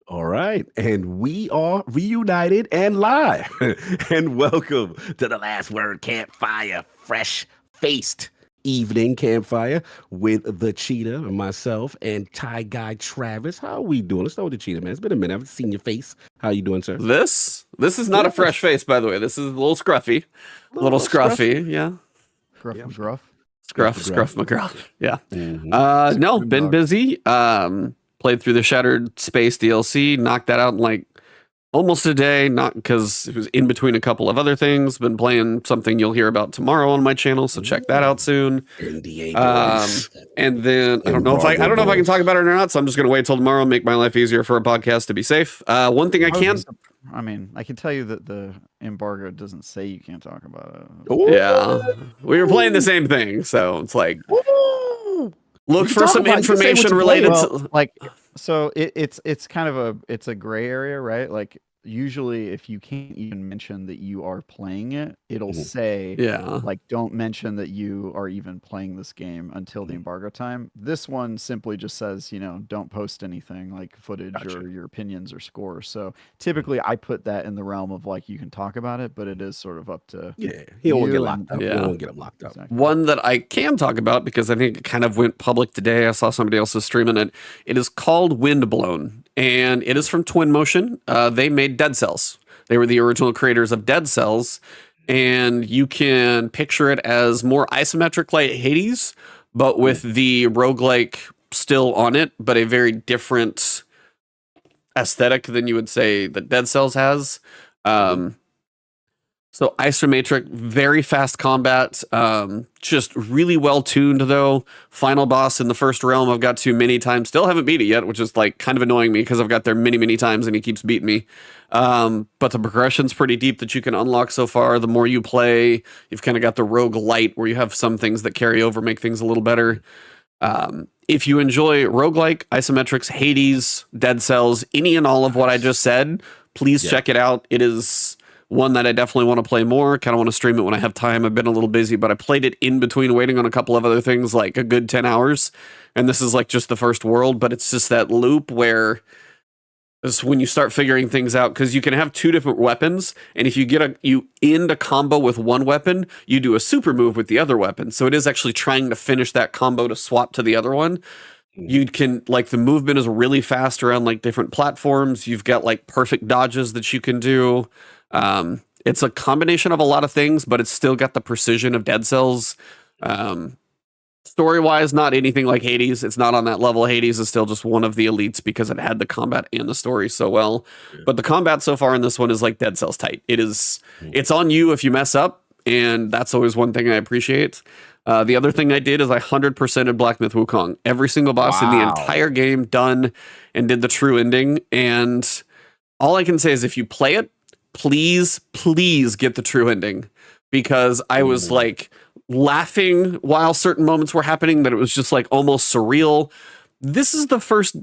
All right, and we are reunited and live. And welcome to the Last Word Campfire, fresh-faced evening campfire with the Cheetah and myself and Thai guy Travis. How are we doing? Let's start with the Cheetah, man. It's been a minute. I haven't seen your face. How you doing, sir? This is not a fresh face, by the way. This is a little scruffy. A little scruffy, yeah. Gruff. Scruff McGruff. Yeah. No, been busy. Played through the Shattered Space DLC, knocked that out in like almost a day, not because it was in between a couple of other things. Been playing something you'll hear about tomorrow on my channel, so check that out soon. And then I don't know if I can talk about it or not, so I'm just gonna wait till tomorrow and make my life easier for a podcast to be safe. One thing I can tell you that the embargo doesn't say you can't talk about it. Ooh. Yeah, we were playing the same thing, so it's like look for some information related to so it's kind of a gray area, right? Like usually if you can't even mention that you are playing it, it'll say like don't mention that you are even playing this game until the embargo time. This one simply just says, you know, don't post anything like footage or your opinions or scores. So typically I put that in the realm of like you can talk about it, but it is sort of up to he won't get locked up. He won't get him locked up. Exactly. One that I can talk about because I think it kind of went public today. I saw somebody else is streaming it. It is called Windblown, and it is from Twinmotion. They made Dead Cells. They were the original creators of Dead Cells, and you can picture it as more isometric like Hades, but with the roguelike still on it, but a very different aesthetic than you would say that Dead Cells has. So isometric, very fast combat, just really well tuned though. Final boss in the first realm I've got to many times. Still haven't beat it yet, which is like kind of annoying me because I've got there many times and he keeps beating me. But the progression's pretty deep that you can unlock so far. The more you play, you've kind of got the rogue light where you have some things that carry over, make things a little better. If you enjoy roguelike, isometrics, Hades, Dead Cells, any and all of what I just said, please check it out. It is one that I definitely want to play more. Kind of want to stream it when I have time. I've been a little busy, but I played it in between waiting on a couple of other things, like a good 10 hours. And this is like just the first world, but it's just that loop where it's when you start figuring things out, because you can have two different weapons. And if you end a combo with one weapon, you do a super move with the other weapon. So it is actually trying to finish that combo to swap to the other one. You can, like, the movement is really fast around like different platforms. You've got like perfect dodges that you can do. It's a combination of a lot of things, but it's still got the precision of Dead Cells. Story-wise, not anything like Hades. It's not on that level. Hades is still just one of the elites because it had the combat and the story so well. But the combat so far in this one is like Dead Cells tight. It's on you if you mess up, and that's always one thing I appreciate. The other thing I did is I 100%ed Black Myth Wukong. Every single boss in the entire game done, and did the true ending. And all I can say is if you play it, please get the true ending, because I was like laughing while certain moments were happening that it was just like almost surreal. This is the first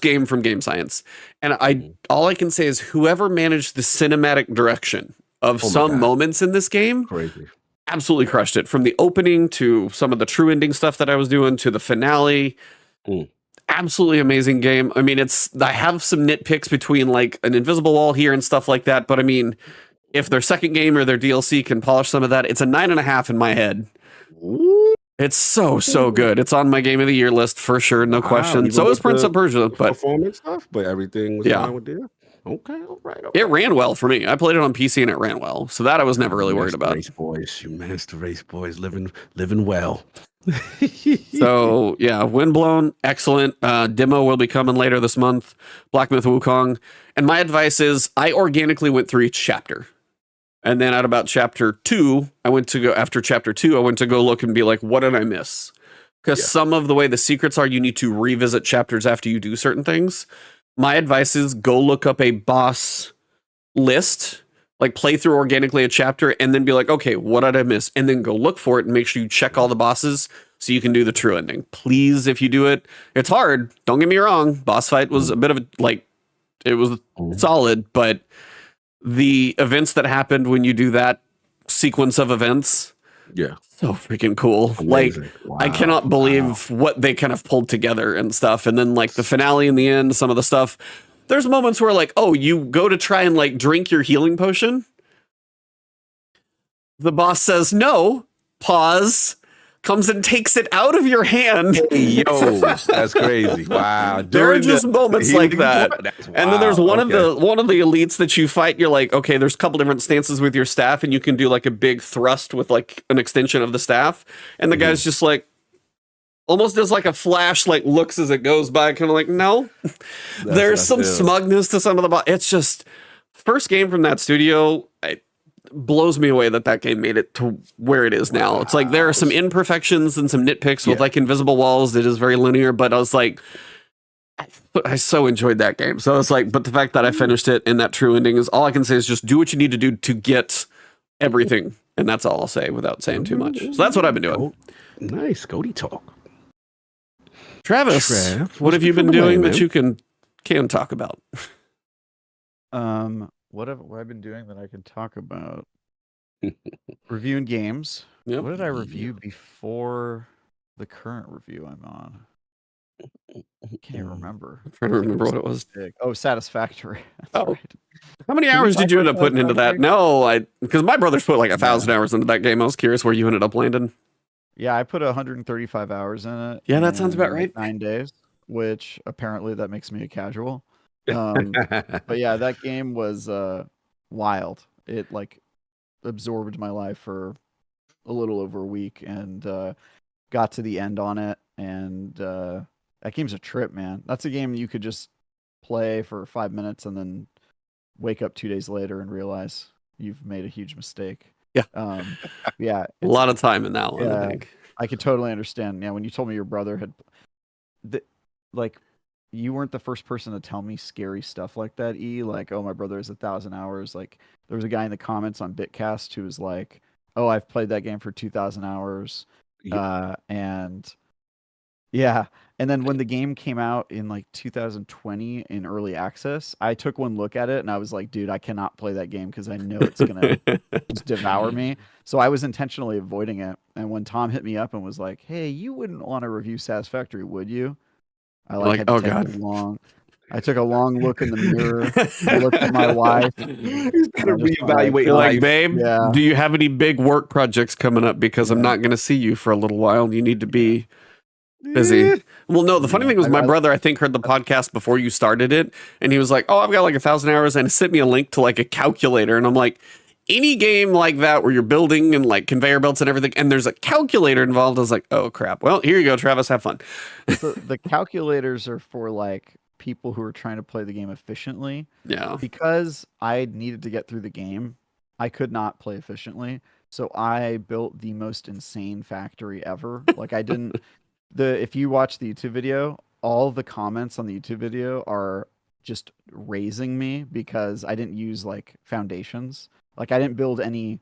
game from Game Science, and all I can say is whoever managed the cinematic direction of some moments in this game absolutely crushed it, from the opening to some of the true ending stuff that I was doing to the finale. Absolutely amazing game. I mean, I have some nitpicks between like an invisible wall here and stuff like that, but I mean, if their second game or their DLC can polish some of that, it's a 9.5 in my head. It's so good. It's on my game of the year list for sure, no question. So is Prince of Persia, but performance stuff, but everything was fine with it. Okay, all right. It ran well for me. I played it on PC and it ran well, so that I was never really worried about. You master race boys, living well. So yeah, Windblown, excellent. Demo will be coming later this month. Black Myth Wukong, and my advice is I organically went through each chapter, and then at about chapter 2, I went to go look and be like, what did I miss? Because some of the way the secrets are, you need to revisit chapters after you do certain things. My advice is go look up a boss list, like play through organically a chapter, and then be like, okay, what did I miss? And then go look for it and make sure you check all the bosses so you can do the true ending. Please, if you do it, it's hard. Don't get me wrong. Boss fight was a bit of a, like, it was solid, but the events that happened when you do that sequence of events Yeah. So freaking cool. Amazing. Like, Wow. I cannot believe what they kind of pulled together and stuff. And then like the finale in the end, some of the stuff, there's moments where like, oh, you go to try and like drink your healing potion. The boss says, no, pause, comes and takes it out of your hand. Hey, yo, that's crazy. Wow. There are just moments like that. And then there's one of the elites that you fight. You're like, okay, there's a couple different stances with your staff, and you can do like a big thrust with like an extension of the staff. And the guy's just like, almost does like a flash, like looks as it goes by, kind of like, no. There's some smugness to some of the it's just first game from that studio. It blows me away that game made it to where it is now. It's like there are some imperfections and some nitpicks with like invisible walls. It is very linear, but I was like, I so enjoyed that game. So it's like, but the fact that I finished it and that true ending is all I can say is just do what you need to do to get everything. And that's all I'll say without saying too much. So that's what I've been doing. Nice. Cody talk. Travis, what have you been doing that you can talk about? What have I been doing that I can talk about? Reviewing games. Yep. What did I review before the current review I'm on? Can't even remember. I'm trying to remember what it was. Oh, Satisfactory. Oh. Right. How many hours did you end up putting into that? No, because my brother's put like 1,000 hours into that game. I was curious where you ended up landing. Yeah, I put 135 hours in it. Yeah, that sounds about right. 9 days, which apparently that makes me a casual. But yeah, that game was wild. It like absorbed my life for a little over a week, and got to the end on it, and that game's a trip, man. That's a game you could just play for 5 minutes and then wake up 2 days later and realize you've made a huge mistake. Yeah. Yeah. A lot of time in that one, yeah, I think. I could totally understand. Yeah, when you told me your brother had like you weren't the first person to tell me scary stuff like that, like, oh, my brother has 1,000 hours. Like, there was a guy in the comments on Bitcast who was like, oh, I've played that game for 2,000 hours. And yeah. And then when the game came out in like 2020 in early access, I took one look at it and I was like, dude, I cannot play that game because I know it's going to just devour me. So I was intentionally avoiding it. And when Tom hit me up and was like, hey, you wouldn't want to review Satisfactory, would you? I had to take I took a long look in the mirror. I looked at my wife. He's gonna reevaluate You're life. like, babe, do you have any big work projects coming up? Because I'm not going to see you for a little while. You need to be busy. Well, no, the funny thing was my brother, I think, heard the podcast before you started it. And he was like, oh, I've got like 1,000 hours. And sent me a link to like a calculator. And I'm like, any game like that where you're building and like conveyor belts and everything, and there's a calculator involved, I was like, oh crap. Well, here you go, Travis, have fun. So the calculators are for like people who are trying to play the game efficiently. Yeah. Because I needed to get through the game, I could not play efficiently. So I built the most insane factory ever. Like I didn't if you watch the YouTube video, all the comments on the YouTube video are just raising me because I didn't use like foundations. Like I didn't build any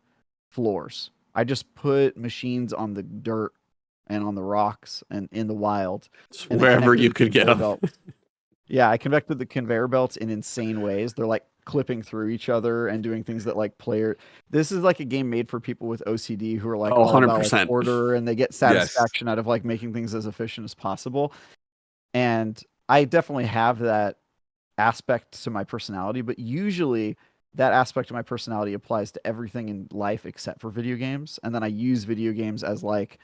floors. I just put machines on the dirt and on the rocks and in the wild. And wherever you could get them. Yeah, I connected the conveyor belts in insane ways. They're like clipping through each other and doing things that like This is like a game made for people with OCD who are like 100% like, order, and they get satisfaction out of like making things as efficient as possible. And I definitely have that aspect to my personality, but usually that aspect of my personality applies to everything in life except for video games. And then I use video games as like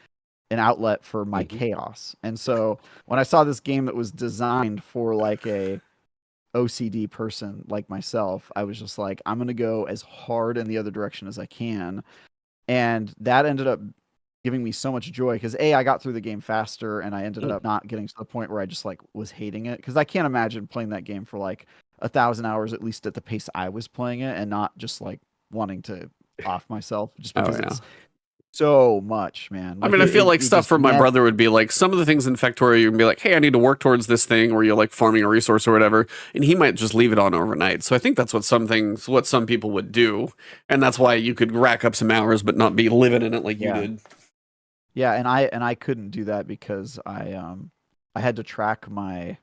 an outlet for my chaos. And so when I saw this game that was designed for like a OCD person like myself, I was just like, I'm going to go as hard in the other direction as I can. And that ended up giving me so much joy because I got through the game faster, and I ended up not getting to the point where I just like was hating it, because I can't imagine playing that game for like 1,000 hours, at least at the pace I was playing it, and not just like wanting to off myself just because it's so much, man. Like, I mean, I feel like stuff from my brother would be like some of the things in Factorio, you can be like, hey, I need to work towards this thing, or you're like farming a resource or whatever, and he might just leave it on overnight. So I think that's what some people would do, and that's why you could rack up some hours but not be living in it like you did. Yeah, and I couldn't do that because I had to track my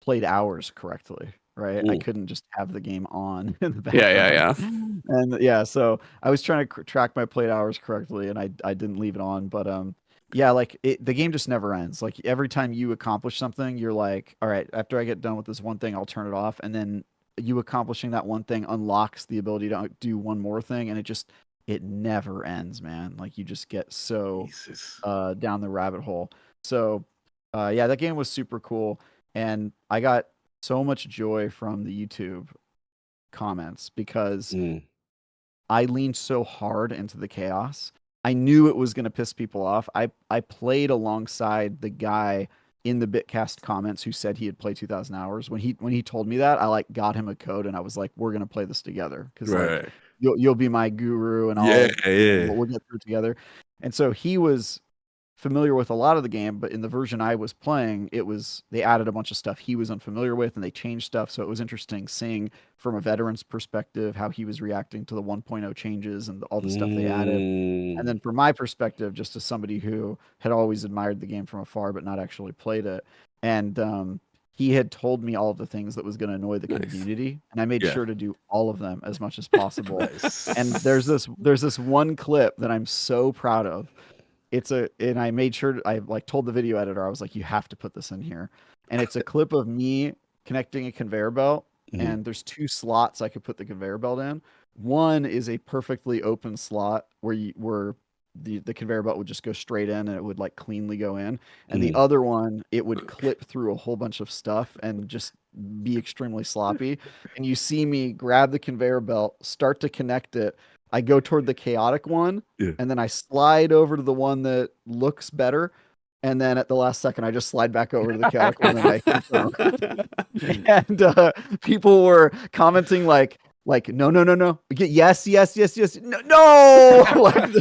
played hours correctly, right? I Ooh. couldn't just have the game on in the Yeah. background. And yeah, so I was trying to track my played hours correctly, and I didn't leave it on. But yeah, like the game just never ends. Like every time you accomplish something, you're like, all right, after I get done with this one thing, I'll turn it off, and then you accomplishing that one thing unlocks the ability to do one more thing, and it never ends, man. Like you just get so down the rabbit hole. So yeah, that game was super cool, and I got so much joy from the YouTube comments because I leaned so hard into the chaos. I knew it was going to piss people off. I played alongside the guy in the Bitcast comments who said he had played 2,000 hours. When he told me that, I like got him a code and I was like, we're going to play this together because like you'll be my guru and we'll get through it together. And so he was familiar with a lot of the game, but in the version I was playing, they added a bunch of stuff he was unfamiliar with and they changed stuff. So it was interesting seeing from a veteran's perspective how he was reacting to the 1.0 changes and all the stuff they added. And then from my perspective, just as somebody who had always admired the game from afar but not actually played it, and he had told me all of the things that was going to annoy the community, and I made sure to do all of them as much as possible. And there's this one clip that I'm so proud of. And I made sure I like told the video editor, I was like, you have to put this in here. And it's a clip of me connecting a conveyor belt, and there's 2 slots I could put the conveyor belt in. One is a perfectly open slot where the conveyor belt would just go straight in and it would like cleanly go in. And the other one, it would clip through a whole bunch of stuff and just be extremely sloppy. And you see me grab the conveyor belt, start to connect it. I go toward the chaotic one, and then I slide over to the one that looks better. And then at the last second, I just slide back over to the chaotic one and I confirm. And people were commenting like no, yes, no. like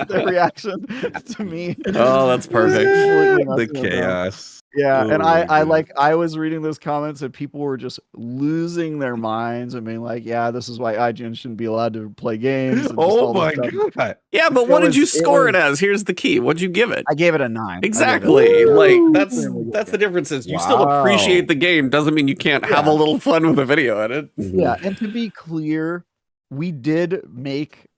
their reaction to me. Oh, that's perfect. The chaos. Yeah, and I was reading those comments and people were just losing their minds and being like, yeah, this is why IGN shouldn't be allowed to play games. Oh my god. Yeah, but what did you score it as? Here's the key. What'd you give it? I gave it a 9. Exactly. Like that's the difference is you still appreciate the game. Doesn't mean you can't have a little fun with a video edit. Yeah, and to be clear, we did make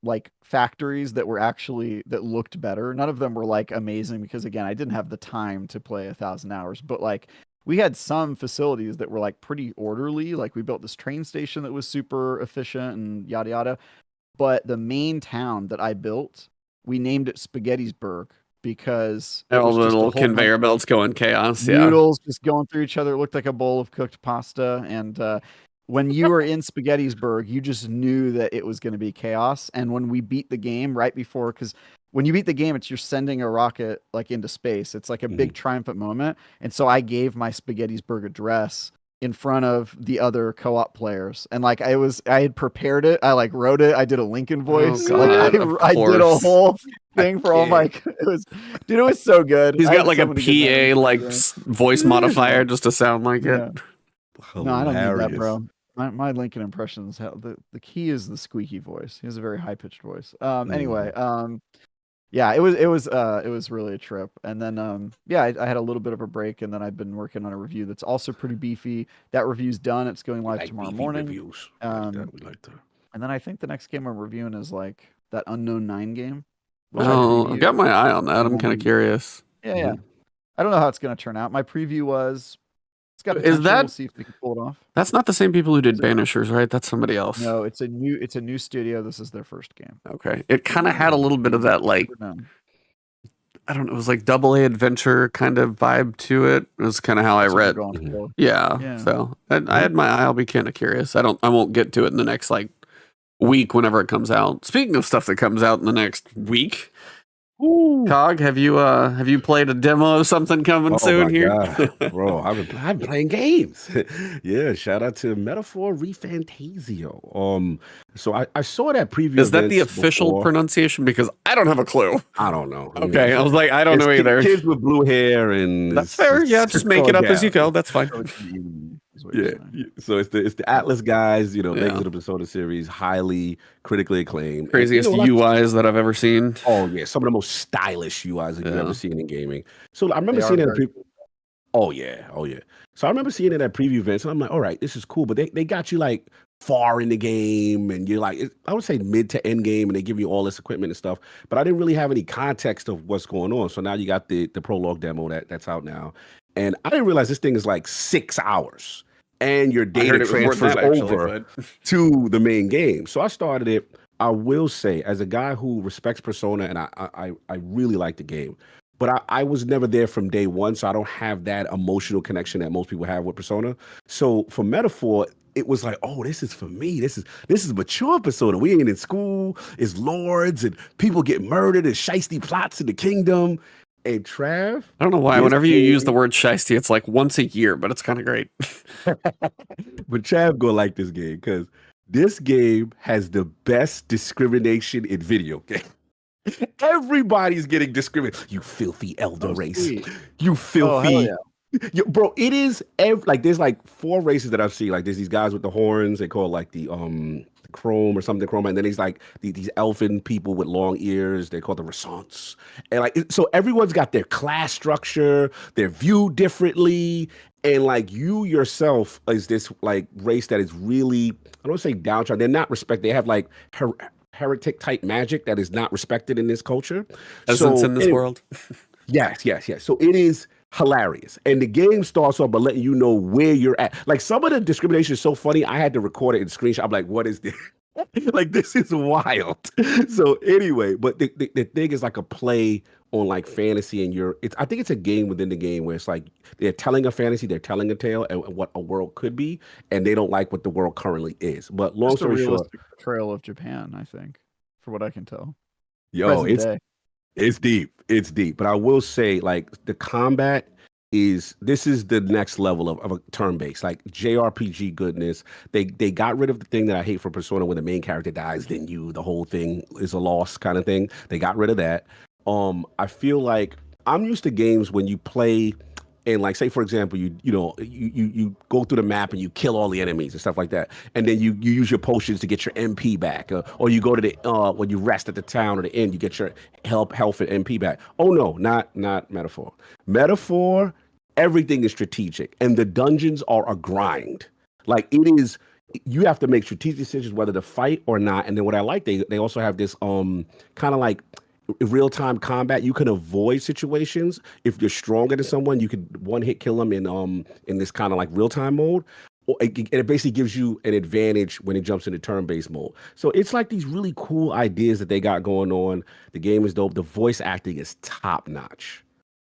like factories that looked better. None of them were like amazing because again, I didn't have the time to play 1,000 hours, but like we had some facilities that were like pretty orderly. Like we built this train station that was super efficient and yada yada. But the main town that I built, we named it Spaghettisburg because all the little conveyor belts going chaos. Noodles just going through each other. It looked like a bowl of cooked pasta. And when you were in Spaghettisburg, you just knew that it was going to be chaos. And when we beat the game right before, because when you beat the game, you're sending a rocket like into space. It's like a big triumphant moment. And so I gave my Spaghettisburg address in front of the other co-op players. And like I had prepared it. I like wrote it. I did a Lincoln voice. Oh, God, I did a whole thing for all my, it was so good. He's got like a PA like voice modifier just to sound like it. No, I don't need that, bro. My Lincoln impressions, the key is the squeaky voice. He has a very high pitched voice. Anyway, yeah, it was really a trip. And then yeah, I had a little bit of a break, and then I've been working on a review that's also pretty beefy. That review's done. It's going live tomorrow morning. Reviews. We like that. And then I think the next game I'm reviewing is like that Unknown 9 game. Oh, I've got my eye on that. I'm kind of curious. Yeah. I don't know how it's going to turn out. My preview was. Is that? We'll see if we can pull it off. That's not the same people who did Banishers, right? That's somebody else. No, it's a new studio. This is their first game. Okay, it kind of had a little bit of that, like I don't know, it was like AA adventure kind of vibe to it. It was kind of how I read. Yeah. So I had my eye. I'll be kind of curious. I won't get to it in the next like week whenever it comes out. Speaking of stuff that comes out in the next week. Cog, have you played a demo of something coming soon here? God, bro, I've been playing games. Yeah, shout out to Metaphor Refantasio. So I saw that preview. Is that the official pronunciation? Because I don't have a clue. I don't know. Okay, I was like, I don't know either. Kids with blue hair and that's fair. Yeah, just make it up as you go. That's fine. Yeah. So it's the Atlas guys, Legacy of the Persona series, highly critically acclaimed. Craziest UIs that I've ever seen. Oh yeah, some of the most stylish UIs that you've ever seen in gaming. So I remember seeing that. Oh yeah. So I remember seeing it at preview events, and I'm like, all right, this is cool. But they got you like far in the game, and you're like, I would say mid to end game, and they give you all this equipment and stuff. But I didn't really have any context of what's going on. So now you got the prologue demo that's out now, and I didn't realize this thing is like 6 hours, and your data transfers over to the main game. So I started it. I will say, as a guy who respects Persona, and I really like the game. But I was never there from day one, so I don't have that emotional connection that most people have with Persona. So for Metaphor, it was like, oh, this is for me. This is mature Persona. We ain't in school. It's lords and people get murdered and shiesty plots in the kingdom. And Trav, I don't know why. Whenever you use the word shiesty, it's like once a year, but it's kind of great. But Trav gonna like this game because this game has the best discrimination in video game. Everybody's getting discriminated. You filthy elder race. You filthy. Bro, it is like there's like 4 races that I've seen. Like there's these guys with the horns. They call it like the chrome or something chrome. And then there's like these elfin people with long ears. They call the Ressance. And like so everyone's got their class structure. They're viewed differently. And like you yourself is this like race that is really, I don't say downtrodden. They're not respected. They have like heretic type magic that is not respected in this culture. Essence in this world. Yes. So it is hilarious. And the game starts off by letting you know where you're at. Like some of the discrimination is so funny. I had to record it and screenshot. I'm like, what is this? Like, this is wild. So anyway, but the thing is like a play on like fantasy and I think it's a game within the game where it's like they're telling a fantasy, they're telling a tale and what a world could be, and they don't like what the world currently is. But long story short, portrayal of Japan, I think, for what I can tell. Yo, it's deep. But I will say, like, the combat this is the next level of a turn-based, like JRPG goodness. They got rid of the thing that I hate for Persona when the main character dies, then the whole thing is a loss kind of thing. They got rid of that. I feel like I'm used to games when you play and like, say, for example, you go through the map and you kill all the enemies and stuff like that. And then you use your potions to get your MP back. Or you go to the, when you rest at the town or the inn, you get your health and MP back. Oh, no, not Metaphor. Metaphor, everything is strategic. And the dungeons are a grind. Like, it is, you have to make strategic decisions whether to fight or not. And then what I like, they also have this kind of like real-time combat. You can avoid situations if you're stronger than someone. You could one-hit kill them in this kind of like real-time mode. And it basically gives you an advantage when it jumps into turn-based mode. So it's like these really cool ideas that they got going on. The game is dope. The voice acting is top-notch.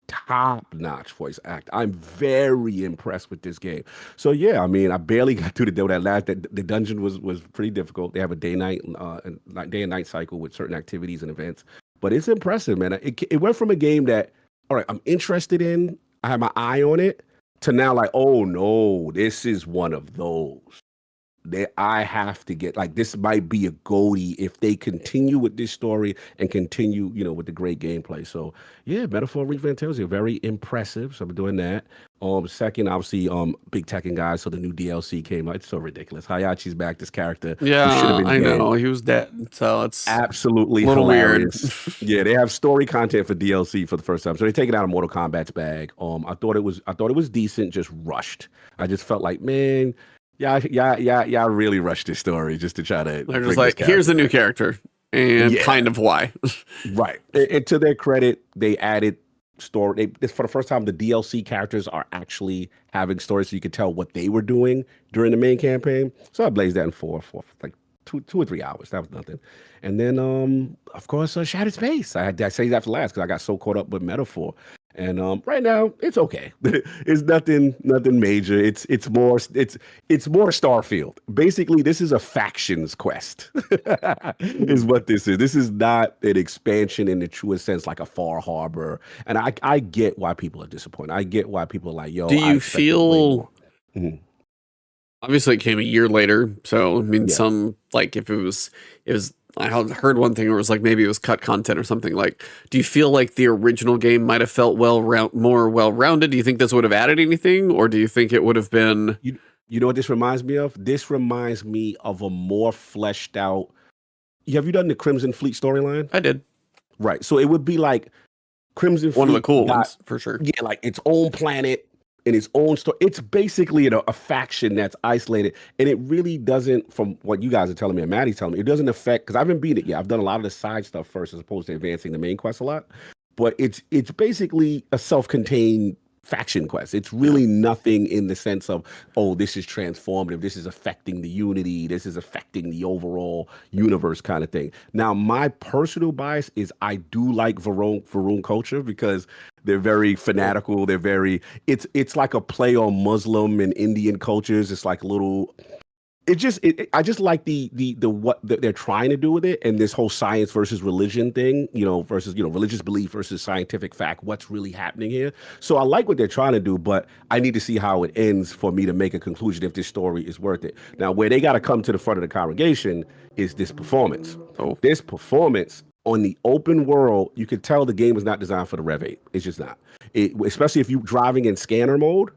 Top-notch voice act. I'm very impressed with this game. So yeah, I mean, I barely got through the dungeon was pretty difficult. They have a day and night cycle with certain activities and events. But it's impressive, man. It went from a game that, all right, I'm interested in, I have my eye on it, to now like, oh no, this is one of those that I have to get. Like, this might be a goatee if they continue with this story and continue, with the great gameplay. So yeah, Metaphor Refantasia, very impressive. So I'm doing that. Second, obviously, big Tekken guys. So the new DLC came out. It's so ridiculous. Hayachi's back. This character. Yeah, I know. He was dead. So it's absolutely a little hilarious. Weird. Yeah, they have story content for DLC for the first time. So they take it out of Mortal Kombat's bag. I thought it was decent, just rushed. I just felt like, man, yeah, really rushed this story just to try to. They're just like, here's a new character and kind of why. Right. And to their credit, they added story. For the first time, the DLC characters are actually having stories, so you could tell what they were doing during the main campaign. So I blazed that in for like 2 or 3 hours. That was nothing. And then, of course, Shattered Space. I say that for last because I got so caught up with Metaphor. And right now, it's okay. It's nothing major. It's more Starfield. Basically, this is a factions quest. Is what this is. This is not an expansion in the truest sense, like a Far Harbor. And I get why people are disappointed. I get why people are like, yo. Do you feel? Obviously, it came a year later. So I mean, some like if it was. I heard one thing where it was like maybe it was cut content or something. Like, do you feel like the original game might have felt more well-rounded? Do you think this would have added anything, or do you think it would have been? You know what this reminds me of? This reminds me of a more fleshed out. Have you done the Crimson Fleet storyline? I did. Right. So it would be like Crimson Fleet. One of the cool ones for sure. Yeah, like its own planet. in its own story. It's basically a faction that's isolated, and it really doesn't, from what you guys are telling me and Maddie's telling me, it doesn't affect, because I haven't beat it yet. I've done a lot of the side stuff first as opposed to advancing the main quest a lot. But it's basically a self-contained faction quest. It's really nothing in the sense of, oh, this is transformative, this is affecting the unity, this is affecting the overall universe kind of thing. Now, my personal bias is I do like Varun culture because they're very fanatical. They're very, it's like a play on Muslim and Indian cultures. It's like a little, I just like the what they're trying to do with it, and this whole science versus religion thing, versus religious belief versus scientific fact. What's really happening here? So I like what they're trying to do, but I need to see how it ends for me to make a conclusion if this story is worth it. Now, where they got to come to the front of the congregation is this performance. Oh. This performance on the open world, you can tell the game is not designed for the Rev 8. It's just not. Especially if you're driving in scanner mode.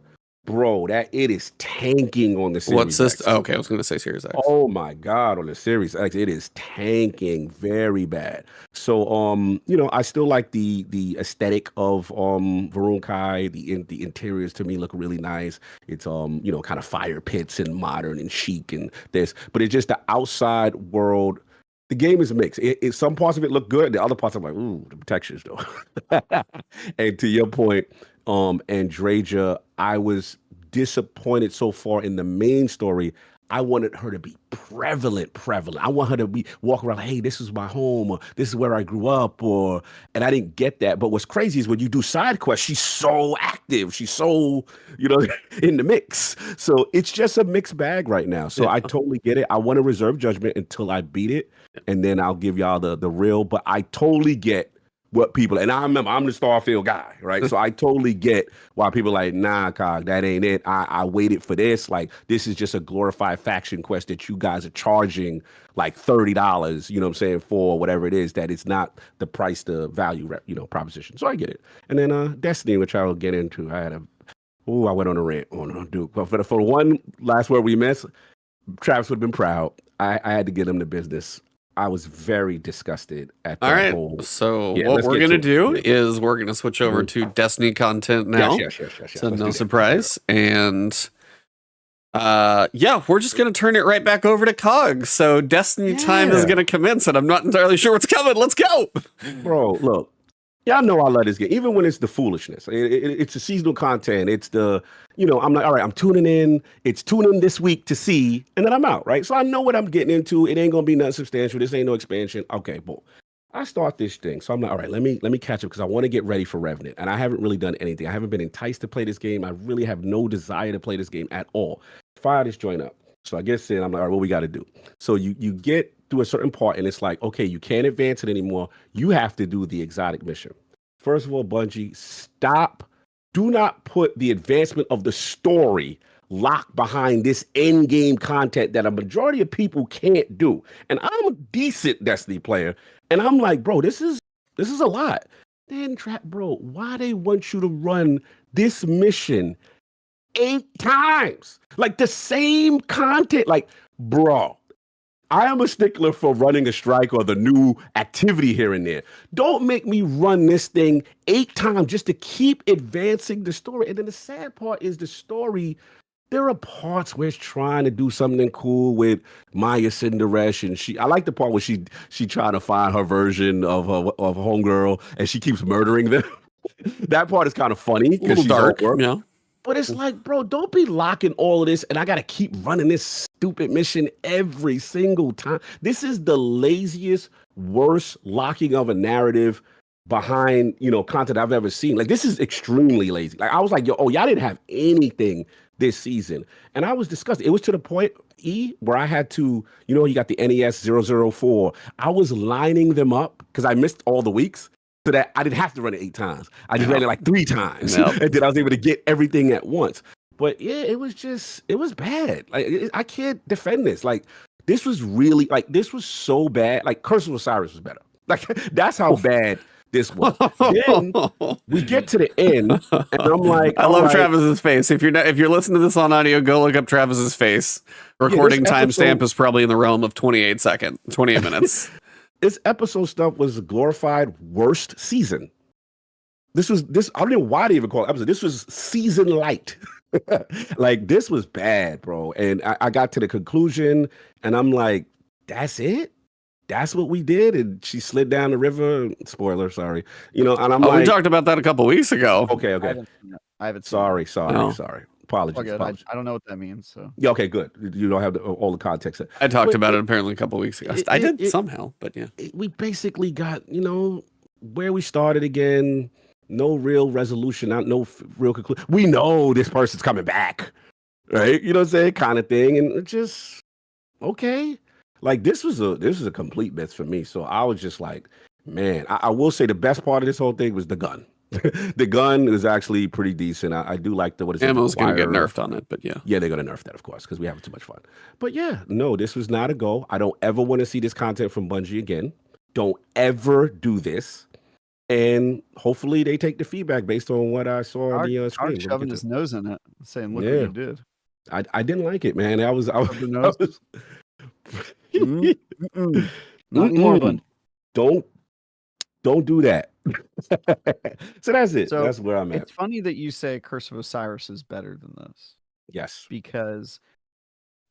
Bro, it is tanking on the Series What's this? X. Okay, I was going to say Series X. Oh my God, on the Series X, it is tanking very bad. So, I still like the aesthetic of Varun Kai. The interiors to me look really nice. It's kind of fire pits and modern and chic and this, but it's just the outside world. The game is mixed. Some parts of it look good. The other parts I'm like, ooh, the textures though. And to your point, Andreja, I was disappointed so far in the main story. I wanted her to be prevalent. I want her to be walk around like, hey, this is my home, or this is where I grew up, and I didn't get that. But what's crazy is when you do side quests, she's so active. She's so, in the mix. So it's just a mixed bag right now. So I totally get it. I want to reserve judgment until I beat it, and then I'll give y'all the real. But I totally get what people, and I remember I'm the Starfield guy, right? So I totally get why people are like, nah, Cog, that ain't it. I waited for this. Like, this is just a glorified faction quest that you guys are charging like $30, you know what I'm saying, for whatever it is, that it's not the price to value, proposition. So I get it. And then Destiny, which I will get into, I went on a rant on Duke. But for one last word we missed, Travis would have been proud. I had to get him the business. I was very disgusted at that. All right. Whole... So what we're going to do is we're going to switch over to Destiny content now. Yes. So no surprise. And we're just going to turn it right back over to Cog. So Destiny time is going to commence, and I'm not entirely sure what's coming. Let's go. Bro, look. Y'all know I love this game, even when it's the foolishness. It's the seasonal content. It's the, I'm like, all right, I'm tuning in. It's tuning this week to see, and then I'm out, right? So I know what I'm getting into. It ain't gonna be nothing substantial. This ain't no expansion. Okay, boom. I start this thing, so I'm like, all right, let me catch up because I want to get ready for Revenant, and I haven't really done anything. I haven't been enticed to play this game. I really have no desire to play this game at all. Fire this joint up. So I guess then I'm like, all right, what we got to do? So you get through a certain part, and it's like, okay, you can't advance it anymore. You have to do the exotic mission. First of all, Bungie, stop. Do not put the advancement of the story locked behind this end game content that a majority of people can't do. And I'm a decent Destiny player, and I'm like, bro, this is a lot. Then, bro, why they want you to run this mission 8 times? Like the same content. Like, bro, I am a stickler for running a strike or the new activity here and there. Don't make me run this thing 8 times just to keep advancing the story. And then the sad part is the story. There are parts where it's trying to do something cool with Maya Cinderesh, and I like the part where she trying to find her version of homegirl, and she keeps murdering them. That part is kind of funny because she's dark. Yeah. But it's like, bro, don't be locking all of this, and I got to keep running this stupid mission every single time. This is the laziest, worst locking of a narrative behind, content I've ever seen. Like, this is extremely lazy. Like, I was like, y'all didn't have anything this season. And I was disgusted. It was to the point, where I had to, you got the NES 004. I was lining them up because I missed all the weeks. So that I didn't have to run it 8 times. I just ran it like 3 times. And then I was able to get everything at once. But yeah, it was bad. Like, I can't defend this. Like, this was so bad. Like, Curse of Osiris was better. Like, that's how bad this was. Then we get to the end, and I'm like, I love Travis's face. If you're listening to this on audio, go look up Travis's face. Recording timestamp is probably in the realm of 28 minutes. This episode stuff was a glorified worst season. this. I don't know why they even call it episode. This was season light. Like this was bad, bro. And I got to the conclusion, and I'm like, that's it. That's what we did. And she slid down the river. Spoiler, sorry. And I'm like, we talked about that a couple weeks ago. Okay. I haven't. Sorry. No. Apologies. I don't know what that means. So yeah, okay, good. You don't have all the context. I talked about it apparently a couple weeks ago. I did somehow, but yeah. We basically got where we started again. No real resolution, no real conclusion. We know this person's coming back, right? You know what I'm saying, kind of thing, and it's just okay. Like this was a complete miss for me. So I was just like, man. I will say the best part of this whole thing was the gun. The gun is actually pretty decent. I do like the ammo's going to get nerfed on it, but yeah. Yeah, they're going to nerf that, of course, because we have too much fun. But yeah, no, this was not a go. I don't ever want to see this content from Bungie again. Don't ever do this. And hopefully they take the feedback based on what I saw on the screen. Shoving his nose in it, saying, "Look what you did." I didn't like it, man. I was Not anymore, bud. Don't do that. So that's it. So that's where I'm at. It's funny that you say Curse of Osiris is better than this. Yes. Because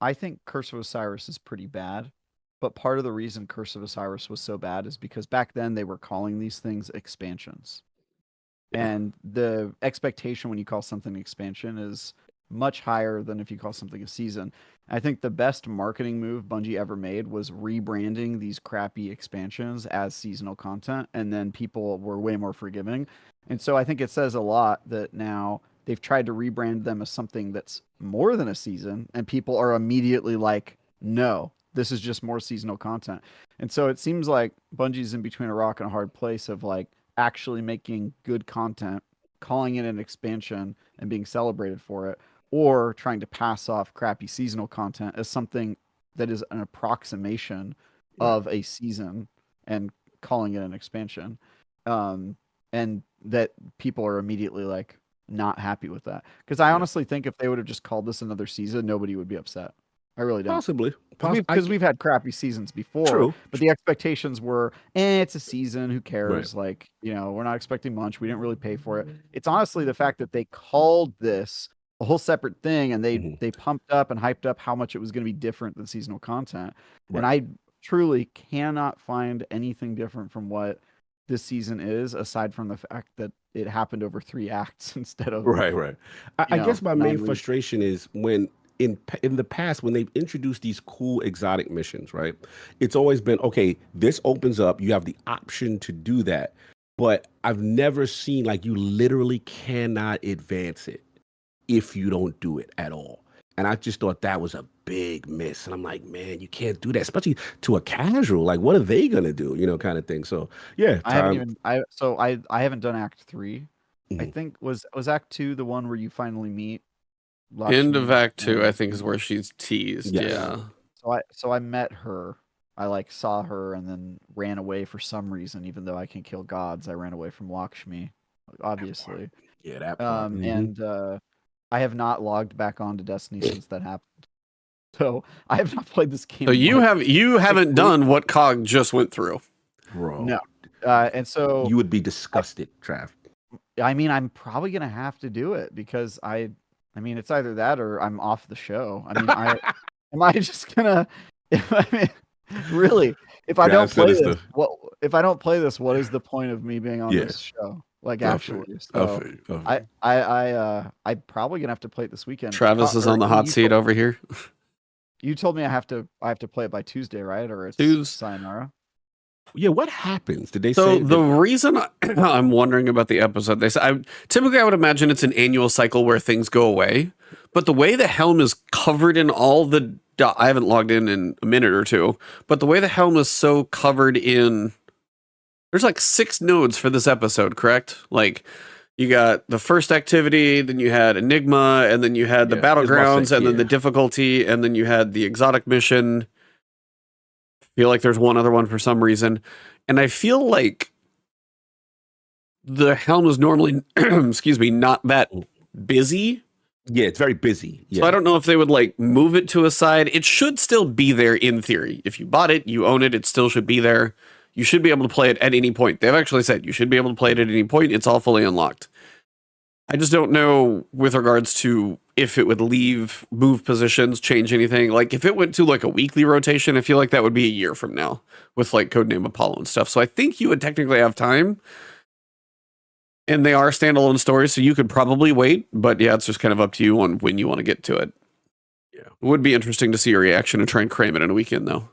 I think Curse of Osiris is pretty bad. But part of the reason Curse of Osiris was so bad is because back then they were calling these things expansions. And the expectation when you call something an expansion is much higher than if you call something a season. I think the best marketing move Bungie ever made was rebranding these crappy expansions as seasonal content, and then people were way more forgiving. And so I think it says a lot that now they've tried to rebrand them as something that's more than a season, and people are immediately like, no, this is just more seasonal content. And so it seems like Bungie's in between a rock and a hard place of like actually making good content, calling it an expansion and being celebrated for it, or trying to pass off crappy seasonal content as something that is an approximation of a season and calling it an expansion. And that people are immediately like not happy with that. Because I honestly think if they would have just called this another season, nobody would be upset. I really don't. Possibly. Because we've had crappy seasons before. True. But the expectations were, it's a season. Who cares? Right. Like, we're not expecting much. We didn't really pay for it. It's honestly the fact that they called this a whole separate thing, and they pumped up and hyped up how much it was going to be different than seasonal content. Right. And I truly cannot find anything different from what this season is, aside from the fact that it happened over 3 acts instead of right. I guess my main frustration is when in the past when they've introduced these cool exotic missions, right? It's always been okay. This opens up. You have the option to do that, but I've never seen like you literally cannot advance it if you don't do it at all. And I just thought that was a big miss. And I'm like, man, you can't do that, especially to a casual. Like, what are they gonna do? Kind of thing. So yeah, I haven't done Act 3. I think was Act 2 the one where you finally meet Lakshmi? End of Act 2, I think, is where she's teased. Yes. Yeah. So I met her. I saw her and then ran away for some reason. Even though I can kill gods, I ran away from Lakshmi, obviously. Yeah, that part. And I have not logged back on to Destiny since that happened. So I have not played this game. So you haven't done what Cog just went through, bro. No. And so you would be disgusted, Trav. I mean, I'm probably gonna have to do it because I mean, it's either that or I'm off the show. I mean, am I just gonna? Really, if I don't play this, if I don't play this, what is the point of me being on this show? Like, actually, so I'm probably gonna have to play it this weekend. Travis is on the hot seat over here. You told me I have to play it by Tuesday, right? Or it's sayonara. Yeah, what happens? Did they say? So the reason I'm wondering about the episode, they said typically I would imagine it's an annual cycle where things go away, but the way the helm is covered in all the I haven't logged in a minute or two, but the way the helm is so covered in, there's like 6 nodes for this episode, correct? Like you got the first activity, then you had Enigma, and then you had the Battlegrounds, and then the difficulty, and then you had the exotic mission. I feel like there's one other one for some reason. And I feel like the helm is normally, excuse me, not that busy. Yeah, it's very busy. Yeah. So I don't know if they would like move it to a side. It should still be there in theory. If you bought it, you own it, it still should be there. you should be able to play it at any point. They've actually said you should be able to play it at any point. It's all fully unlocked. I just don't know with regards to if it would move positions, change anything. Like if it went to like a weekly rotation, I feel like that would be a year from now with like Codename Apollo and stuff. So I think you would technically have time. And they are standalone stories, so you could probably wait. But yeah, it's just kind of up to you on when you want to get to it. Yeah, it would be interesting to see your reaction and try and cram it in a weekend, though.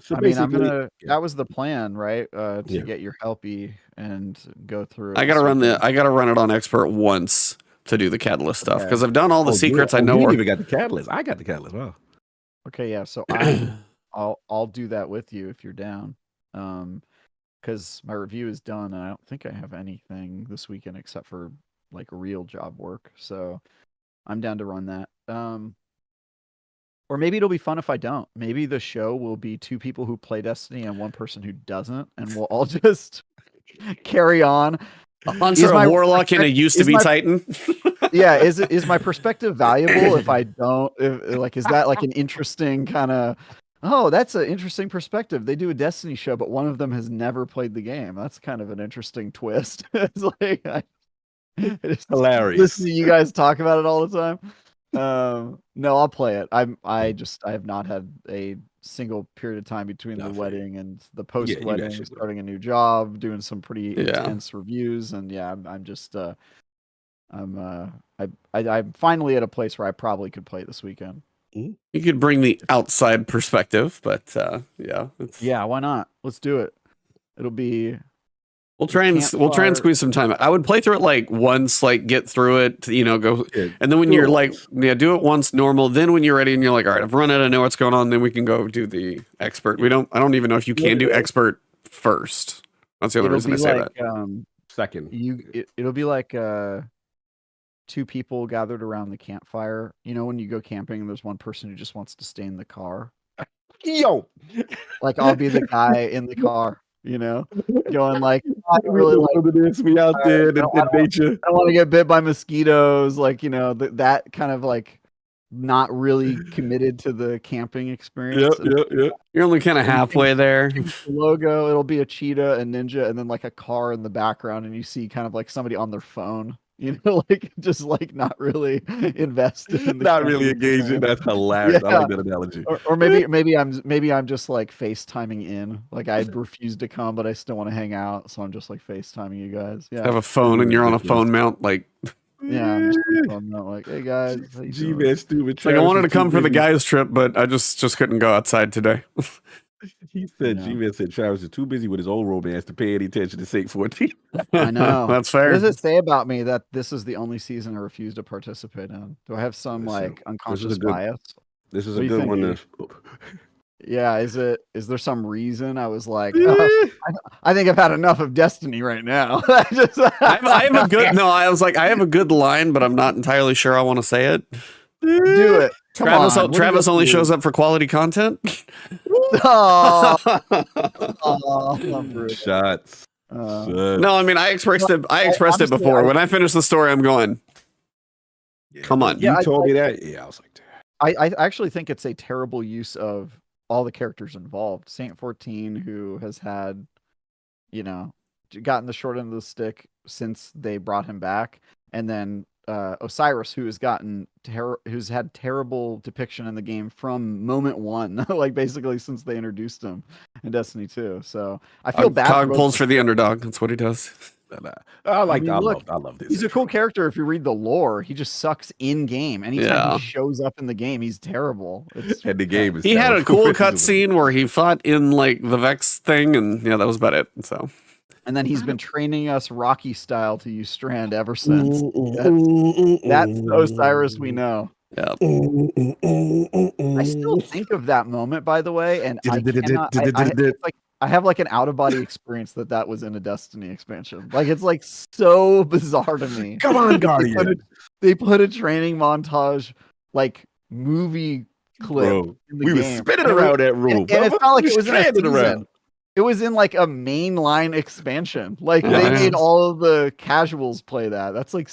So I mean, that was the plan, right? To get your helpy and go through it. I gotta run it on expert once to do the catalyst stuff because I've done all the secrets. I know. You even got the catalyst. I got the catalyst. Wow. Okay, yeah. So I'll do that with you if you're down. Because my review is done, and I don't think I have anything this weekend except for like real job work. So I'm down to run that. Or maybe it'll be fun if I don't. Maybe the show will be 2 people who play Destiny and 1 person who doesn't, and we'll all just carry on. Hunter, a Warlock and a used-to-be Titan. Yeah, is my perspective valuable if I don't? Is that like an interesting kind of... Oh, that's an interesting perspective. They do a Destiny show, but one of them has never played the game. That's kind of an interesting twist. It's like... It's hilarious. Listen to you guys talk about it all the time. No, I'll play it. I have not had a single period of time between the wedding and the post wedding, starting a new job, doing some pretty intense reviews, and I'm finally at a place where I probably could play this weekend. You could bring the outside perspective, but why not? Let's do it. It'll be. We'll try and squeeze some time. I would play through it like once, like get through it, go, and then when you're like, do it once normal. Then when you're ready and you're like, all right, I've run it, I know what's going on. Then we can go do the expert. I don't even know if you can do expert first. That's the other reason I say that. Second, it'll be like 2 people gathered around the campfire. You know, when you go camping and there's one person who just wants to stay in the car. Yo, like I'll be the guy in the car. Going like, I really like this. We out there in nature. I don't want to get bit by mosquitoes. Like, that kind of like not really committed to the camping experience. Yep. You're only kind of halfway there. The logo, it'll be a cheetah, a ninja, and then like a car in the background, and you see kind of like somebody on their phone. Like just like not really invested in not really engaging. That's hilarious. I like that analogy. Or maybe I'm just like FaceTiming in. Like I refuse to come, but I still want to hang out, so I'm just like FaceTiming you guys. Yeah. Have a phone and you're on a phone mount, like I'm just on a phone mount, like, hey guys, G-Man stupid. Like I wanted to come for the guys trip, but I just couldn't go outside today. He said, G-Man said Travis is too busy with his own romance to pay any attention to Sake 14. I know. That's fair. What does it say about me that this is the only season I refuse to participate in? Do I have some like unconscious bias? This is a good one. Yeah, is there some reason I was like, I think I've had enough of Destiny right now. I have a good I have a good line, but I'm not entirely sure I want to say it. Do it. Travis only shows up for quality content. Shots. No, I mean I expressed it before. When I finished the story, I'm going. Come on. You told me that. Yeah, I was like, I actually think it's a terrible use of all the characters involved. Saint 14, who has had, gotten the short end of the stick since they brought him back, and then Osiris, who's had terrible depiction in the game from moment 1, like basically since they introduced him in Destiny 2. So I feel bad. Cog pulls for the underdog. That's what he does. I love this. He's a cool character if you read the lore. He just sucks in game. Anytime he shows up in the game, he's terrible. And the game is he had a cool cutscene where he fought in like the Vex thing, and that was about it. So. And then he's been training us Rocky style to use Strand ever since. That's Osiris we know. Yeah. I still think of that moment, by the way, and I have like an out of body experience that was in a Destiny expansion. Like it's like so bizarre to me. Come on, Guardian. They put a training montage, like movie clip. Bro, in the we game. were spinning around that room. And it's not like it was in a season. It was in like a mainline expansion. Like they made all of the casuals play that. That's like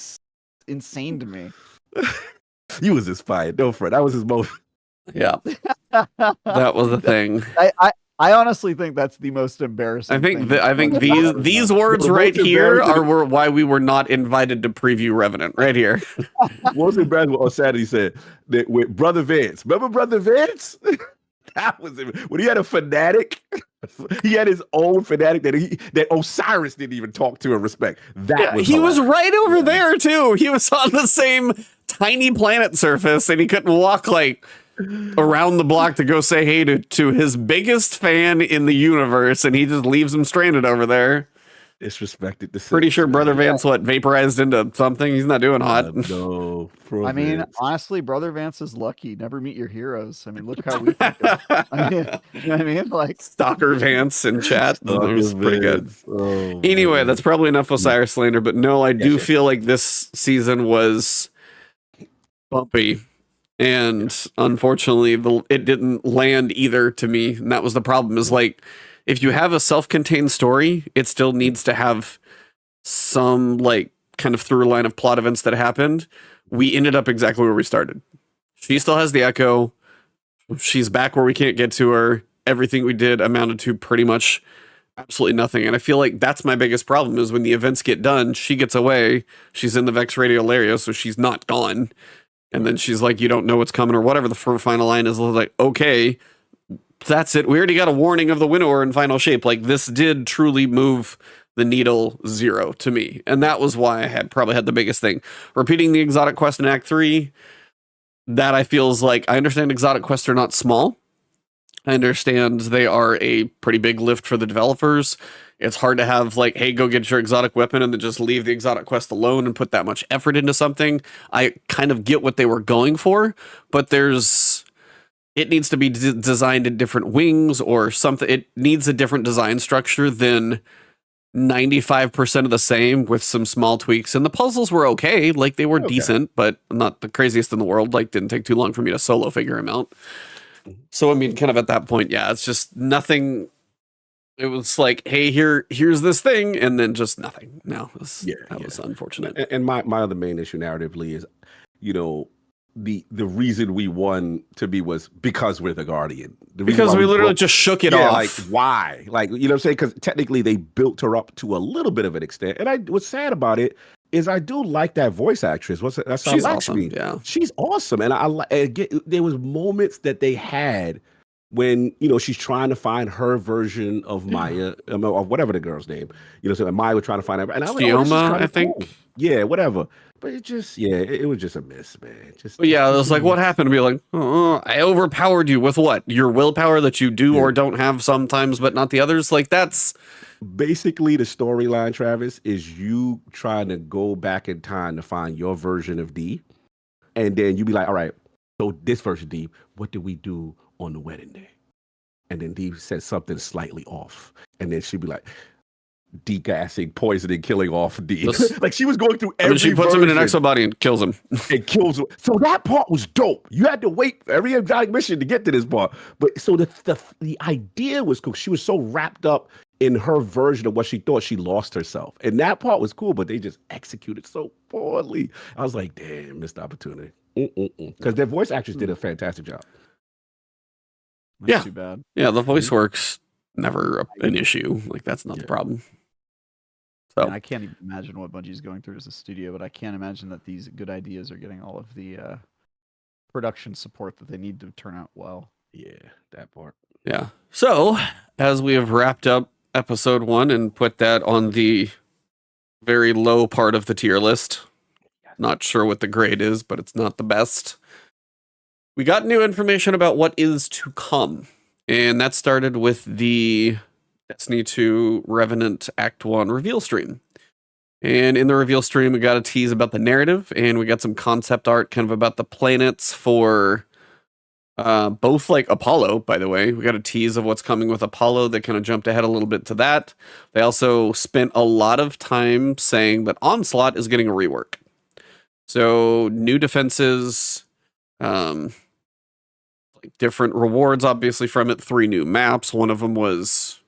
insane to me. He was inspired. No, Fred. That was his most. Yeah. That was the thing. I honestly think that's the most embarrassing. I think thing these words right here are why we were not invited to preview Revenant. Right here. What was embarrassing on Saturday said that with Brother Vince. Remember Brother Vince? That was when he had a fanatic. He had his own fanatic that Osiris didn't even talk to and respect. He was right over there too. He was on the same tiny planet surface, and he couldn't walk like around the block to go say hey to his biggest fan in the universe, and he just leaves him stranded over there. Disrespected the Pretty sure Brother Vance vaporized into something. He's not doing hot. No, I mean, honestly, Brother Vance is lucky. Never meet your heroes. I mean, look how we think of it. I mean, you know what I mean? Like Stalker Vance in chat. That was pretty good. Oh, anyway, man. That's probably enough Osiris slander, but no, I do feel like this season was bumpy. And unfortunately, it didn't land either to me. And that was the problem, is like, if you have a self-contained story, it still needs to have some like kind of through line of plot events that happened. We ended up exactly where we started. She still has the Echo. She's back where we can't get to her. Everything we did amounted to pretty much absolutely nothing. And I feel like that's my biggest problem, is when the events get done, she gets away. She's in the Vex Radio area, so she's not gone. And then she's like, you don't know what's coming, or whatever the final line is. Like, okay, that's it. We already got a warning of the Winnower in Final Shape. Like, this did truly move the needle 0 to me. And that was why I probably had the biggest thing. Repeating the exotic quest in Act 3, that I feels like, I understand exotic quests are not small. I understand they are a pretty big lift for the developers. It's hard to have like, hey, go get your exotic weapon and then just leave the exotic quest alone and put that much effort into something. I kind of get what they were going for, but it needs to be designed in different wings or something. It needs a different design structure than 95% of the same with some small tweaks. And the puzzles were okay. Like, they were decent, but not the craziest in the world. Like, didn't take too long for me to solo figure them out. So, I mean, kind of at that point, yeah, it's just nothing. It was like, hey, here's this thing, and then just nothing. No, that was unfortunate. And my other main issue narratively is, you know, the reason we won to me was because we're the Guardian. Because we literally just shook it off. Like, why? Like, you know what I'm saying? Because technically they built her up to a little bit of an extent. And what's sad about it is I do like that voice actress. That's She's awesome. Yeah, she's awesome. And there was moments that they had when, you know, she's trying to find her version of Maya, of whatever the girl's name. You know, so Maya was trying to find her. And I was Stioma, I think. Cool. Yeah, whatever. But it just, it was just a miss, man. It was like, what happened? To be like, I overpowered you with what? Your willpower that you do or don't have sometimes, but not the others? Like, that's basically the storyline, Travis, is you trying to go back in time to find your version of D. And then you be like, all right, so this version of D, what did we do on the wedding day? And then D said something slightly off. And then she'd be like, degassing, poisoning, killing off D. Like, she was going through every she puts him in an exo body and kills him. Kills him. So that part was dope. You had to wait for every exotic mission to get to this part. But so the idea was cool. She was so wrapped up in her version of what she thought, she lost herself. And that part was cool, but they just executed so poorly. I was like, damn, missed opportunity. Because their voice actress did a fantastic job. Not too bad. Yeah, the voice work's never an issue. Like, that's not the problem. So I can't even imagine what Bungie's going through as a studio, but I can't imagine that these good ideas are getting all of the production support that they need to turn out well. Yeah, that part. Yeah. So, as we have wrapped up episode 1 and put that on the very low part of the tier list, not sure what the grade is, but it's not the best. We got new information about what is to come, and that started with the Destiny 2 Revenant Act 1 reveal stream. And in the reveal stream, we got a tease about the narrative, and we got some concept art kind of about the planets for both, like, Apollo, by the way. We got a tease of what's coming with Apollo that kind of jumped ahead a little bit to that. They also spent a lot of time saying that Onslaught is getting a rework. So new defenses, like different rewards, obviously, from it. 3 new maps. One of them was,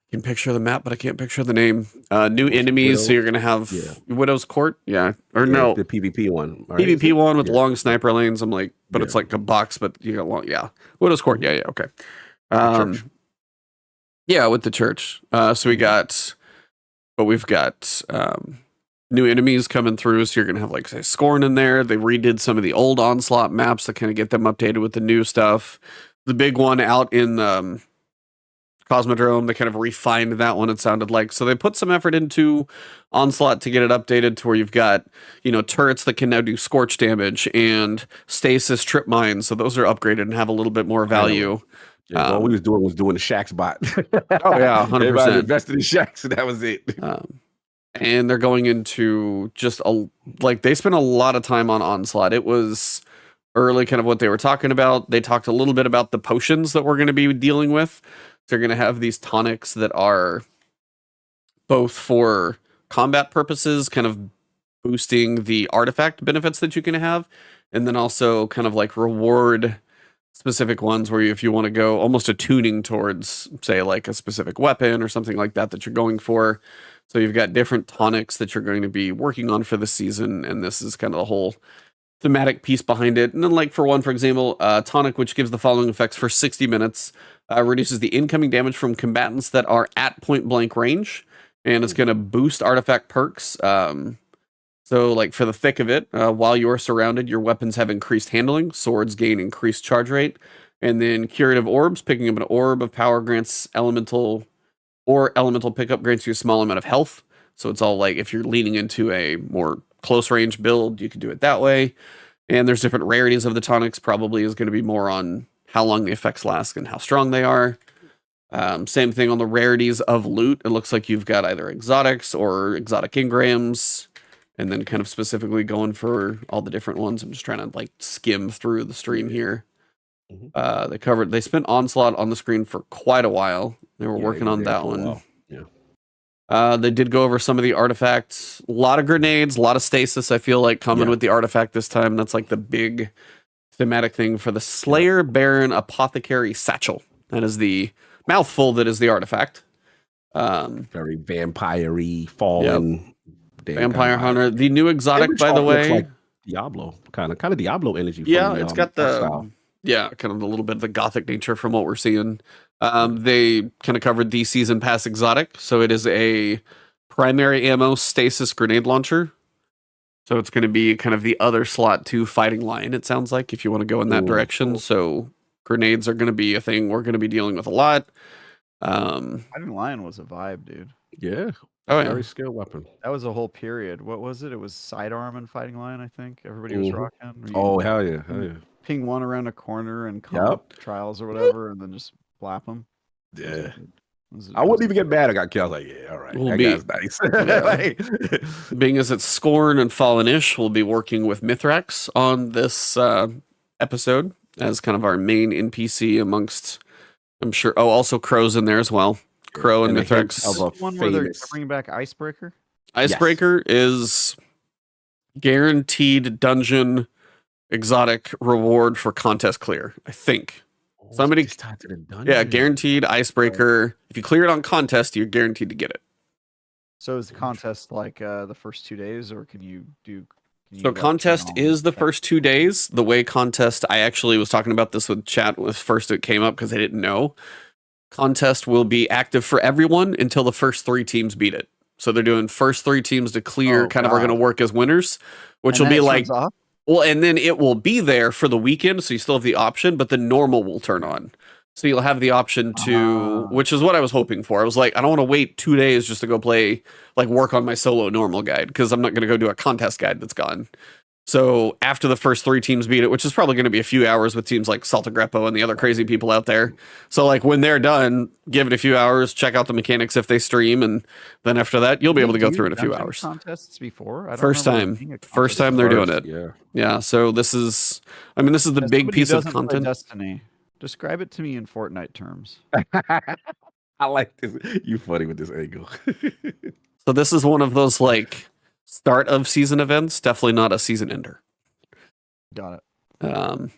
I can picture the map, but I can't picture the name. New enemies, Widow. So you're going to have Widow's Court, or no. The PvP one. Right? PvP one with long sniper lanes, I'm like, but it's like a box, but you got long, Widow's Court, okay. Church. Yeah, with the church. So we've got new enemies coming through. So you're gonna have like say Scorn in there. They redid some of the old Onslaught maps to kind of get them updated with the new stuff. The big one out in Cosmodrome, they kind of refined that one, it sounded like. So they put some effort into Onslaught to get it updated to where you've got, turrets that can now do scorch damage and stasis trip mines. So those are upgraded and have a little bit more value. Yeah, all we was doing the Shax bot. Oh yeah, 100%. Everybody invested in Shax, and that was it. And they're going into just they spent a lot of time on Onslaught. It was early kind of what they were talking about. They talked a little bit about the potions that we're going to be dealing with. They're going to have these tonics that are both for combat purposes, kind of boosting the artifact benefits that you can have, and then also kind of like reward specific ones where if you want to go almost a tuning towards, say, like a specific weapon or something like that you're going for. So you've got different tonics that you're going to be working on for the season, and this is kind of the whole thematic piece behind it. And then for example, tonic which gives the following effects for 60 minutes, reduces the incoming damage from combatants that are at point blank range, and it's going to boost artifact perks. So for the thick of it, while you're surrounded, your weapons have increased handling, swords gain increased charge rate, and then curative orbs, picking up an orb of power grants elemental pickup grants you a small amount of health. So it's all if you're leaning into a more close range build, you can do it that way. And there's different rarities of the tonics, probably is going to be more on how long the effects last and how strong they are. Same thing on the rarities of loot. It looks like you've got either exotics or exotic engrams, and then kind of specifically going for all the different ones. I'm just trying to skim through the stream here. They spent Onslaught on the screen for quite a while. They were working on that one. They did go over some of the artifacts, a lot of grenades, a lot of stasis. I feel like coming with the artifact this time. That's the big thematic thing for the Slayer Baron Apothecary Satchel. That is the mouthful that is the artifact. Very vampire-y, fallen. Vampire Hunter. The new exotic, by the way. Like Diablo, kind of Diablo energy. Yeah, it's got the kind of a little bit of the gothic nature from what we're seeing. They kind of covered the season pass exotic, so it is a primary ammo stasis grenade launcher. So it's going to be kind of the other slot 2 fighting line, it sounds like, if you want to go in that direction. Cool. So grenades are going to be a thing we're going to be dealing with a lot. Fighting line was a vibe, dude. Yeah. Oh, yeah. Very skilled weapon. That was a whole period. What was it? It was sidearm and fighting line, I think. Everybody was rocking. Oh, hell yeah. Ping one around a corner and come trials or whatever, and then just flap them. Yeah. I wouldn't even get mad. I got killed. I was like, yeah, all right. That guy's nice. Being as it's Scorn and Fallen-ish, we'll be working with Mithrax on this episode as kind of our main NPC amongst, I'm sure. Oh, also Crow's in there as well. Crow and Mithrax. One where they're bringing back Icebreaker? Icebreaker is guaranteed dungeon exotic reward for contest clear, I think. Somebody tied to the dungeon. Guaranteed Icebreaker. If you clear it on contest, you're guaranteed to get it. So is the contest the first 2 days, or can you do? So contest is the first 2 days. The way contest, I actually was talking about this with chat when first it came up because I didn't know. Contest will be active for everyone until the first 3 teams beat it. So they're doing first 3 teams to clear are going to work as winners, which will be well, and then it will be there for the weekend, so you still have the option, but the normal will turn on. So you'll have the option to, which is what I was hoping for. I was like, I don't want to wait 2 days just to go play, work on my solo normal guide, because I'm not going to go do a contest guide that's gone. So after the first 3 teams beat it, which is probably going to be a few hours with teams like Saltagreppo and the other crazy people out there. So when they're done, give it a few hours, check out the mechanics if they stream, and then after that, you'll be able to go through in a few hours. Contests before? First time they're doing it. Yeah. So this is the big piece of content. Destiny. Describe it to me in Fortnite terms. I like this. You funny with this angle. So this is one of those start of season events, definitely not a season ender. Got it.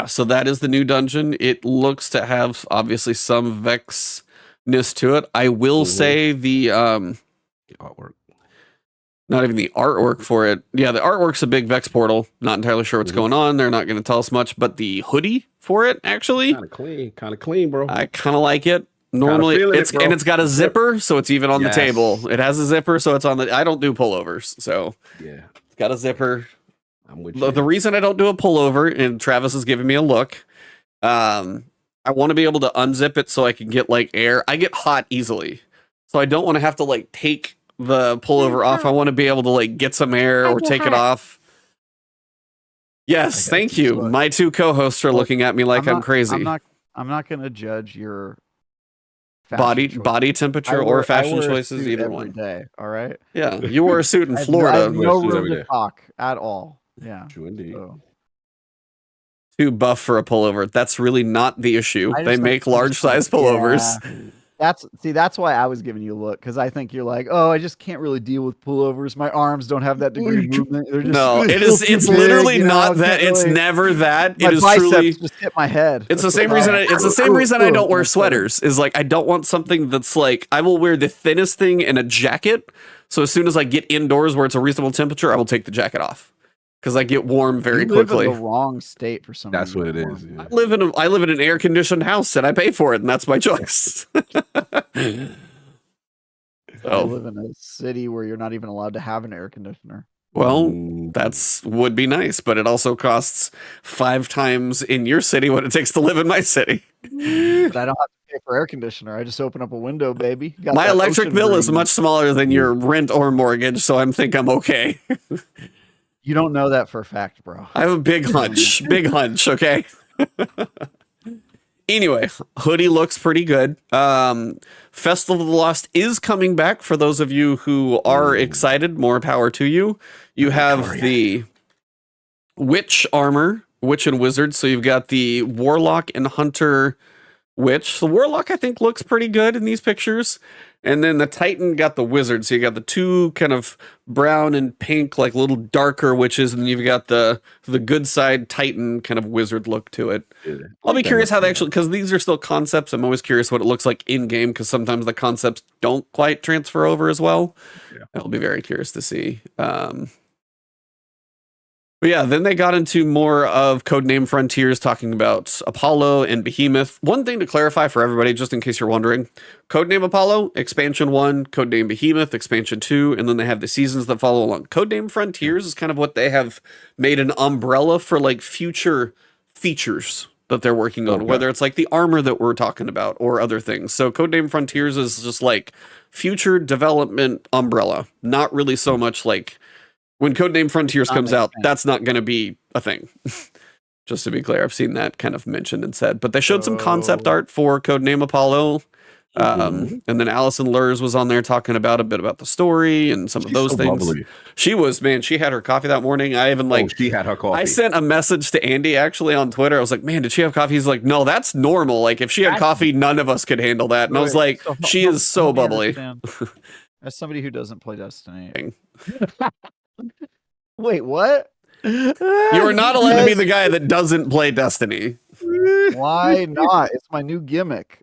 So that is the new dungeon. It looks to have obviously some Vexness to it. I will say the artwork. Not even the artwork for it. Yeah, the artwork's a big Vex portal. Not entirely sure what's going on. They're not going to tell us much, but the hoodie for it, actually. Kind of clean, bro. I kind of like it. Normally, it's got a zipper, so it's even on the table. It has a zipper, so it's on the. I don't do pullovers, so yeah, it's got a zipper. I'm with you. The reason I don't do a pullover, and Travis is giving me a look, I want to be able to unzip it so I can get like air. I get hot easily, so I don't want to have to like take the pullover off. I want to be able to like get some air or take it off. Yes, thank you. My two co-hosts are looking at me like I'm crazy. I'm not going to judge your body temperature or fashion choices, either one. Day, all right. Yeah, you wore a suit in Florida. I have no room to talk at all. Yeah, true indeed. So. Too buff for a pullover. That's really not the issue. They make large size pullovers. Yeah. That's why I was giving you a look, because I think you're like, oh, I just can't really deal with pullovers. My arms don't have that degree of movement. They're just no, it's literally not that. It's never that. My it is biceps truly just hit my head. It's the same reason. It's the same reason I don't wear sweaters. Is like I don't want something that's like I will wear the thinnest thing in a jacket. So as soon as I get indoors where it's a reasonable temperature, I will take the jacket off. Because I get warm very quickly. In the wrong state for some. That's what it is. Yeah. I live in an air conditioned house and I pay for it, and that's my choice. I live in a city where you're not even allowed to have an air conditioner. Well, would be nice, but it also costs 5 times in your city what it takes to live in my city. But I don't have to pay for air conditioner. I just open up a window, baby. My electric bill is much smaller than your rent or mortgage, so I think I'm okay. You don't know that for a fact, bro. I have a big hunch. Big hunch, okay? Anyway, hoodie looks pretty good. Festival of the Lost is coming back for those of you who are excited. More power to you. You have the Witch armor, Witch and Wizard. So you've got the Warlock and Hunter Witch. The Warlock, I think, looks pretty good in these pictures. And then the Titan got the Wizard. So you got the two kind of brown and pink, like little darker witches. And then you've got the good side Titan kind of wizard look to it. Yeah, I'll be curious how they actually, because these are still concepts. I'm always curious what it looks like in game, because sometimes the concepts don't quite transfer over as well. Yeah. I'll be very curious to see. But yeah, then they got into more of Codename Frontiers, talking about Apollo and Behemoth. One thing to clarify for everybody, just in case you're wondering, Codename Apollo, Expansion 1, Codename Behemoth, Expansion 2, and then they have the seasons that follow along. Codename Frontiers is kind of what they have made an umbrella for like future features that they're working on, whether it's like the armor that we're talking about or other things. So Codename Frontiers is just like future development umbrella, not really so much like when Codename Frontiers comes out, that's not going to be a thing. Just to be clear, I've seen that kind of mentioned and said. But they showed some concept art for Codename Apollo. And then Allison Lurs was on there talking about a bit about the story and some of those things. Bubbly. She was, man, she had her coffee that morning. I even she had her coffee. I sent a message to Andy actually on Twitter. I was like, man, did she have coffee? He's like, no, that's normal. Like if she had coffee, none of us could handle that. And I was like, she is so bubbly. As somebody who doesn't play Destiny. Wait, what? You are not allowed to be the guy that doesn't play Destiny. Why not? It's my new gimmick.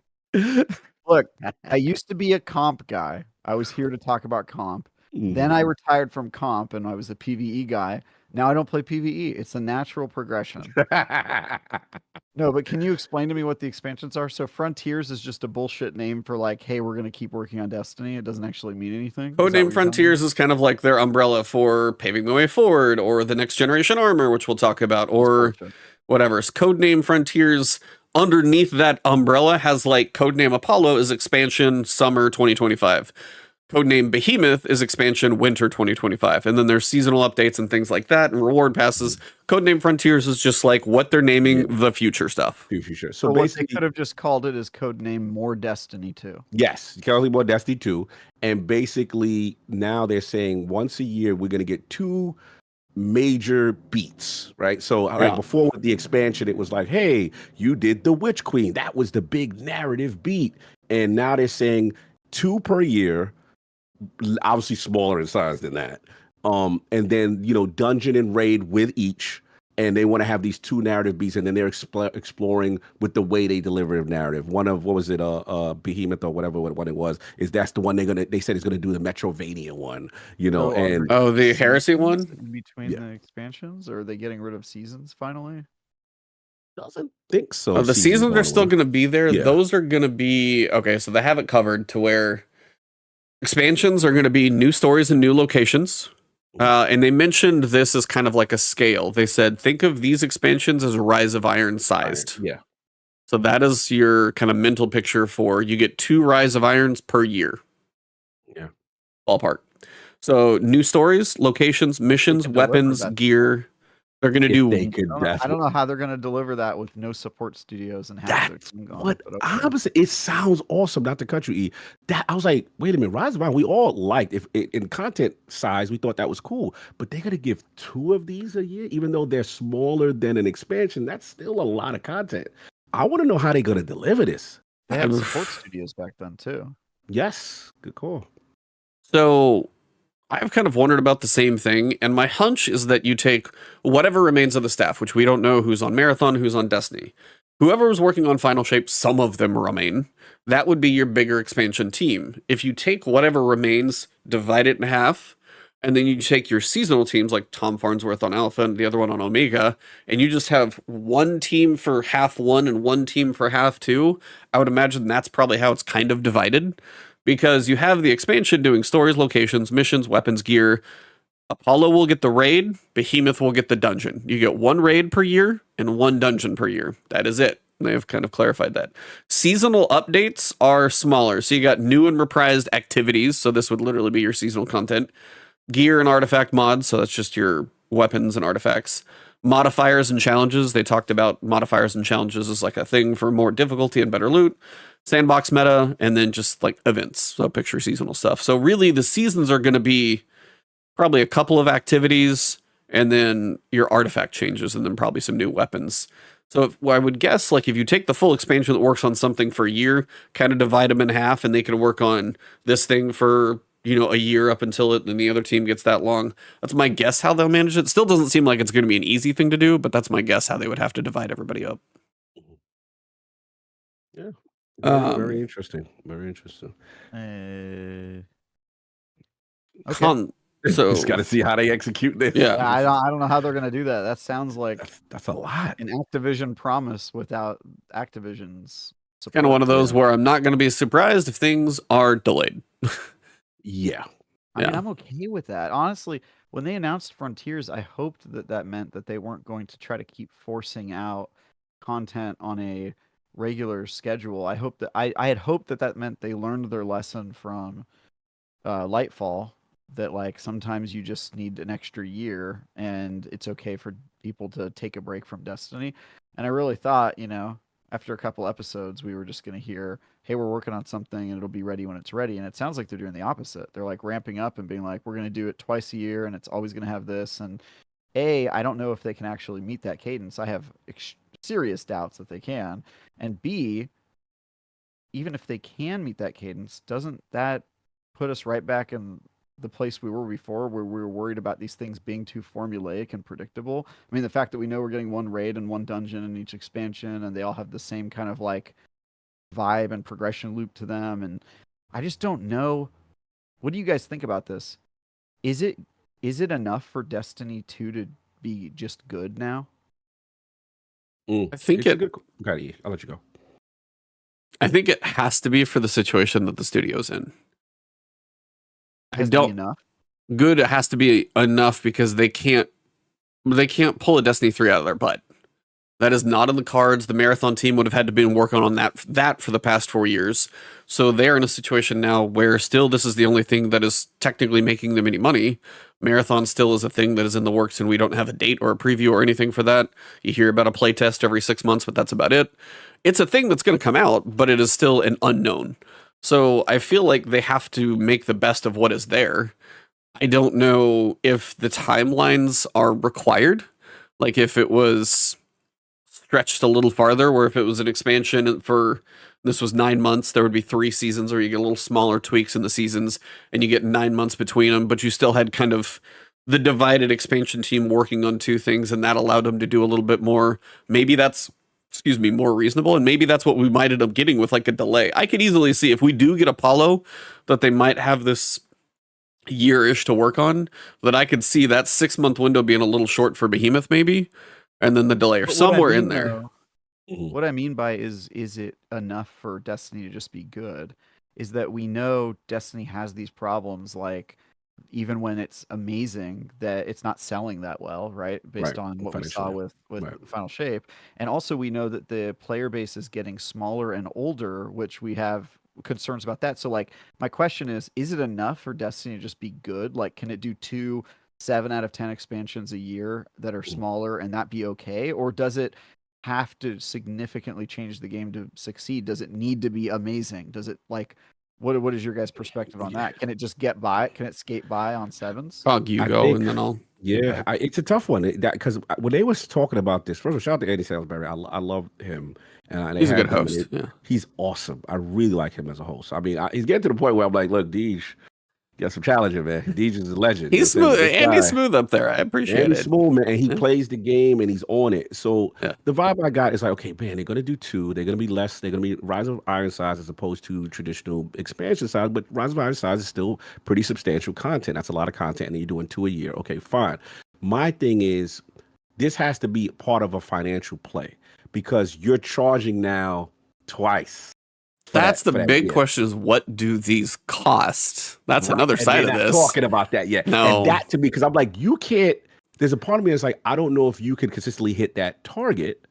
Look, I used to be a comp guy. I was here to talk about comp. Then I retired from comp and I was a PvE guy. Now I don't play PvE. It's a natural progression. No, but can you explain to me what the expansions are? So Frontiers is just a bullshit name for like, hey, we're going to keep working on Destiny. It doesn't actually mean anything. Codename Frontiers is kind of like their umbrella for paving the way forward, or the next generation armor, which we'll talk about, or whatever. So Codename Frontiers underneath that umbrella has like Codename Apollo is expansion summer 2025. Codename Behemoth is expansion winter 2025. And then there's seasonal updates and things like that and reward passes. Codename Frontiers is just like what they're naming the future stuff. Future. So basically, they could have just called it as Codename More Destiny 2. Yes, currently More Destiny 2. And basically now they're saying once a year we're going to get 2 major beats, right? So like before with the expansion, it was like, hey, you did the Witch Queen. That was the big narrative beat. And now they're saying 2 per year, obviously smaller in size than that. And then, dungeon and raid with each. And they want to have these 2 narrative beats, and then they're exploring with the way they deliver the narrative. One of, what was it, Behemoth or whatever what it was, is that's the one they said is gonna do the Metrovania one, the Heresy one? In between the expansions, or are they getting rid of seasons finally? Doesn't think so. The seasons are still going to be there. Yeah. Those are going to be okay. So they have it covered to where expansions are going to be new stories and new locations. And they mentioned this as kind of like a scale. They said, think of these expansions as Rise of Iron sized. Yeah. So that is your kind of mental picture for you get 2 Rise of Irons per year. Yeah. Ballpark. So new stories, locations, missions, weapons, gear. They're going to do. I don't know how they're going to deliver that with no support studios and half their team gone. What opposite? It sounds awesome. Not to cut you, E. That I was like, wait a minute, Rise of Iron. We all liked if in content size, we thought that was cool. But they're going to give 2 of these a year, even though they're smaller than an expansion. That's still a lot of content. I want to know how they're going to deliver this. They had support studios back then too. Yes, good call. So I've kind of wondered about the same thing, and my hunch is that you take whatever remains of the staff, which we don't know who's on Marathon, who's on Destiny. Whoever was working on Final Shape, some of them remain. That would be your bigger expansion team. If you take whatever remains, divide it in half, and then you take your seasonal teams like Tom Farnsworth on Alpha and the other one on Omega, and you just have one team for half one and one team for half two, I would imagine that's probably how it's kind of divided. Because you have the expansion doing stories, locations, missions, weapons, gear. Apollo will get the raid. Behemoth will get the dungeon. You get 1 raid per year and 1 dungeon per year. That is it. They've kind of clarified that. Seasonal updates are smaller. So you got new and reprised activities. So this would literally be your seasonal content. Gear and artifact mods. So that's just your weapons and artifacts. Modifiers and challenges. They talked about modifiers and challenges as like a thing for more difficulty and better loot. Sandbox meta, and then just like events, so picture seasonal stuff. So really the seasons are going to be probably a couple of activities and then your artifact changes and then probably some new weapons. So I would guess like if you take the full expansion that works on something for a year, kind of divide them in half and they can work on this thing for, you know, a year up until it and the other team gets that long. That's my guess how they'll manage it. Still doesn't seem like it's going to be an easy thing to do, but that's my guess how they would have to divide everybody up. Yeah. Very interesting. Very interesting. Okay. So just got to see how they execute this. Yeah, I don't know how they're going to do that. That sounds like that's a lot. An Activision promise without Activision's support. Kind of one of those where I'm not going to be surprised if things are delayed. Yeah. I mean, I'm okay with that. Honestly, when they announced Frontiers, I hoped that that meant that they weren't going to try to keep forcing out content on a regular schedule. I hope that I had hoped that that meant they learned their lesson from Lightfall, that like sometimes you just need an extra year and it's okay for people to take a break from Destiny. And I really thought, you know, after a couple episodes we were just going to hear, hey, we're working on something and it'll be ready when it's ready. And it sounds like they're doing the opposite. They're like ramping up and being like, we're going to do it twice a year and it's always going to have this. And I don't know if they can actually meet that cadence. I have serious doubts that they can. And B, even if they can meet that cadence, doesn't that put us right back in the place we were before, where we were worried about these things being too formulaic and predictable? I mean, the fact that we know we're getting 1 raid and 1 dungeon in each expansion, and they all have the same kind of like vibe and progression loop to them, and I just don't know. What do you guys think about this? Is it enough for Destiny 2 to be just good now? I think I'll let you go. I think it has to be for the situation that the studio's in. Enough. Good. It has to be enough because they can't pull a Destiny 3 out of their butt. That is not in the cards. The Marathon team would have had to been working on that for the past 4 years. So they're in a situation now where still this is the only thing that is technically making them any money. Marathon still is a thing that is in the works and we don't have a date or a preview or anything for that. You hear about a playtest every 6 months, but that's about it. It's a thing that's going to come out, but it is still an unknown. So I feel like they have to make the best of what is there. I don't know if the timelines are required. Like if it was stretched a little farther, where if it was an expansion for this was 9 months, there would be 3 seasons, or you get a little smaller tweaks in the seasons and you get 9 months between them, but you still had kind of the divided expansion team working on 2 things, and that allowed them to do a little bit more. Maybe that's more reasonable, and maybe that's what we might end up getting with like a delay. I could easily see if we do get Apollo that they might have this year-ish to work on, that I could see that 6-month window being a little short for Behemoth maybe, and then the delay or somewhere in there. what I mean by is it enough for Destiny to just be good? Is that we know Destiny has these problems, like even when it's amazing, that it's not selling that well, right? Based on what we saw with Final Shape. And also we know that the player base is getting smaller and older, which we have concerns about that. So like my question is it enough for Destiny to just be good? Like can it do 7 out of 10 expansions a year that are smaller and that be okay? Or does it have to significantly change the game to succeed? Does it need to be amazing? Does it like what is your guys' perspective on that? Can it just get by? Can it skate by on 7s? You go and then I'll. Yeah, it's a tough one. Because when they was talking about this, first of all, shout out to Eddie Salisbury. I love him. And he's a good host. Yeah. He's awesome. I really like him as a host. I mean, he's getting to the point where I'm like, look, Deej, got some challenger, man. Deej is a legend. He's smooth, and he's smooth up there. I appreciate it. He's smooth, man, and he plays the game, and he's on it. So the vibe I got is like, okay, man, they're gonna do 2. They're gonna be less. They're gonna be Rise of Ironsides as opposed to traditional expansion size. But Rise of Ironsides is still pretty substantial content. That's a lot of content, and then you're doing 2 a year. Okay, fine. My thing is, this has to be part of a financial play because you're charging now twice. That's the big question: is what do these cost? That's another side of this. Talking about that yet? No, and that to me, because I'm like, you can't. There's a part of me that's like, I don't know if you can consistently hit that target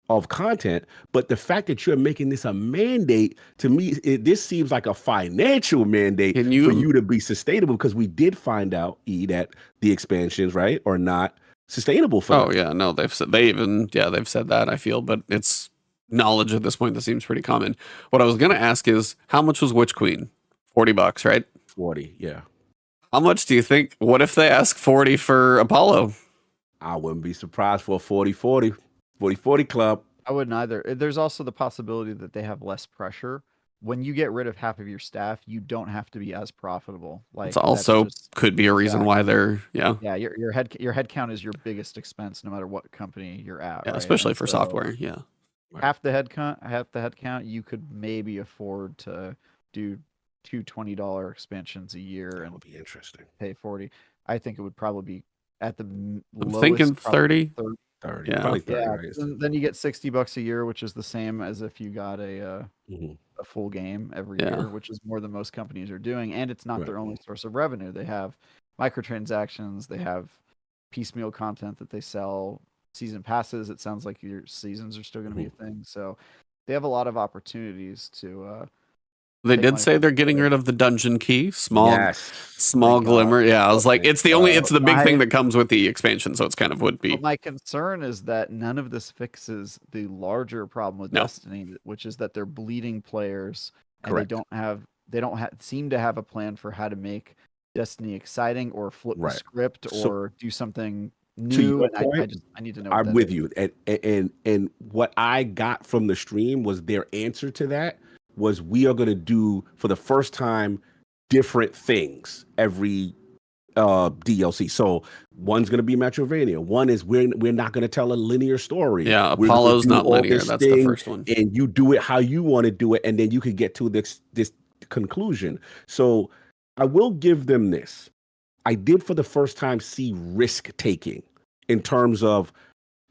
of content, but the fact that you're making this a mandate to me, this seems like a financial mandate for you to be sustainable. Because we did find out that the expansions, right, are not sustainable for. Yeah, no, they've said that. I feel, but it's knowledge at this point that seems pretty common. What I was gonna ask is how much was Witch Queen? $40, right? 40, yeah. How much do you think? What if they ask 40 for Apollo? I wouldn't be surprised for a 40-40 club. I wouldn't either. There's also the possibility that they have less pressure. When you get rid of half of your staff, you don't have to be as profitable. Like it's also could be a reason why they're your head count is your biggest expense no matter what company you're at. Right? Especially for software. Yeah. Half the head count, you could maybe afford to do 2 $20 expansions a year, and that would be interesting. Pay 40. I think it would probably be at the lowest. I'm thinking 30. 30, yeah, probably 30. Right? Then you get $60 a year, which is the same as if you got a full game every year, which is more than most companies are doing. And it's not their only source of revenue. They have microtransactions. They have piecemeal content that they sell. Season passes. It sounds like your seasons are still going to be a thing. So they have a lot of opportunities to. They did say they're getting rid of the dungeon key. Small glimmer. Yeah, I was like, it's the big thing that comes with the expansion. So it's kind of would be. But my concern is that none of this fixes the larger problem with Destiny, which is that they're bleeding players, and they don't seem to have a plan for how to make Destiny exciting or flip the script or do something new. And I need to know. I'm with you, and what I got from the stream was their answer to that. Was we are going to do for the first time different things every DLC. So one's going to be Metrovania. One is we're not going to tell a linear story. Yeah, Apollo's not linear. That's the first one. And you do it how you want to do it, and then you could get to this conclusion. So I will give them this. I did for the first time see risk taking in terms of,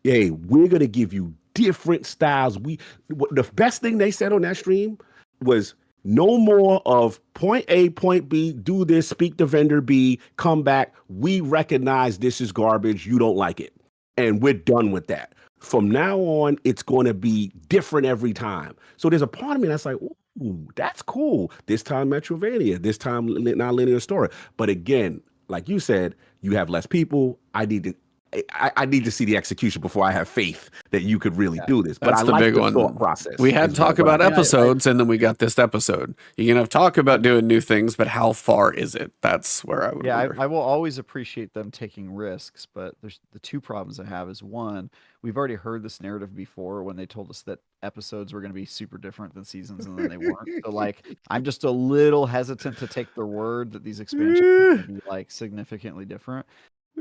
hey, we're going to give you different styles. The best thing they said on that stream was no more of point A, point B, do this, speak to vendor B, come back. We recognize this is garbage. You don't like it. And we're done with that. From now on, it's going to be different every time. So there's a part of me that's like, ooh, that's cool. This time Metrovania, this time non-linear story. But again, like you said, you have less people. I need to see the execution before I have faith that you could really do this. But that's the big one. Thought process. We had talk about episodes, and then we got this episode. You can have talk about doing new things, but how far is it? That's where I would. Yeah, I will always appreciate them taking risks, but there's the two problems I have. Is one, we've already heard this narrative before when they told us that episodes were going to be super different than seasons, and then they weren't. So like, I'm just a little hesitant to take their word that these expansions are going to be like significantly different.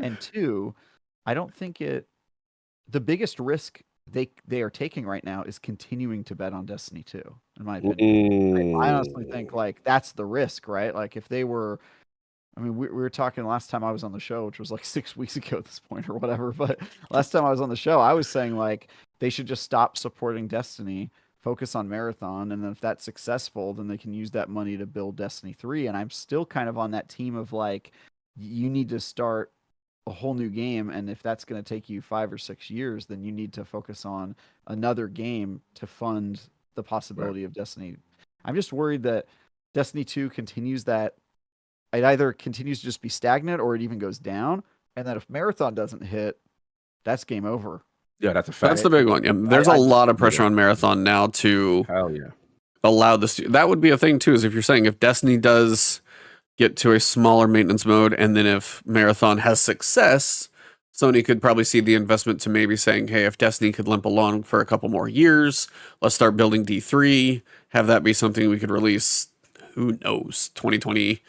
And two, I don't think the biggest risk they are taking right now is continuing to bet on Destiny 2, in my opinion. I honestly think like that's the risk, right? Like if they were, I mean, we were talking last time I was on the show, which was like 6 weeks ago at this point or whatever, but last time I was on the show, I was saying like they should just stop supporting Destiny, focus on Marathon, and then if that's successful, then they can use that money to build Destiny 3. And I'm still kind of on that team of like, you need to start a whole new game, and if that's going to take you 5 or 6 years, then you need to focus on another game to fund the possibility of Destiny. I'm just worried that Destiny 2 continues that. It either continues to just be stagnant or it even goes down. And that if Marathon doesn't hit, that's game over. Yeah, that's a fact. That's the big one. Yeah, there's a lot of pressure on Marathon now to allow this. That would be a thing too, is if you're saying if Destiny does get to a smaller maintenance mode, and then if Marathon has success, Sony could probably see the investment to maybe saying, hey, if Destiny could limp along for a couple more years, let's start building D3, have that be something we could release, who knows, 2028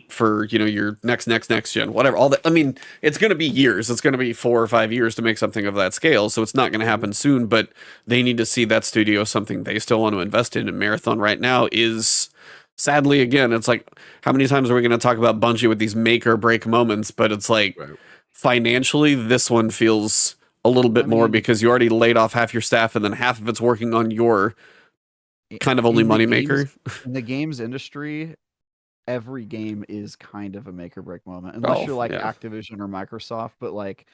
for, you know, your next gen, whatever. All that. I mean, it's going to be years. It's going to be 4 or 5 years to make something of that scale. So it's not going to happen soon, but they need to see that studio something they still want to invest in. And Marathon right now is, sadly, again, it's like, how many times are we going to talk about Bungie with these make or break moments? But it's like, financially, this one feels a little bit more because you already laid off half your staff and then half of it's working on your kind of only moneymaker. In the games industry, every game is kind of a make or break moment, unless you're like Activision or Microsoft. But like,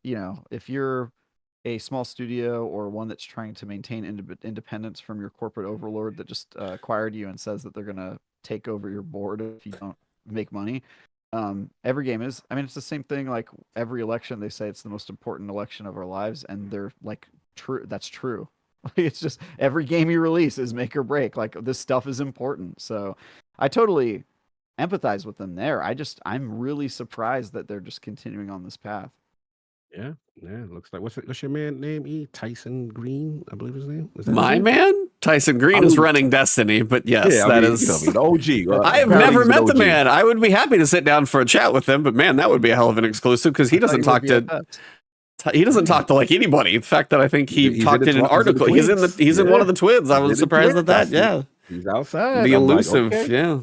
you know, if you're a small studio or one that's trying to maintain independence from your corporate overlord that just acquired you and says that they're going to take over your board if you don't make money, every game is. I mean, it's the same thing. Like every election, they say it's the most important election of our lives, and they're like, true. That's true. It's just every game you release is make or break. Like this stuff is important. So I totally empathize with them there. I'm really surprised that they're just continuing on this path. Yeah, looks like what's your man name? Tyson Green, I believe his name. My man, Tyson Green is running Destiny, but yes, that is the OG. I have never met the man. I would be happy to sit down for a chat with him, but man, that would be a hell of an exclusive because he doesn't talk to. He doesn't talk to like anybody. The fact that I think he talked in an article. He's in one of the TWIDs. I was surprised at that. Yeah, he's outside. The elusive. Like, okay. Yeah,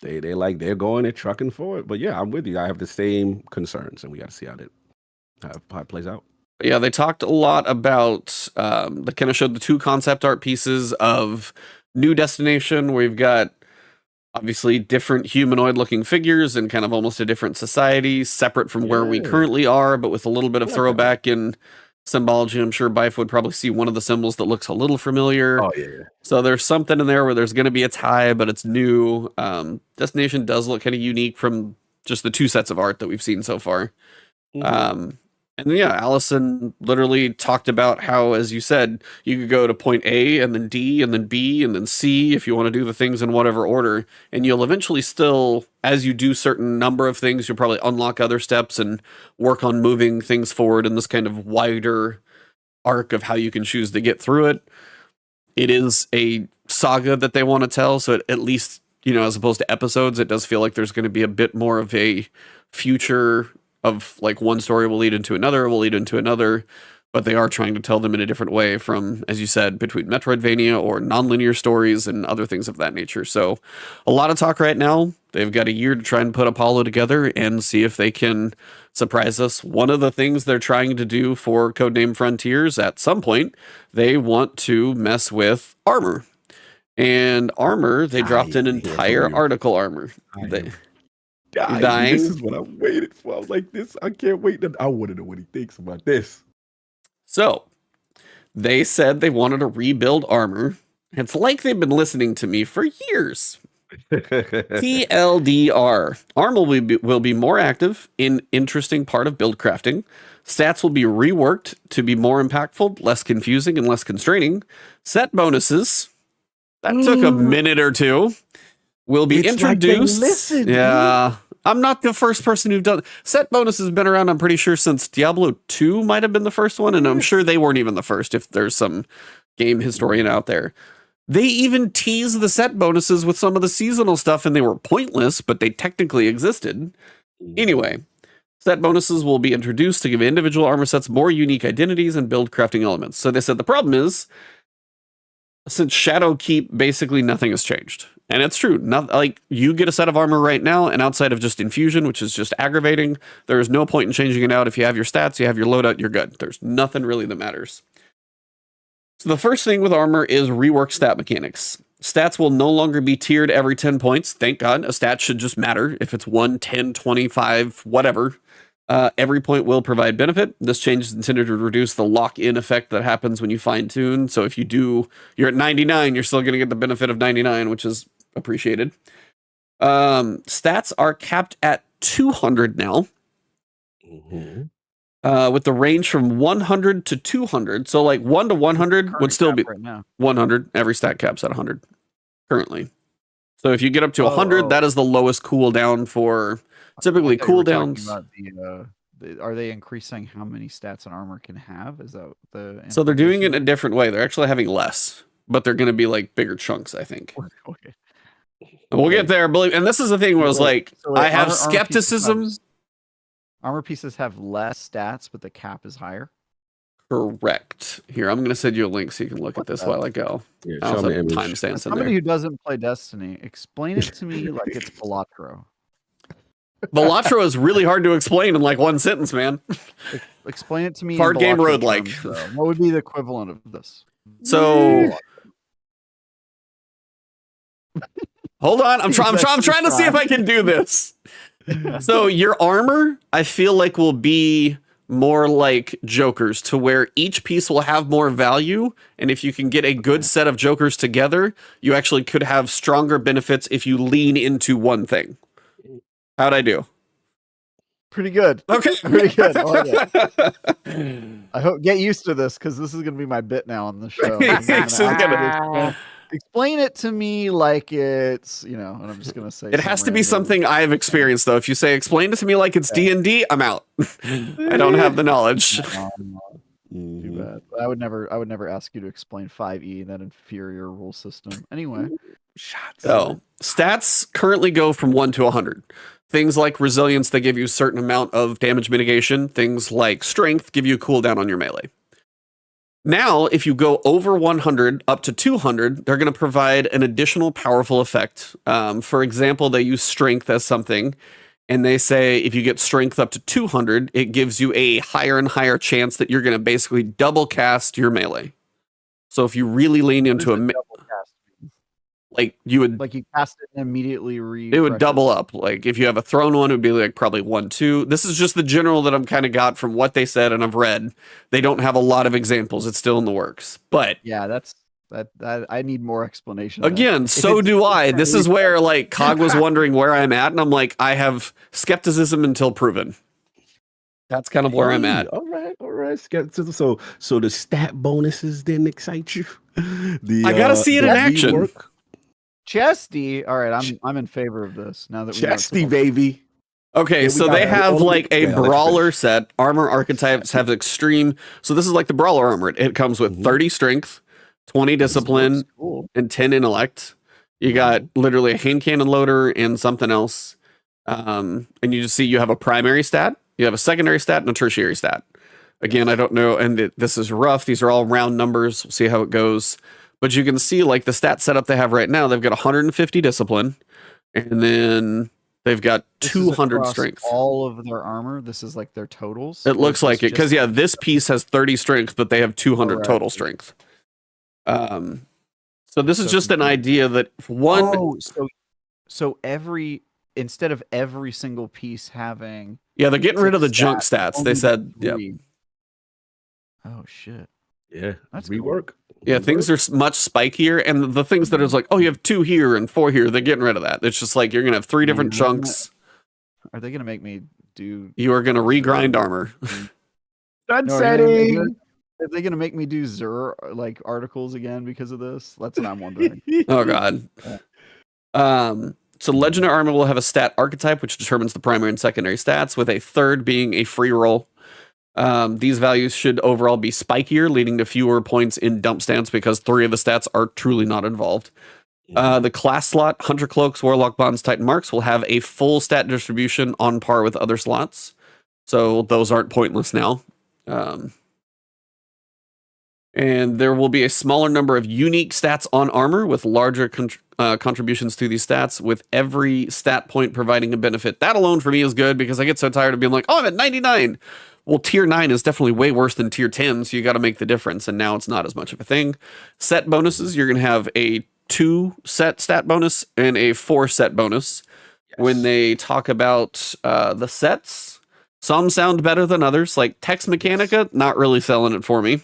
they're going, they're trucking for it. But yeah, I'm with you. I have the same concerns, and we got to see how it plays out. Yeah, they talked a lot about. They kind of showed the 2 concept art pieces of New Destination, where you've got obviously different humanoid-looking figures and kind of almost a different society, separate from where we currently are, but with a little bit of throwback in symbology. I'm sure Bife would probably see one of the symbols that looks a little familiar. Oh, yeah. So there's something in there where there's going to be a tie, but it's new. Destination does look kind of unique from just the 2 sets of art that we've seen so far. Mm-hmm. And then, Allison literally talked about how, as you said, you could go to point A and then D and then B and then C if you want to do the things in whatever order. And you'll eventually still, as you do certain number of things, you'll probably unlock other steps and work on moving things forward in this kind of wider arc of how you can choose to get through it. It is a saga that they want to tell. So at least, as opposed to episodes, it does feel like there's going to be a bit more of a future of like one story will lead into another, but they are trying to tell them in a different way from, as you said, between Metroidvania or nonlinear stories and other things of that nature. So a lot of talk right now. They've got a year to try and put Apollo together and see if they can surprise us. One of the things they're trying to do for Codename Frontiers at some point, they want to mess with armor. And armor, they dropped an entire article armor. Dying. This is what I waited for. I was like, I can't wait. I want to know what he thinks about this. So, they said they wanted to rebuild armor. It's like they've been listening to me for years. TLDR. Armor will be more active in interesting part of build crafting. Stats will be reworked to be more impactful, less confusing, and less constraining. Set bonuses. That took a minute or two. Will be introduced. Like yeah. I'm not the first person who've done set bonus has been around, I'm pretty sure, since Diablo 2 might have been the first one, and I'm sure they weren't even the first if there's some game historian out there. They even teased the set bonuses with some of the seasonal stuff, and they were pointless, but they technically existed. Anyway, set bonuses will be introduced to give individual armor sets more unique identities and build crafting elements. So they said the problem is, since Shadowkeep, basically nothing has changed. And it's true. Not like you get a set of armor right now, and outside of just infusion, which is just aggravating, there is no point in changing it out. If you have your stats, you have your loadout, you're good. There's nothing really that matters. So the first thing with armor is rework stat mechanics. Stats will no longer be tiered every 10 points. Thank God. A stat should just matter. If it's 1, 10, 25, whatever. Every point will provide benefit. This change is intended to reduce the lock-in effect that happens when you fine-tune. So if you're at 99, you're still going to get the benefit of 99, which is appreciated. Stats are capped at 200 now. With the range from 100 to 200. So like 1 to 100 would still be right now. 100. Every stat cap's at 100 currently. So if you get up to 100, that is the lowest cooldown for typically cooldowns. Are they increasing how many stats an armor can have? Is that the So they're doing it in a different way. They're actually having less, but they're going to be like bigger chunks, I think. Okay. And we'll get there, believe. And this is the thing where I was like, I have armor skepticism. Armor pieces have less stats, but the cap is higher. Correct. Here, I'm going to send you a link so you can look at this while I go. Yeah, I also show me have image. timestamps in Somebody there. who doesn't play Destiny, explain it to me like it's Balatro. Balatro is really hard to explain in like one sentence, man. Explain it to me. Hard in game Balatro road-like. terms, though. What would be the equivalent of this? So, hold on. I'm trying to see if I can do this. So your armor, I feel like, will be more like Jokers, to where each piece will have more value. And if you can get a good set of Jokers together, you actually could have stronger benefits if you lean into one thing. How'd I do? Pretty good. Okay. Pretty good. I like it. I hope get used to this, because this is going to be my bit now on the show. Explain it to me like it's, and I'm just going to say it has to be something I've experienced, though. If you say explain it to me like it's D&D, I'm out. I don't have the knowledge. Too bad. I would never ask you to explain 5e, that inferior rule system. Anyway. So stats currently go from 1 to 100. Things like resilience, they give you a certain amount of damage mitigation. Things like strength give you a cooldown on your melee. Now, if you go over 100 up to 200, they're going to provide an additional powerful effect. For example, they use strength as something, and they say if you get strength up to 200, it gives you a higher and higher chance that you're going to basically double cast your melee. So if you really lean into like you cast it and immediately it would double up. Like if you have a thrown one, it would be like probably 1, 2. This is just the general that I'm kind of got from what they said and I've read. They don't have a lot of examples. It's still in the works. But yeah, that I need more explanation. Again, so do I. This is where like Cog was wondering where I'm at, and I'm like, I have skepticism until proven. That's kind of where I'm at. All right. Skepticism. So the stat bonuses didn't excite you. I gotta see it in action. Chesty. All right, I'm in favor of this now that we Chesty, baby. Okay, so they have like a brawler set. Armor archetypes have extreme. So this is like the brawler armor. It comes with 30 strength, 20 discipline, and 10 intellect. You got literally a hand cannon loader and something else. And you just see you have a primary stat, you have a secondary stat, and a tertiary stat. Again, I don't know, and this is rough. These are all round numbers. We'll see how it goes. But you can see like the stat setup they have right now. They've got 150 discipline, and then they've got 200 strength. All of their armor. This is like their totals. It looks like it, because this piece has 30 strength, but they have 200 total strength. So this is just an idea that one. So instead of every single piece having. Yeah, they're getting rid of the junk stats. They said, yeah. Oh shit. Yeah, that's rework. Yeah, things are much spikier, and the things that is like, oh, you have 2 here and 4 here, they're getting rid of that. It's just like you're gonna have 3 different chunks. Are they gonna make me do? You are gonna regrind armor. Sunsetting. Are they gonna make me do Zur like articles again because of this? That's what I'm wondering. Oh god. So legendary armor will have a stat archetype which determines the primary and secondary stats, with a third being a free roll. These values should overall be spikier, leading to fewer points in dump stance because 3 of the stats are truly not involved. The class slot, Hunter Cloaks, Warlock Bonds, Titan Marks, will have a full stat distribution on par with other slots. So those aren't pointless now. And there will be a smaller number of unique stats on armor with larger contributions to these stats, with every stat point providing a benefit. That alone for me is good because I get so tired of being like, oh, I'm at 99. Well, tier 9 is definitely way worse than tier 10, so you got to make the difference, and now it's not as much of a thing. Set bonuses, you're going to have a 2 set stat bonus and a 4 set bonus. Yes. When they talk about the sets, some sound better than others. Like Tex Mechanica, not really selling it for me.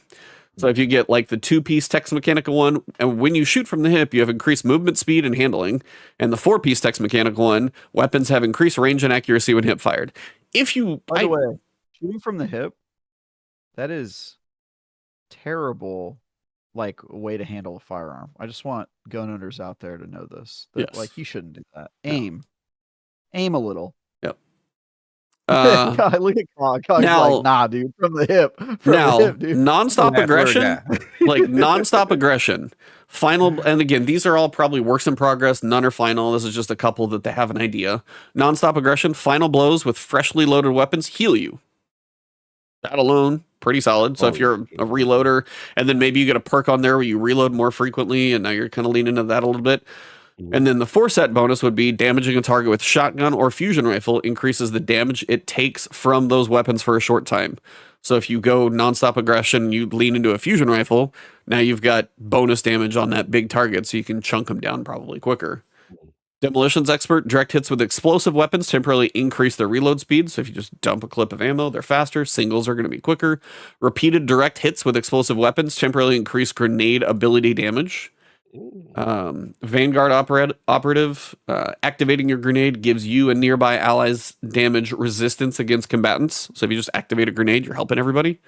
So if you get like the 2-piece Tex Mechanica one, and when you shoot from the hip, you have increased movement speed and handling. And the 4-piece Tex Mechanica one, weapons have increased range and accuracy when hip fired. If you, by the way, shooting from the hip, that is terrible, like way to handle a firearm. I just want gun owners out there to know this. That, yes. Like you shouldn't do that. Aim a little. Yep. God, look at God. God's now, like, nah, dude, from the hip. Dude. Nonstop aggression, like nonstop aggression. Final, and again, these are all probably works in progress. None are final. This is just a couple that they have an idea. Nonstop aggression, final blows with freshly loaded weapons heal you. That alone, pretty solid. So if you're a reloader, and then maybe you get a perk on there where you reload more frequently, and now you're kind of leaning into that a little bit. And then the 4-set bonus would be damaging a target with shotgun or fusion rifle increases the damage it takes from those weapons for a short time. So if you go nonstop aggression, you lean into a fusion rifle, now you've got bonus damage on that big target, so you can chunk them down probably quicker. Demolitions expert, direct hits with explosive weapons temporarily increase their reload speed. So if you just dump a clip of ammo, they're faster. Singles are going to be quicker. Repeated direct hits with explosive weapons temporarily increase grenade ability damage. Vanguard operative, activating your grenade gives you and nearby allies damage resistance against combatants. So if you just activate a grenade, you're helping everybody.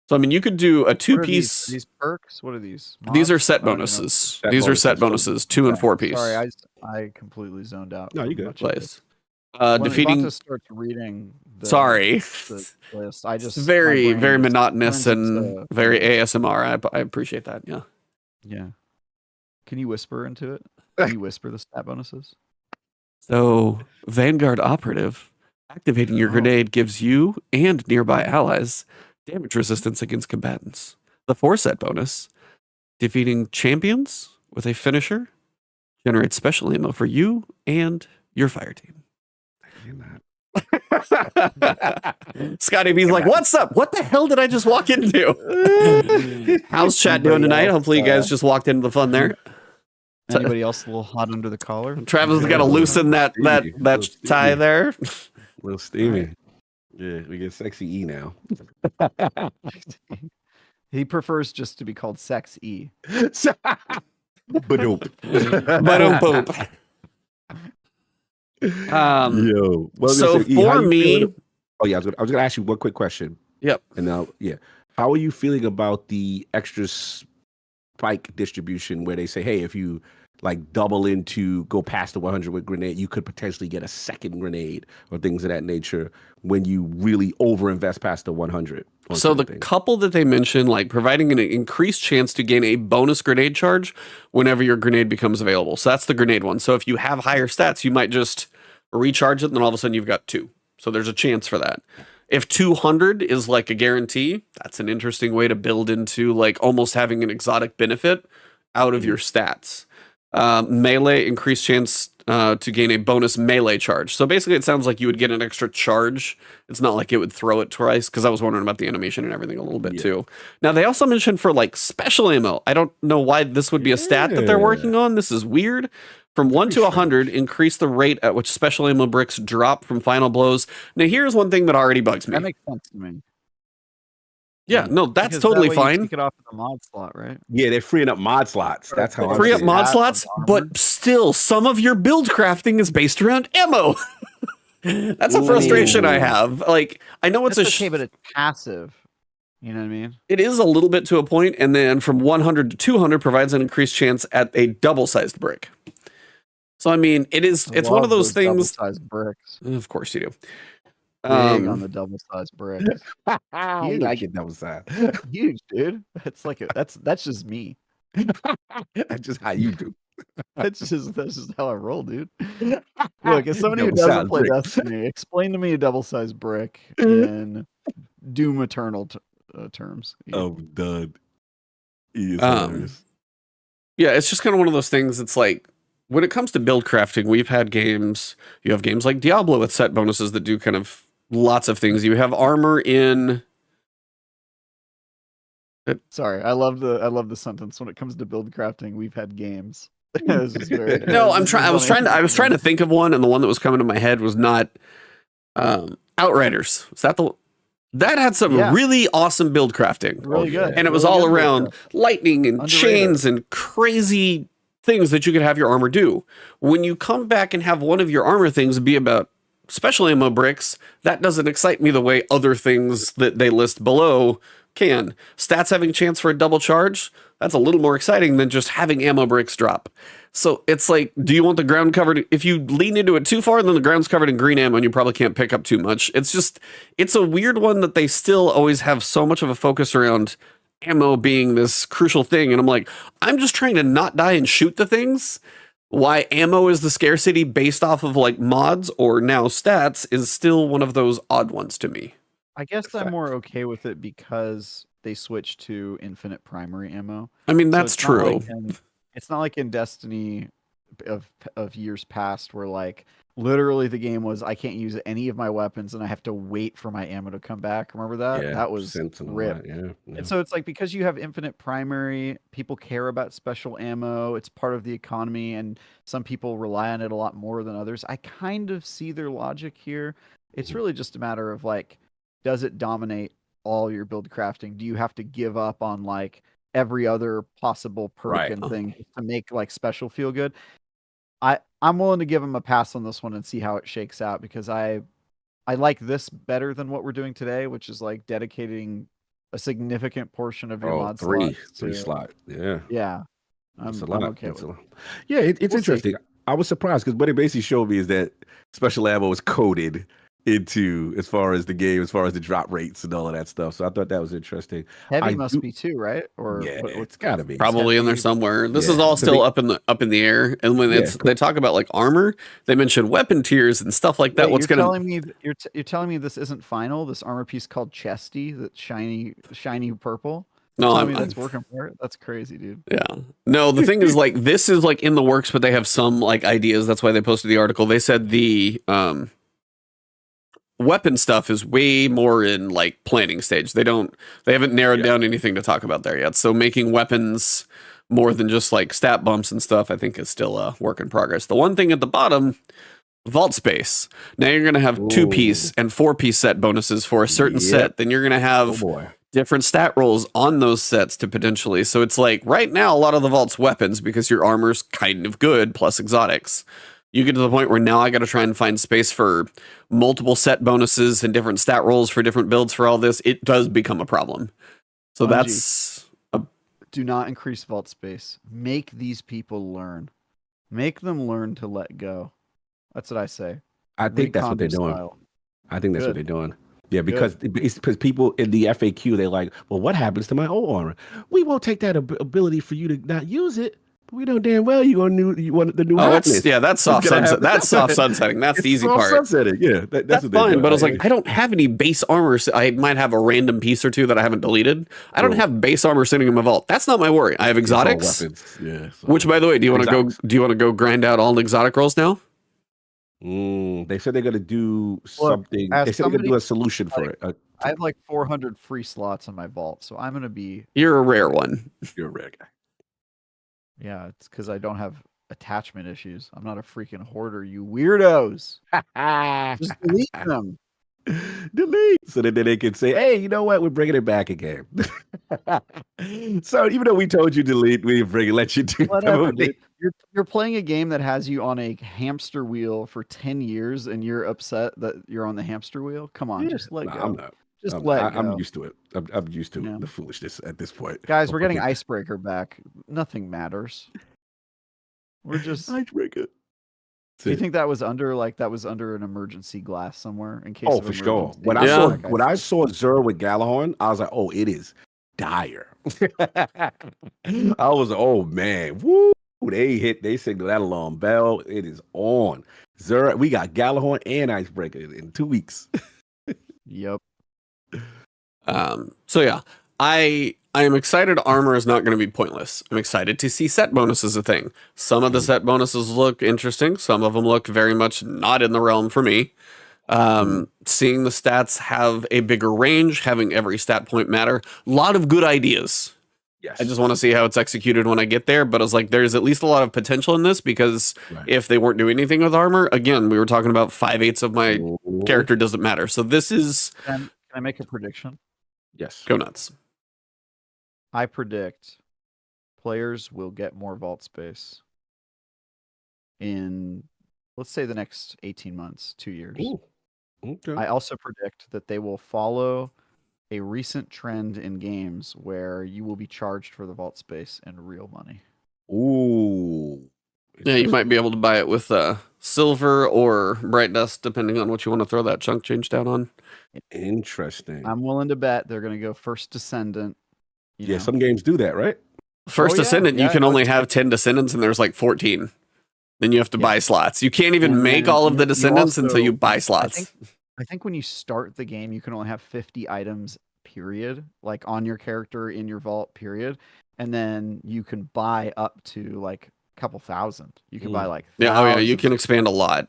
So I mean, you could do a 2-piece. These perks? What are these? Mods? These are set bonuses. These are set bonuses, 2 and 4-piece. Sorry, I completely zoned out. No, you good. Place. Defeating. When starts reading. Sorry. The list, I just very monotonous and very ASMR. I appreciate that. Yeah. Yeah. Can you whisper into it? Can you whisper the stat bonuses? So, Vanguard operative, activating your grenade gives you and nearby allies damage resistance against combatants. The 4-set bonus, defeating champions with a finisher, generates special ammo for you and your fire team. Scotty B's like, what's up? What the hell did I just walk into? How's chat doing tonight? Hopefully you guys just walked into the fun there. Anybody else a little hot under the collar? Travis has got to loosen that tie there. A little steamy. Yeah, we get sexy E now. He prefers just to be called Sex E. Ba-doop. Ba-doop. Yo. Well, so listen, for me, I was gonna ask you one quick question. Yep. And now, how are you feeling about the extra spike distribution where they say, hey, if you like double into go past the 100 with grenade, you could potentially get a second grenade or things of that nature when you really overinvest past the 100. So the couple that they mentioned, like providing an increased chance to gain a bonus grenade charge whenever your grenade becomes available. So that's the grenade one. So if you have higher stats, you might just recharge it and then all of a sudden you've got 2. So there's a chance for that. If 200 is like a guarantee, that's an interesting way to build into like almost having an exotic benefit out of your stats. Melee, increased chance to gain a bonus melee charge. So basically it sounds like you would get an extra charge. It's not like it would throw it twice, because I was wondering about the animation and everything a little bit too. Now they also mentioned for like special ammo. I don't know why this would be a stat that they're working on. This is weird. From 1 to 100, increase the rate at which special ammo bricks drop from final blows. Now here's one thing that already bugs me. That makes sense to me. Yeah, no, that's because totally fine. You take it off of the mod slot, right? Yeah, they're freeing up mod slots. That's how free up mod slots, but still, some of your build crafting is based around ammo. That's a frustration I have. Like, I know it's okay, but it's passive. You know what I mean? It is a little bit to a point, and then from 100 to 200 provides an increased chance at a double-sized brick. So I mean, it's one of those things. Double-sized bricks. Of course you do. On the double-sized bricks. You like it double-sized. Huge, dude. It's like that's just me. That's just how you do. That's just how I roll, dude. Look, as somebody who doesn't play Destiny, explain to me a double-sized brick in Doom Eternal terms. Oh, done. Yeah, it's just kind of one of those things. It's like, when it comes to build crafting, we've had games, you have games like Diablo with set bonuses that do kind of lots of things. You have armor in. Sorry, I love the sentence. When it comes to build crafting, we've had games. This is very good. No, I was trying to think of one, and the one that was coming to my head was not Outriders. Is that the? That had some really awesome build crafting. Really good. And it was all around lightning and chains and crazy things that you could have your armor do. When you come back and have one of your armor things be about special ammo bricks, that doesn't excite me the way other things that they list below can. Stats having chance for a double charge, that's a little more exciting than just having ammo bricks drop. So it's like, do you want the ground covered? If you lean into it too far, then the ground's covered in green ammo and you probably can't pick up too much. It's a weird one that they still always have so much of a focus around ammo being this crucial thing. And I'm like, I'm just trying to not die and shoot the things. Why ammo is the scarcity based off of like mods or now stats is still one of those odd ones to me. I guess I'm more okay with it because they switched to infinite primary ammo. I mean, that's true. It's not like in Destiny of years past where like literally the game was I can't use any of my weapons and I have to wait for my ammo to come back. Remember that? Yeah, that was ripped. Yeah. And so it's like because you have infinite primary, people care about special ammo. It's part of the economy and some people rely on it a lot more than others. I kind of see their logic here. It's really just a matter of like, does it dominate all your build crafting? Do you have to give up on like every other possible perk and thing to make like special feel good? I'm willing to give him a pass on this one and see how it shakes out because I like this better than what we're doing today, which is like dedicating a significant portion of your mod three slots. slot. Yeah. I'm okay with it. Yeah, it's interesting. I was surprised because what it basically showed me is that special ammo is coded into as far as the game, as far as the drop rates and all of that stuff. So I thought that was interesting. Heavy must be too, right? Or yeah, it's got to be probably in there somewhere. This is all still up in the air. And when they talk about like armor, they mention weapon tiers and stuff like that. You're telling me this isn't final? This armor piece called Chesty, that shiny purple. No, I mean that's working for it. That's crazy, dude. Yeah. No, the thing is like this is like in the works, but they have some like ideas. That's why they posted the article. They said the weapon stuff is way more in like planning stage. They haven't narrowed down anything to talk about there yet. So making weapons more than just like stat bumps and stuff, I think is still a work in progress. The one thing at the bottom, vault space. Now you're going to have 2-piece and 4-piece set bonuses for a certain set. Then you're going to have different stat rolls on those sets to potentially. So it's like right now, a lot of the vault's weapons because your armor's kind of good plus exotics. You get to the point where now I got to try and find space for multiple set bonuses and different stat rolls for different builds for all this. It does become a problem. So do not increase vault space. Make these people learn. Make them learn to let go. That's what I say. I think that's what they're doing. I think that's what they're doing. Yeah, because people in the FAQ, they're like, well, what happens to my old armor? We won't take that ability for you to not use it. We know damn well you want the new hotness. Yeah, that's soft sunset. That's soft sunsetting. That's the easy part. Sunsetting. Yeah, that's fine. But I was like, I don't have any base armor. I might have a random piece or two that I haven't deleted. I don't have base armor sitting in my vault. That's not my worry. I have exotics. Yeah. Which, by the way, do you want to go grind out all the exotic rolls now? They said they're gonna do something. They said they're gonna do a solution for it. I have like 400 free slots in my vault, so I'm gonna be. You're a rare one. You're a rare guy. Yeah, it's because I don't have attachment issues. I'm not a freaking hoarder, you weirdos. Just delete them. Delete. So that then they can say, hey, you know what? We're bringing it back again. So even though we told you delete, we let you do whatever. You're playing a game that has you on a hamster wheel for 10 years and you're upset that you're on the hamster wheel? Come on, just let go. I'm not. I'm used to it. I'm used to the foolishness at this point. Guys, we're getting Icebreaker back. Nothing matters. We're just Icebreaker. Do you think that was under an emergency glass somewhere in case? Oh, for sure. When I saw Xur with Galahorn, I was like, oh, it is dire. I was like, oh man, woo! They signaled that alarm bell. It is on. Xur, we got Galahorn and Icebreaker in 2 weeks. Yep. So yeah, I am excited. Armor is not going to be pointless. I'm excited to see set bonuses a thing. Some of the set bonuses look interesting. Some of them look very much not in the realm for me. Seeing the stats have a bigger range, having every stat point matter. A lot of good ideas. Yes. I just want to see how it's executed when I get there. But I was like, there's at least a lot of potential in this because if they weren't doing anything with armor, again, we were talking about 5/8 of my character doesn't matter. So this is. Can I make a prediction? Yes. Go nuts. I predict players will get more vault space in, let's say, the next 18 months, 2 years. Ooh. Okay. I also predict that they will follow a recent trend in games where you will be charged for the vault space in real money. Ooh. Yeah, you might be able to buy it with silver or bright dust, depending on what you want to throw that chunk change down on. Interesting. I'm willing to bet they're going to go first descendant. You know. Some games do that, right? First descendant, you can only have 10 descendants, and there's like 14. Then you have to buy slots. You can't even make all of the descendants until you buy slots. I think when you start the game, you can only have 50 items, period, like on your character in your vault, period. And then you can buy up to like a couple thousand. You can buy like you can expand a lot.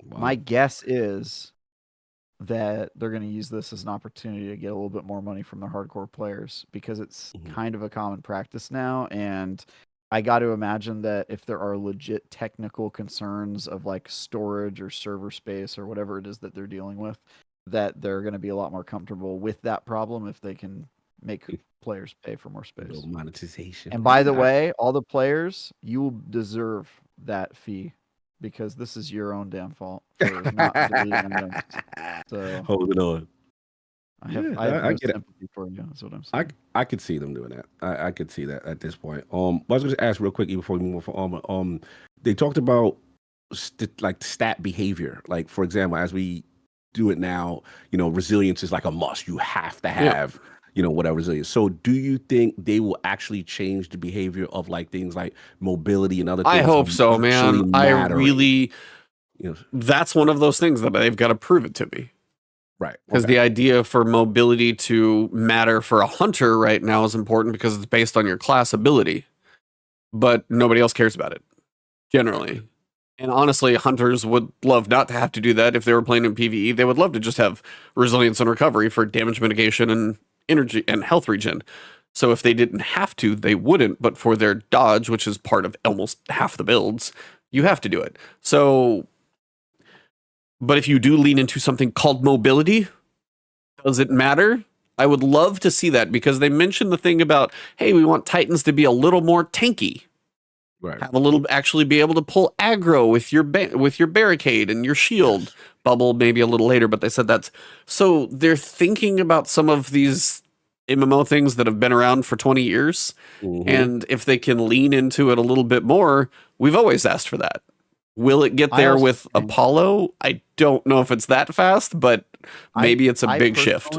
Wow. My guess is that they're going to use this as an opportunity to get a little bit more money from their hardcore players because it's kind of a common practice now. And I got to imagine that if there are legit technical concerns of like storage or server space or whatever it is that they're dealing with, that they're going to be a lot more comfortable with that problem if they can make players pay for more space. Monetization. And by the way, all the players, you deserve that fee because this is your own damn fault for not deleting them. So holding on. I have no sympathy for you. That's what I'm saying. I could see them doing that. I could see that at this point. I was going to ask real quick before we move on. They talked about stat behavior. Like for example, as we do it now, resilience is like a must. You have to have whatever resilience. So do you think they will actually change the behavior of like things like mobility and other things? I hope so, man. I really, that's one of those things that they've got to prove it to me. Right. Because the idea for mobility to matter for a hunter right now is important because it's based on your class ability. But nobody else cares about it, generally. And honestly, hunters would love not to have to do that if they were playing in PvE. They would love to just have resilience and recovery for damage mitigation and energy and health regen. So if they didn't have to, they wouldn't. But for their dodge, which is part of almost half the builds, you have to do it. So... But if you do lean into something called mobility, does it matter? I would love to see that because they mentioned the thing about, hey, we want Titans to be a little more tanky. Right. Have a little, actually be able to pull aggro with your barricade and your shield. Yes. Bubble maybe a little later, but they said that's... So they're thinking about some of these MMO things that have been around for 20 years. Mm-hmm. And if they can lean into it a little bit more, we've always asked for that. Will it get there with Apollo? I don't know if it's that fast, but maybe it's a big shift.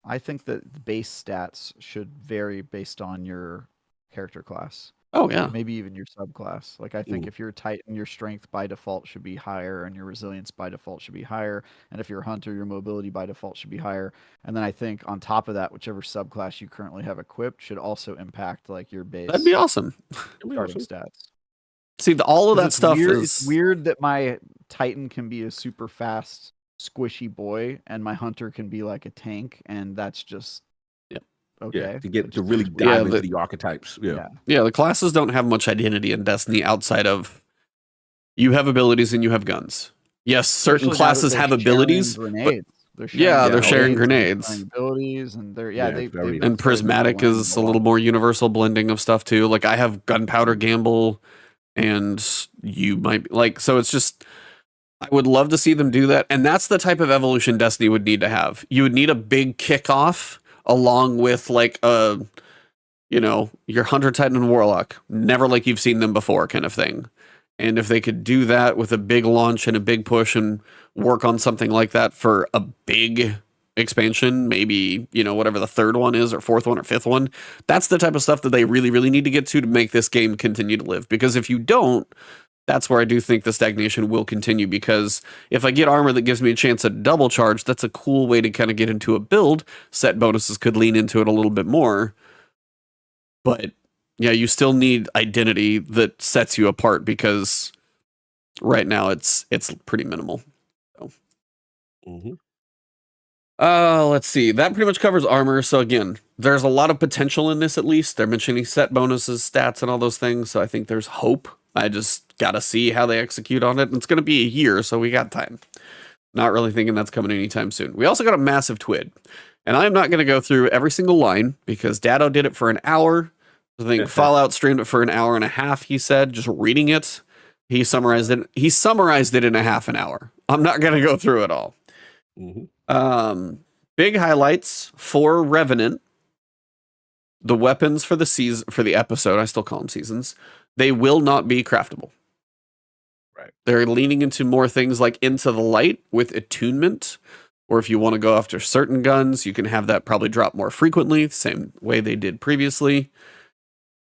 I think that base stats should vary based on your character class. Oh, yeah. Maybe even your subclass. Like, I think if you're a Titan, your strength by default should be higher, and your resilience by default should be higher. And if you're a hunter, your mobility by default should be higher. And then I think on top of that, whichever subclass you currently have equipped should also impact like your base. That'd be awesome. Starting stats. See, all of that stuff is... It's weird that my Titan can be a super fast, squishy boy, and my Hunter can be like a tank, and that's just... Okay. Yeah, to really dive into the archetypes. Yeah, the classes don't have much identity in Destiny outside of you have abilities and you have guns. Yes, certain classes have abilities. They're sharing grenades. Abilities, and they're and Prismatic is a little more universal blending of stuff too. Like I have gunpowder gamble. And you might be like, so it's just, I would love to see them do that. And that's the type of evolution Destiny would need to have. You would need a big kickoff along with like your Hunter, Titan, and Warlock, never like you've seen them before kind of thing. And if they could do that with a big launch and a big push and work on something like that for a big expansion, maybe, whatever the third one is or fourth one or fifth one, that's the type of stuff that they really, really need to get to make this game continue to live. Because if you don't, that's where I do think the stagnation will continue. Because if I get armor that gives me a chance at double charge, that's a cool way to kind of get into a build. Set bonuses could lean into it a little bit more. But yeah, you still need identity that sets you apart because right now it's pretty minimal. So. Let's see. That pretty much covers armor. So again, there's a lot of potential in this. At least they're mentioning set bonuses, stats, and all those things. So I think there's hope. I just gotta see how they execute on it. And it's gonna be a year, so we got time. Not really thinking that's coming anytime soon. We also got a massive TWID. And I'm not going to go through every single line because Dado did it for an hour. I think Fallout streamed it for an hour and a half, he said, just reading it. He summarized it. He summarized it in a half an hour. I'm not going to go through it all. Big highlights for Revenant. The weapons for the season, for the episode, I still call them seasons, they will not be craftable. Right. They're leaning into more things like Into the Light with attunement, or if you want to go after certain guns, you can have that probably drop more frequently, the same way they did previously.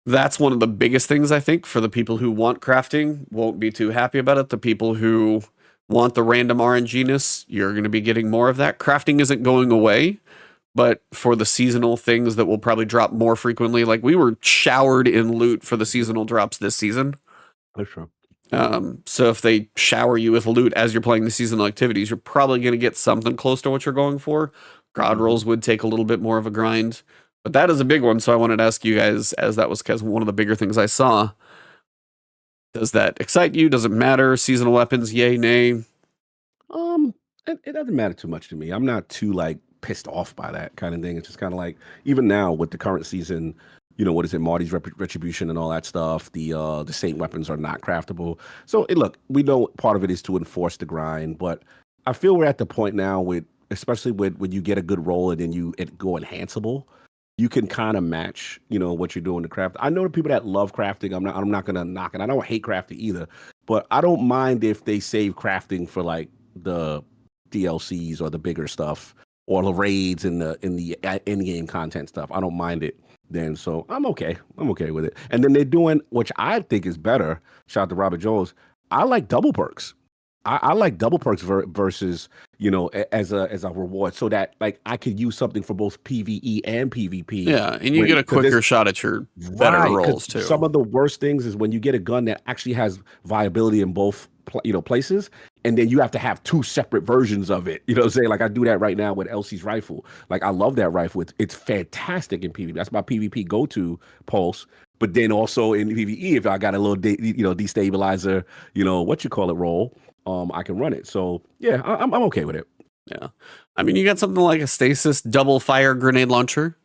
That's one of the biggest things, I think, for the people who want crafting, won't be too happy about it. The people who want the random RNG-ness, you're going to be getting more of that. Crafting isn't going away, but for the seasonal things that will probably drop more frequently, like we were showered in loot for the seasonal drops this season. That's true. So if they shower you with loot as you're playing the seasonal activities, you're probably going to get something close to what you're going for. God rolls would take a little bit more of a grind, but that is a big one. So I wanted to ask you guys, as that was one of the bigger things I saw. Does that excite you? Does it matter? Seasonal weapons, yay, nay? It doesn't matter too much to me. I'm not too like pissed off by that kind of thing. It's just kind of like, even now with the current season, you know, what is it, Marty's Retribution and all that stuff, the Saint weapons are not craftable. So look, we know part of it is to enforce the grind, but I feel we're at the point now with, especially when you get a good roll and then it go enhanceable, you can kind of match, you know, what you're doing to craft. I know the people that love crafting. I'm not gonna knock it. I don't hate crafting either, but I don't mind if they save crafting for like the DLCs or the bigger stuff or the raids and the in-game content stuff. I don't mind it then, so I'm okay with it. And then they're doing, which I think is better, shout out to Robert Jones, I like double perks. I like double perks versus, you know, as a reward, so that like I could use something for both PvE and PvP. Yeah, and you get a quicker shot at your better rolls too. Some of the worst things is when you get a gun that actually has viability in both places, and then you have to have two separate versions of it. You know what I'm saying? Like I do that right now with Elsie's rifle. Like I love that rifle. It's fantastic in PvP. That's my PvP go-to pulse. But then also in PvE, if I got a little destabilizer, you know, roll, I can run it. So yeah, I'm okay with it. Yeah, I mean, you got something like a Stasis double fire grenade launcher.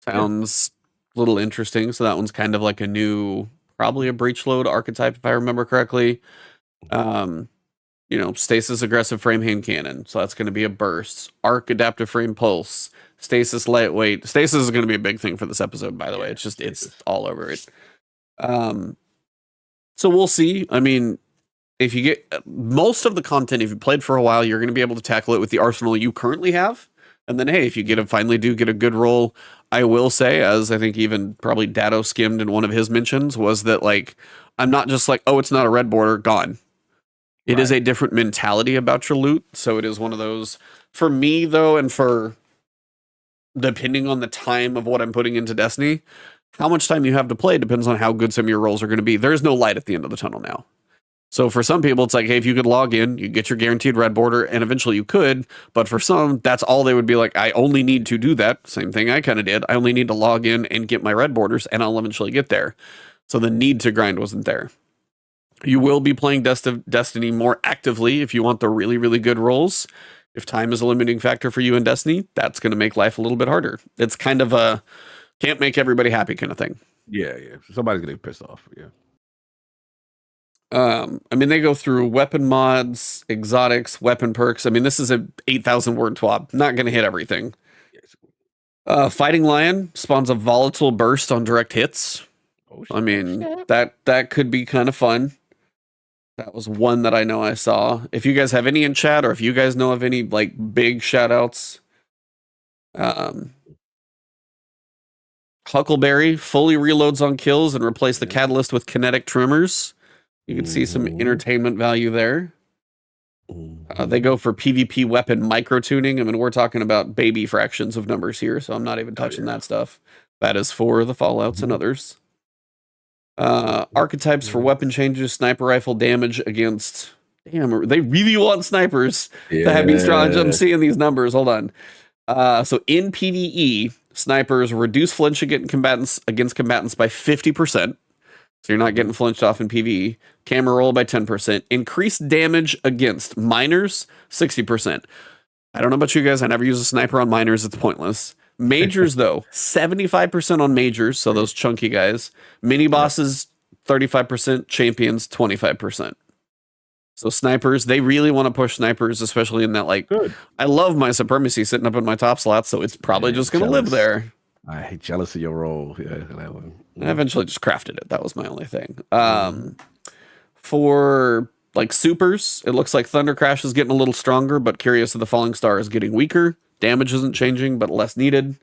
Sounds a little interesting. So that one's kind of like a new, probably a breach load archetype, if I remember correctly. You know, Stasis aggressive frame hand cannon. So that's going to be a burst. Arc adaptive frame pulse. Stasis lightweight. Stasis is going to be a big thing for this episode, by the way. It's all over it. So we'll see. I mean, if you get most of the content, if you played for a while, you're going to be able to tackle it with the arsenal you currently have. And then, hey, if you finally do get a good roll, I will say, as I think even probably Dado skimmed in one of his mentions, was that like, I'm not just like, oh, it's not a red border, gone. It is a different mentality about your loot. So it is one of those, for me though, and for depending on the time of what I'm putting into Destiny, how much time you have to play depends on how good some of your rolls are going to be. There's no light at the end of the tunnel now. So for some people, it's like, hey, if you could log in, you get your guaranteed red border, and eventually you could. But for some, that's all they would be like, I only need to do that. Same thing I kind of did. I only need to log in and get my red borders, and I'll eventually get there. So the need to grind wasn't there. You will be playing Destiny more actively if you want the really, really good rolls. If time is a limiting factor for you in Destiny, that's going to make life a little bit harder. It's kind of a can't make everybody happy kind of thing. Yeah. Somebody's going to get pissed off. Yeah. I mean, they go through weapon mods, exotics, weapon perks. I mean, this is a 8,000 word TWAB. Not going to hit everything. Fighting Lion spawns a volatile burst on direct hits. I mean, that could be kind of fun. That was one that I know I saw. If you guys have any in chat, or if you guys know of any like big shout outs, Huckleberry fully reloads on kills and replace the catalyst with kinetic trimmers. You can see some entertainment value there. They go for PvP weapon micro tuning. I mean, we're talking about baby fractions of numbers here, so I'm not even touching that stuff. That is for the Fallouts and others. Archetypes for weapon changes, sniper rifle damage against Damn, they really want snipers to have me strong. I'm seeing these numbers. Hold on. So in PvE, snipers reduce flinch against combatants by 50%. So you're not getting flinched off in PvE. Camera roll by 10%. Increase damage against miners, 60%. I don't know about you guys. I never use a sniper on miners. It's pointless. Majors, though, 75% on majors. So those chunky guys. Mini bosses, 35%. Champions, 25%. So snipers, they really want to push snipers, especially in that, like, good. I love my supremacy sitting up in my top slot, so it's probably just going to live there. I hate jealous of your role. Yeah, that one. I eventually just crafted it. That was my only thing. For like supers, it looks like Thunder Crash is getting a little stronger, but Curious of the Falling Star is getting weaker. Damage isn't changing, but less needed.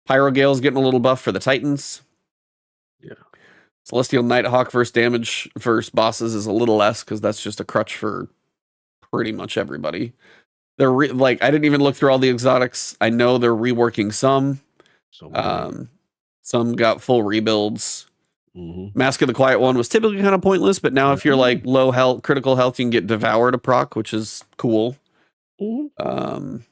Pyro Gale is getting a little buff for the Titans. Yeah. Celestial Nighthawk versus damage versus bosses is a little less because that's just a crutch for pretty much everybody. They're like, I didn't even look through all the exotics. I know they're reworking some. Some got full rebuilds. Mask of the Quiet One was typically kind of pointless, but now if you're like low health, critical health, you can get Devour to proc, which is cool. I'm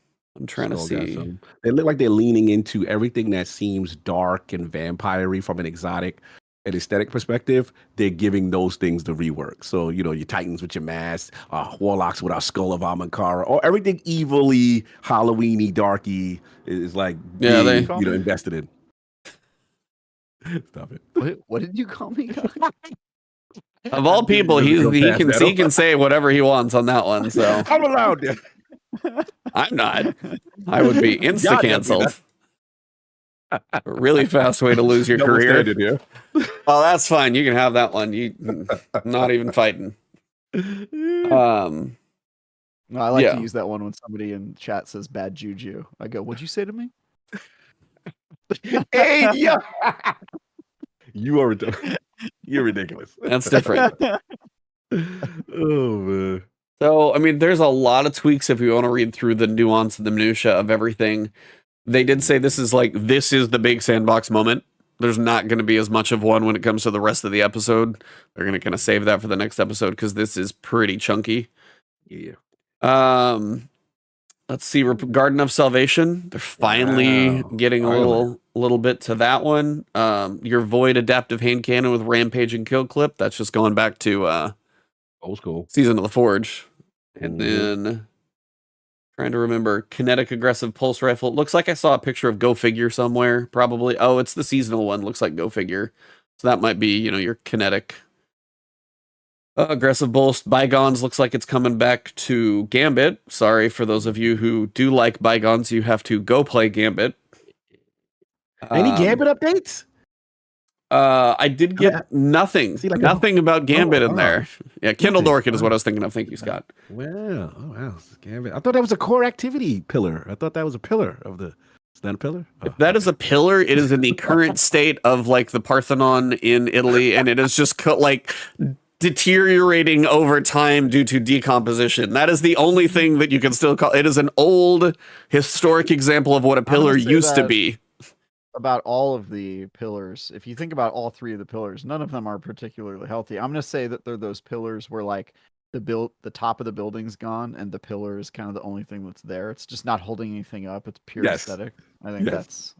trying to see. They look like they're leaning into everything that seems dark and vampire-y from an exotic and aesthetic perspective. They're giving those things the rework. So, you know, your Titans with your mask, Warlocks with our Skull of Amakara, or everything evilly, Halloween-y, darky is like being, invested in. Stop it. What did you call me? Of all people, he can say whatever he wants on that one. So I'm allowed. I'm not. I would be insta canceled. Really fast way to lose your career. Oh, that's fine. You can have that one. You not even fighting. No, I like to use that one when somebody in chat says bad juju. I go, "What'd you say to me?" Hey, yeah. You're ridiculous. That's different. Oh man. So, I mean, there's a lot of tweaks if you want to read through the nuance and the minutia of everything. They did say this is the big sandbox moment. There's not going to be as much of one when it comes to the rest of the episode. They're going to kind of save that for the next episode because this is pretty chunky. Yeah. Let's see. Garden of Salvation. They're finally getting a little bit to that one. Your Void Adaptive Hand Cannon with Rampage and Kill Clip. That's just going back to old school Season of the Forge. And then trying to remember, Kinetic Aggressive Pulse Rifle. It looks like I saw a picture of Go Figure somewhere, probably. Oh, it's the seasonal one. Looks like Go Figure. So that might be, your Kinetic. Aggressive Boast. Bygones looks like it's coming back to Gambit. Sorry for those of you who do like Bygones, you have to go play Gambit. Any Gambit updates? I did get nothing. Nothing about Gambit in there. Yeah, Kindled Orchid is what I was thinking of. Thank you, Scott. Well, wow. Gambit. I thought that was a core activity pillar. I thought that was a pillar of the... Is that a pillar? If that is a pillar, it is in the current state of like the Parthenon in Italy, and it is just deteriorating over time due to decomposition. That is the only thing that you can still call it. Is an old historic example of what a pillar used to be. About all of the pillars, if you think about all three of the pillars, none of them are particularly healthy. I'm going to say that they're those pillars where like the top of the building's gone and the pillar is kind of the only thing that's there. It's just not holding anything up. It's pure aesthetic. I think that's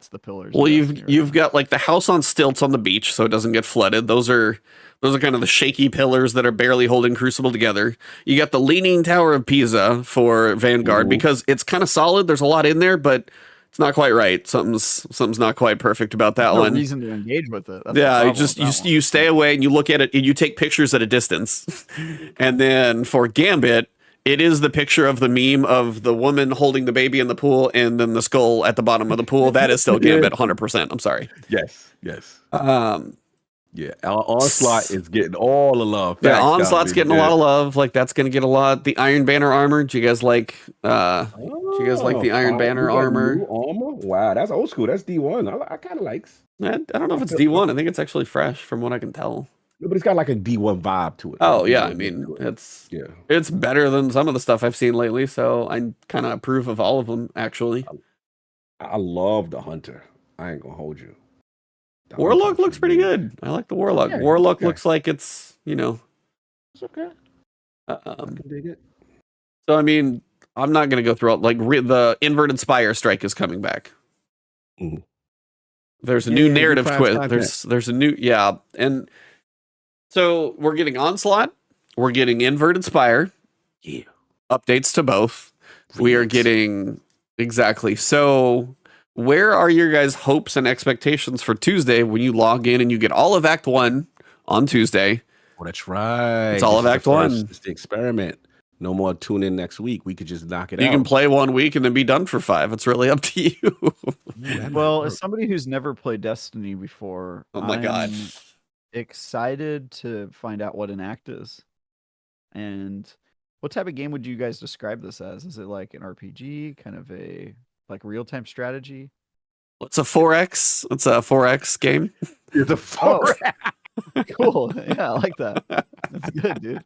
the pillars. Well, you've got like the house on stilts on the beach so it doesn't get flooded. Those are kind of the shaky pillars that are barely holding Crucible together. You got the Leaning Tower of Pisa for Vanguard because it's kind of solid. There's a lot in there, but it's not quite right. Something's not quite perfect about that one. No reason to engage with it. That's you stay away and you look at it and you take pictures at a distance. And then for Gambit, it is the picture of the meme of the woman holding the baby in the pool and then the skull at the bottom of the pool. That is still Gambit 100%. I'm sorry. Yes. Yeah, Onslaught is getting all the love. Yeah, Onslaught's getting a lot of love. Like that's going to get a lot. The Iron Banner armor. Do you guys like? Do you guys like the Iron Banner armor? Wow, that's old school. That's D1. I kind of likes. I don't know if it's D1. I think it's actually fresh from what I can tell. No, but it's got like a D1 vibe to it. Oh yeah, I mean it's better than some of the stuff I've seen lately. So I kind of approve of all of them. Actually, I love the Hunter. I ain't gonna hold you. Warlock looks pretty good. I like the Warlock. Warlock looks like it's It's okay. I can dig it. So I mean, I'm not going to go through all, like the Inverted Spire strike is coming back. Mhm. There's a new narrative twist. content. There's a new and so we're getting Onslaught, we're getting Inverted Spire, updates to both. We are getting exactly. So where are your guys' hopes and expectations for Tuesday when you log in and you get all of Act 1 on Tuesday? Oh, that's right. It's all of Act 1. It's the experiment. No more tune in next week. We could just knock it out. You can play 1 week and then be done for 5. It's really up to you. Well, as somebody who's never played Destiny before, oh my God, excited to find out what an act is. And what type of game would you guys describe this as? Is it like an RPG, kind of a like real-time strategy? It's a 4X. It's a 4X game. It's a 4X. Cool. Yeah, I like that. That's good, dude.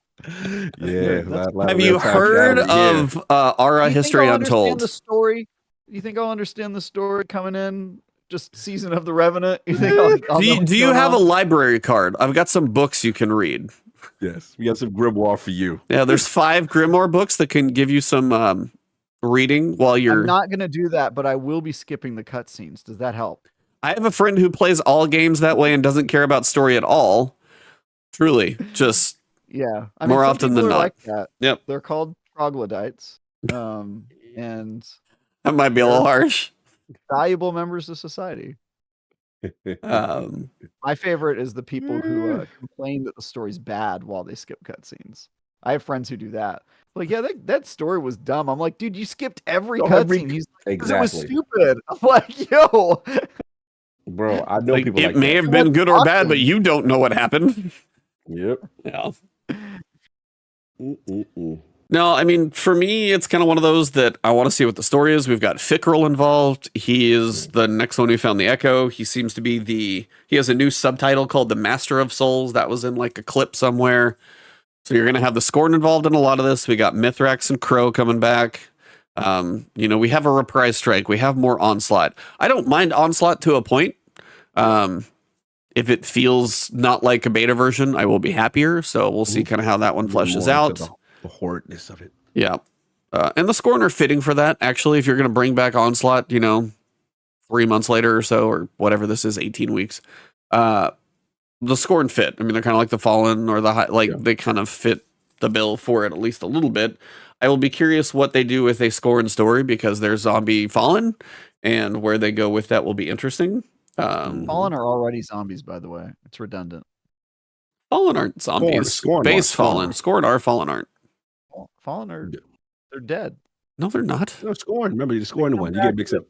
Yeah. Have you heard of Aura History Untold? The story? You think I'll understand the story coming in? Just Season of the Revenant? You think do you have a library card? I've got some books you can read. Yes, we got some grimoire for you. Yeah, there's 5 grimoire books that can give you some reading while you're. I'm not gonna do that, but I will be skipping the cutscenes. Does that help? I have a friend who plays all games that way and doesn't care about story at all. Truly, just yeah. I mean, more often than not. Like that. Yep. They're called troglodytes, and that might be a little harsh. Valuable members of society. My favorite is the people who complain that the story's bad while they skip cutscenes. I have friends who do that. Like, yeah, that story was dumb. I'm like, dude, you skipped every cutscene. He's like, exactly. It was stupid. I'm like, yo. Bro, I know people it may have been good or bad, but you don't know what happened. Yep. Yeah. No, I mean, for me, it's kind of one of those that I want to see what the story is. We've got Fickrell involved. He is the next one who found the Echo. He seems to be he has a new subtitle called The Master of Souls. That was in like a clip somewhere. So you're going to have the Scorn involved in a lot of this. We got Mithrax and Crow coming back. We have a Reprise Strike. We have more Onslaught. I don't mind Onslaught to a point. If it feels not like a beta version, I will be happier. So we'll see kind of how that one fleshes out. The horridness of it. Yeah. And the Scorn are fitting for that. Actually, if you're going to bring back Onslaught, 3 months later or so, or whatever this is, 18 weeks, the Scorn fit. I mean, they're kind of like the Fallen or the they kind of fit the bill for it at least a little bit. I will be curious what they do with a Scorn story because they're zombie Fallen, and where they go with that will be interesting. Fallen are already zombies, by the way. It's redundant. Fallen aren't zombies. Scorn Scorn are Fallen aren't. Fallen are they're dead. No, they're not. No, Scorn. Remember, you're Scorn one. You get mixed up.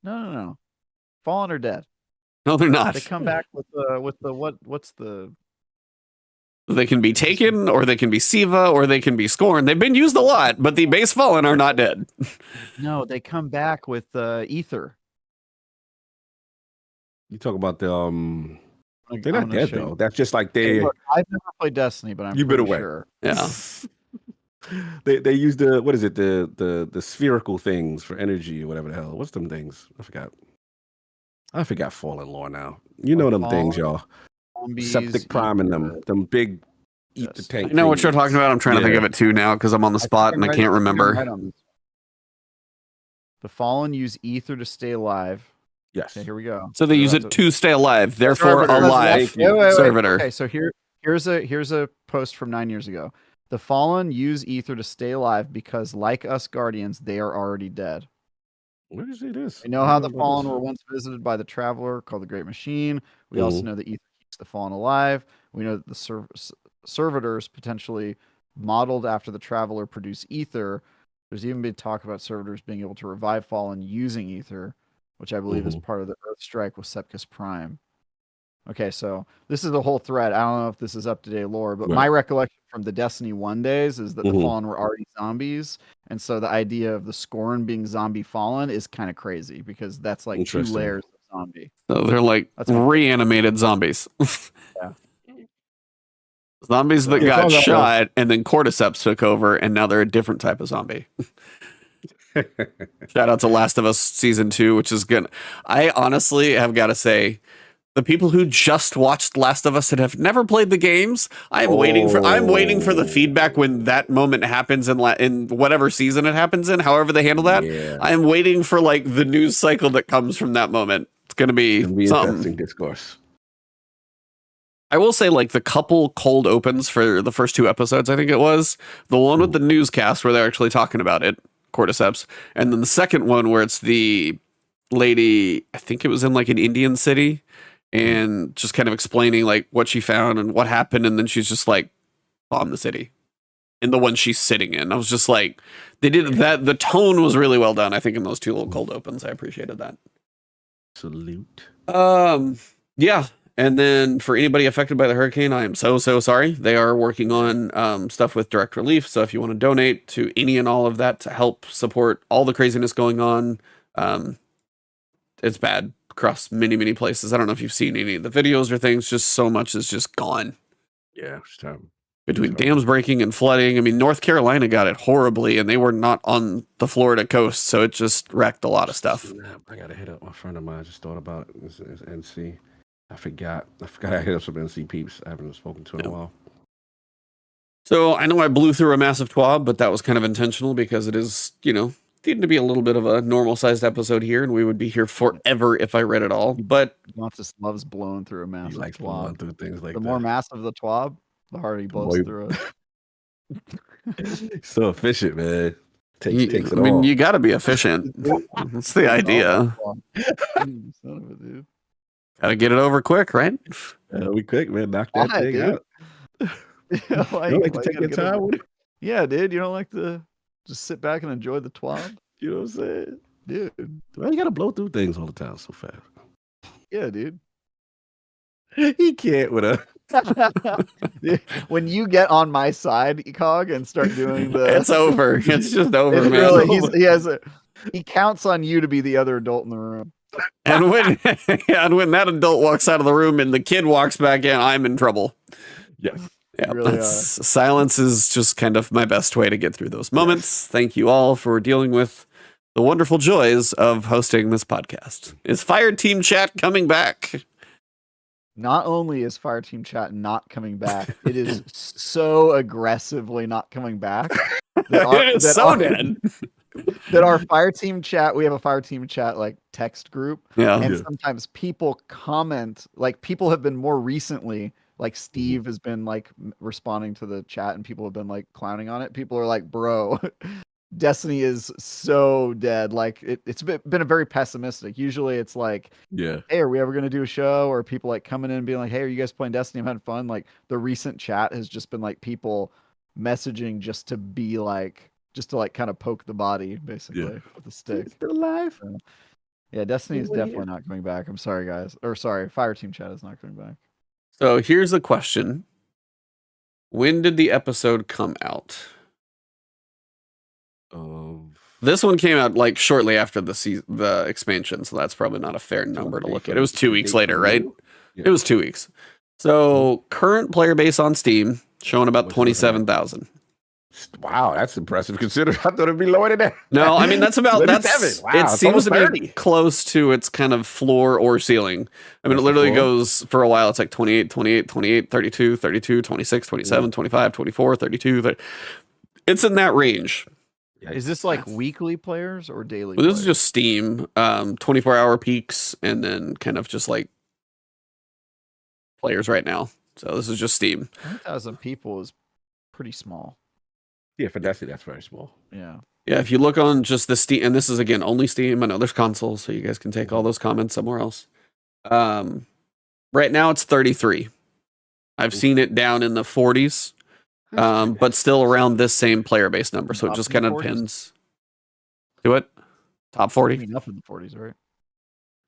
No. Fallen are dead. No, they're not. They come back with the what's the. They can be taken, or they can be Siva, or they can be Scorn. They've been used a lot, but the base Fallen are not dead. No, they come back with Ether. You talk about the they're not dead though. That's just like they. Hey, look, I've never played Destiny, but I'm you've been away. Sure. Yeah. they use the spherical things for energy or whatever the hell. What's them things? I forgot Fallen lore now. You know them things, y'all. Zombies, Septic Prime and them big eat the tank. I know what you're talking about. I'm trying to think of it too now because I'm on the spot and I can't remember. The Fallen use Ether to stay alive. Yes. Okay, here we go. So they use it to stay alive, therefore alive. Servitor. Okay, so here's a post from 9 years ago. The Fallen use Ether to stay alive because, like us Guardians, they are already dead. Where do you see this? We know how the Fallen were once visited by the Traveler called the Great Machine. We also know that Ether keeps the Fallen alive. We know that the Servitors, potentially modeled after the Traveler, produce Ether. There's even been talk about Servitors being able to revive Fallen using Ether, which I believe is part of the Earth Strike with Sepkus Prime. Okay, so this is the whole thread. I don't know if this is up-to-date lore, but my recollection from the Destiny 1 days is that the Fallen were already zombies, and so the idea of the Scorn being zombie Fallen is kind of crazy, because that's like 2 layers of zombie. So they're like reanimated zombies. Yeah. Zombies that got shot, and then Cordyceps took over, and now they're a different type of zombie. Shout out to Last of Us Season 2, which is good. I honestly have got to say, The people who just watched Last of Us and have never played the games, I'm waiting for the feedback when that moment happens in whatever season it happens in, however they handle that. Yeah. I'm waiting for like the news cycle that comes from that moment. It's gonna be something. Interesting discourse. I will say, like, the couple cold opens for the first 2 episodes, I think it was the one with the newscast where they're actually talking about it, Cordyceps, and then the second one where it's the lady, I think it was in like an Indian city, and just kind of explaining like what she found and what happened, and then she's just like, bomb the city. And the one she's sitting in, I was just like, they did that. The tone was really well done, I think, in those 2 little cold opens. I appreciated that. Salute. Yeah. And then for anybody affected by the hurricane, I am so sorry. They are working on stuff with direct relief. So if you want to donate to any and all of that to help support all the craziness going on, it's bad across many places. I don't know if you've seen any of the videos or things. Just so much is just gone. Yeah, it's time. Between dams breaking and flooding. I mean, North Carolina got it horribly, and they were not on the Florida coast, so it just wrecked a lot of stuff. I gotta hit up my friend of mine. I just thought about it. It's NC. I forgot I hit up some NC peeps. I haven't spoken to in a while. So I know I blew through a massive TWAB, but that was kind of intentional because it is, needing to be a little bit of a normal sized episode here, and we would be here forever if I read it all. But Montis loves blowing through a massive TWAB. Through things like the more massive the TWAB, the harder he blows through it. So efficient, man. Takes it all. You got to be efficient. That's the idea. Son of a dude. Got to get it over quick, right? We quick, man. Knock that thing out. You don't like to take your time with it? Yeah, dude. You don't like to just sit back and enjoy the TWAB? You know what I'm saying? Dude. Why you got to blow through things all the time so fast? Yeah, dude. He can't with a... When you get on my side, Cog, and start doing the... It's over. It's just over, man. Really, he counts on you to be the other adult in the room. And when that adult walks out of the room and the kid walks back in, I'm in trouble. Yes. Yeah, really silence is just kind of my best way to get through those moments. Yes. Thank you all for dealing with the wonderful joys of hosting this podcast. Is Fire Team Chat coming back? Not only is Fire Team Chat not coming back, it is so aggressively not coming back. That our Fire Team Chat, we have a Fire Team Chat like text group. Yeah. And sometimes people comment, like people have been more recently, like Steve has been like responding to the chat and people have been like clowning on it. People are like, bro, Destiny is so dead. Like it's been a very pessimistic. Usually it's like, hey, are we ever going to do a show? Or people like coming in and being like, hey, are you guys playing Destiny? I'm having fun. Like the recent chat has just been like people messaging just to be like, just to like kind of poke the body basically with a stick. It's still alive. Yeah, Destiny is definitely not coming back. I'm sorry, guys. Or sorry, Fire Team Chat is not coming back. So here's a question. When did the episode come out? This one came out like shortly after the expansion, so that's probably not a fair number to look at. It was 2 weeks later, right? Yeah. It was 2 weeks. So current player base on Steam showing about 27,000. Wow, that's impressive considering I thought it'd be lower than that. No, I mean that's wow, it seems to 30. be close to its kind of floor or ceiling. I mean, it literally goes for a while. It's like 28, 28, 28, 32, 32, 26, 27, 25, 24, 32. 30. It's in that range. Is this like weekly players or daily? Well, this is just Steam, 24-hour peaks, and then kind of just like players right now. So this is just Steam. 1,000 people is pretty small. Yeah, for Destiny, that's very small. Yeah. Yeah, if you look on just the Steam, and this is again only Steam. I know there's consoles, so you guys can take all those comments somewhere else. Right now it's 33. I've seen it down in the 40s, but still around this same player base number. So it just kind of depends. Do it. Top 40. Up in the 40s, right?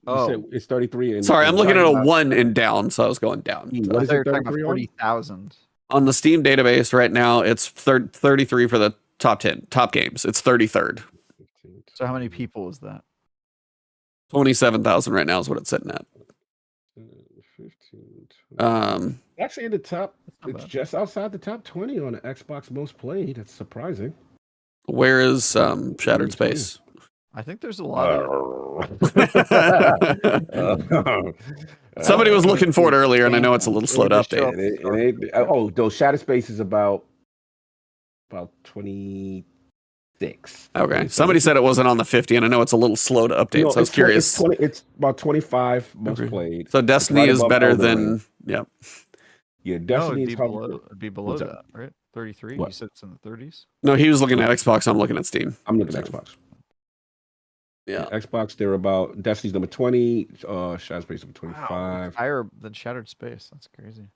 Oh, it's 33. Sorry, I'm looking at a 1 and down, so I was going down. What is it? 40,000. On the Steam database right now, it's 33 for the top games. It's 33rd. So how many people is that? 27,000 right now is what it's sitting at. 15, actually in the top, it's just outside the top 20 on the Xbox most played. That's surprising. Where is Shattered Space? I think there's a lot of Somebody was looking for it earlier, and I know it's a little slow to update. Those Shadow Space is about 26. Okay, somebody said it wasn't on the 50, and I know it's a little slow to update, so I was curious. It's about 25 most played. So Destiny is better than, Yeah, Destiny is it'd be below that, right? 33. What? You said it's in the 30s. No, he was looking at Xbox. I'm looking at Steam. I'm looking at Xbox. Yeah, Xbox. They're about Destiny's number 20. Shadow Space number 25. Wow, higher than Shattered Space. That's crazy.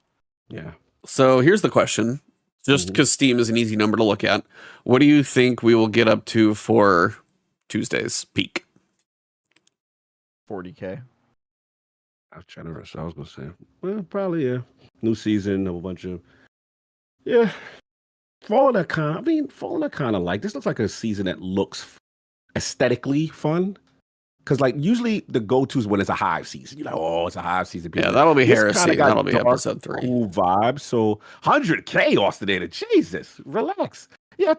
Yeah. So here's the question. Just because Steam is an easy number to look at, what do you think we will get up to for Tuesday's peak? 40K. I was going to say, well, probably, yeah. New season, a bunch of, yeah. Fall that kind of like, this looks like a season that looks aesthetically fun. Because, like, usually the go-tos when it's a Hive season. You're like, oh, it's a Hive season. Yeah, that'll be Heresy. That'll be episode 3. Cool vibes. So, 100K Austinator. Jesus, relax. Yeah,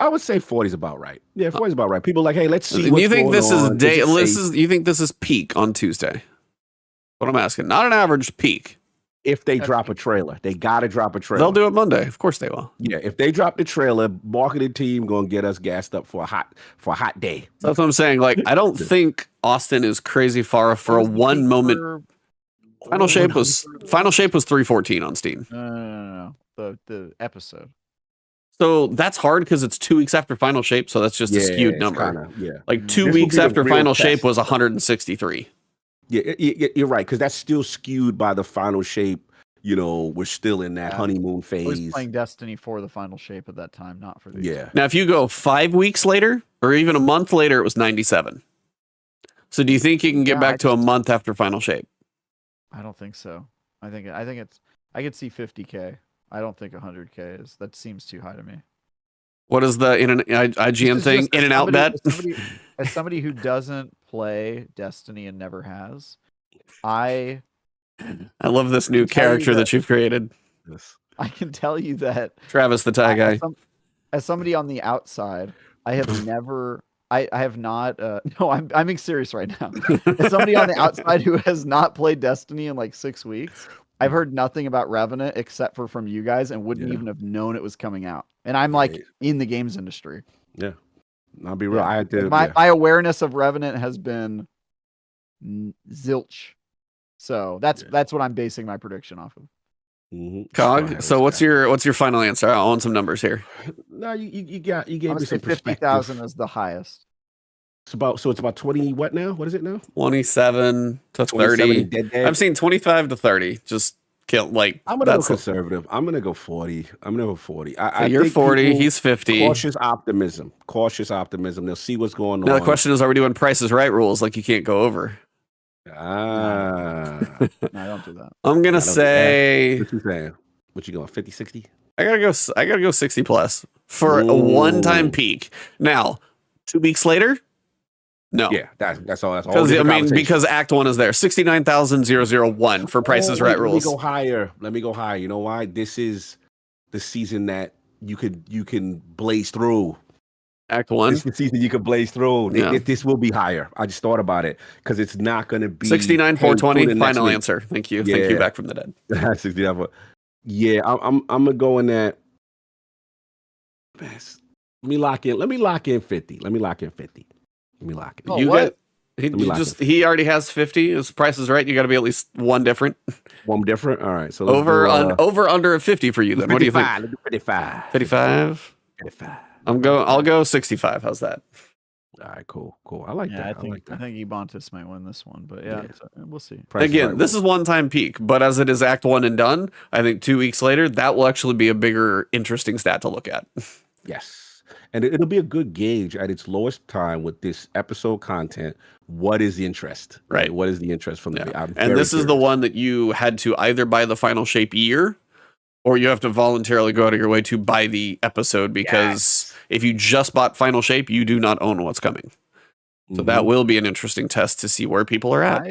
I would say 40 is about right. Yeah, 40 is about right. People are like, hey, let's see what's you think going this on. You think this is peak on Tuesday? What I'm asking. Not an average peak. If they drop a trailer, they got to drop a trailer. They'll do it Monday. Of course they will. Yeah, if they drop the trailer, marketing team going to get us gassed up for a hot day. That's what I'm saying. Like, I don't think Austin is crazy far for a one moment. Final Shape was 314 on Steam. No. The episode. So that's hard because it's 2 weeks after Final Shape, so that's just a skewed number. Like 2 weeks after Final Shape was 163. Yeah, you're right, because that's still skewed by the Final Shape. You know, we're still in that honeymoon phase. I was playing Destiny for the Final Shape at that time, not for the. Yeah. Now, if you go 5 weeks later, or even a month later, it was 97. So, do you think you can get back to a month after Final Shape? I don't think so. I think it's. I could see 50K. I don't think 100K is. That seems too high to me. What is the IGN thing? In and out bet? As somebody who doesn't play Destiny and never has, I love this new character that you've created. I can tell you that Travis the tie guy. As somebody on the outside, I have never. I have not. No, I'm being serious right now. As somebody on the outside who has not played Destiny in like 6 weeks, I've heard nothing about Revenant except for from you guys, and wouldn't even have known it was coming out. And I'm like in the games industry. Yeah, I'll be real. My awareness of Revenant has been zilch. So that's what I'm basing my prediction off of. Cog. So what's your final answer? I want some numbers here. No, you gave me some 50,000 is the highest. It's about 20. What now? What is it now? 27 to 30. I've seen 25 to 30. Just kill like. I'm gonna go conservative. I'm gonna go 40. I'm gonna go 40. You're 40. He's 50. Cautious optimism. They'll see what's going on. Now the question is, are we doing Price is Right rules? Like you can't go over. No, I don't do that. I'm gonna say. What you saying? What you going? 50, 60? I gotta go 60 plus for a one-time peak. Now, 2 weeks later. No. Yeah, that's all. Because Act 1 is there. 69,001 for Price is Right rules. Let me go higher. You know why? This is the season that you can blaze through. Act 1. This is the season you can blaze through. Yeah. This will be higher. I just thought about it because it's not going to be 69,420. Final answer. Thank you. Yeah. Thank you. Back from the dead. 69. Yeah, I'm gonna go in that. Let me lock in 50. Let me lock in 50. Let me lock it. He already has 50. His Price is Right. You got to be at least one different. One different. All right. So over under a 50 for you. Then 55, what do you think? Let's do 55. 55. 55. I'll go 65. How's that? All right. Cool. I like that. I think Ebontis might win this one, but we'll see. Again, this is one-time peak, but as it is Act 1 and done, I think 2 weeks later that will actually be a bigger, interesting stat to look at. Yes. And it'll be a good gauge at its lowest time with this episode content. What is the interest? Right. What is the interest from the And this is the one that you had to either buy the Final Shape year or you have to voluntarily go out of your way to buy the episode because if you just bought Final Shape, you do not own what's coming. So that will be an interesting test to see where people are at.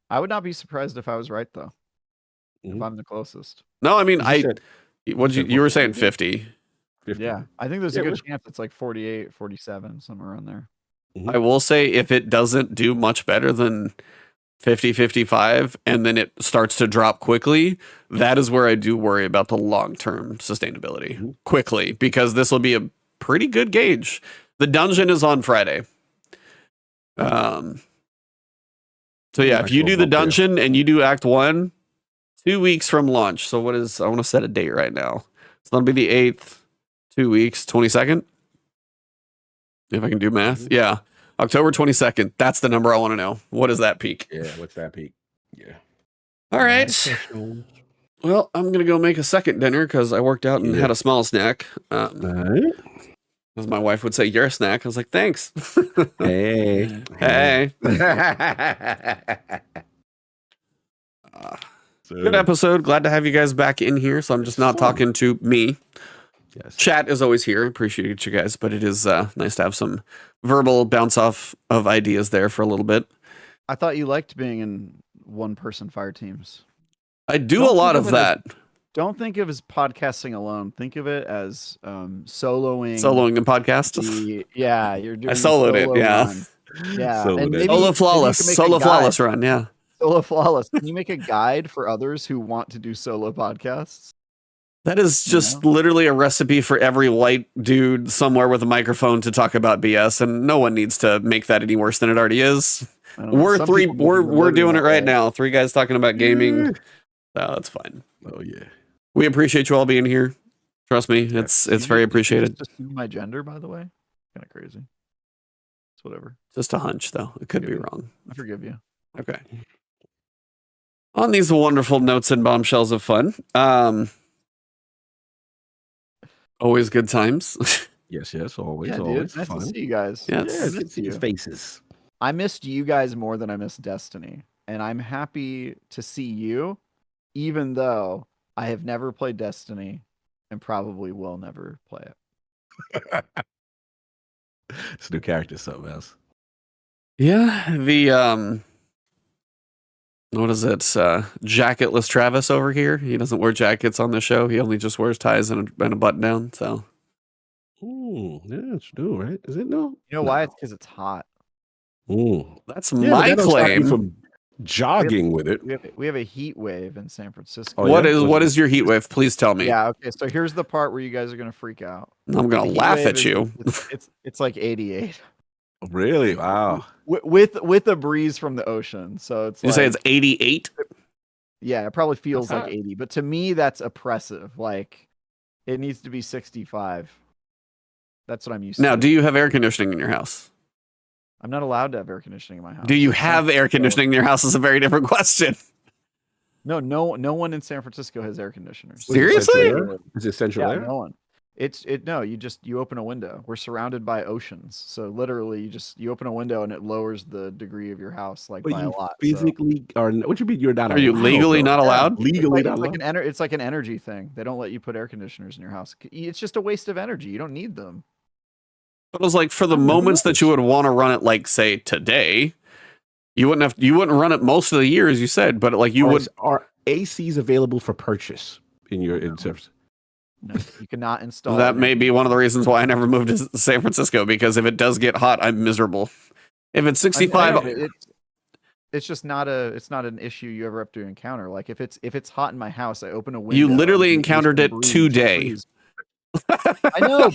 I would not be surprised if I was right, though. If I'm the closest. No, I mean, you were saying 50. 50. Yeah, I think there's a good chance it's like 48, 47, somewhere around there. I will say if it doesn't do much better than 50-55 and then it starts to drop quickly, that is where I do worry about the long-term sustainability quickly, because this will be a pretty good gauge. The dungeon is on Friday. So yeah, if you do the dungeon and you do Act 1, 2 weeks from launch. So what is, I want to set a date right now. So that'll be the 8th, 2 weeks, 22nd. If I can do math. Yeah. October 22nd. That's the number I want to know. What is that peak? Yeah, what's that peak? Yeah. All right. Well, I'm going to go make a second dinner because I worked out and had a small snack. As my wife would say, you're a snack. I was like, thanks. Hey. Hey. Good episode. Glad to have you guys back in here. So I'm just not talking to me. Yes. Chat is always here. Appreciate you guys, but it is nice to have some verbal bounce off of ideas there for a little bit. I thought you liked being in one-person fire teams. I do a lot of that. Don't think of it as podcasting alone. Think of it as soloing. Soloing and podcast. Yeah, you're doing. I soloed it. Yeah. Run. Yeah. Solo flawless. Solo flawless run. Yeah. Solo flawless. Can you make a guide for others who want to do solo podcasts? That is just literally a recipe for every white dude somewhere with a microphone to talk about BS, and no one needs to make that any worse than it already is. We're doing it right now. 3 guys talking about gaming. Oh, that's fine. Oh yeah. We appreciate you all being here. Trust me, it's very appreciated. Just assume my gender, by the way. Kind of crazy. It's whatever. Just a hunch, though. It could be wrong. I forgive you. Okay. On these wonderful notes and bombshells of fun. Always good times. Yes, always, yeah, always nice fun. To see you guys. Yes. Yeah, good to see your faces. I missed you guys more than I missed Destiny, and I'm happy to see you, even though I have never played Destiny and probably will never play it. It's a new character, something else. Yeah, the what is it? Jacketless Travis over here. He doesn't wear jackets on the show. He only just wears ties and a button down. So, yeah, it's new, right? Is it new? You know why? It's because it's hot. That's my claim. From jogging with it. We have a heat wave in San Francisco. What is your heat wave? Please tell me. Yeah. Okay. So here's the part where you guys are gonna freak out. I'm gonna laugh at you. It's like 88. Really? Wow. With a breeze from the ocean. So it's you say it's 88? Yeah, it probably feels like 80, but to me that's oppressive. Like it needs to be 65. That's what I'm used to. Now, do you have air conditioning in your house? I'm not allowed to have air conditioning in my house. Do you have air conditioning in your house is a very different question. No one in San Francisco has air conditioners. Seriously? Is it central air? No one. You open a window. We're surrounded by oceans. So literally you open a window and it lowers the degree of your house by a lot. Physically are what you mean you're not Are you legally not allowed? Legally not allowed. It's like an energy thing. They don't let you put air conditioners in your house. It's just a waste of energy. You don't need them. But it was like for the moments that you would want to run it, like say today, you wouldn't run it most of the year, as you said, but like you would. Are ACs available for purchase in your service? No, you cannot install. That may be one of the reasons why I never moved to San Francisco, because if it does get hot, I'm miserable. If it's 65, it's just not an issue you ever have to encounter. Like if it's hot in my house, I open a window. You literally encountered it today. I know,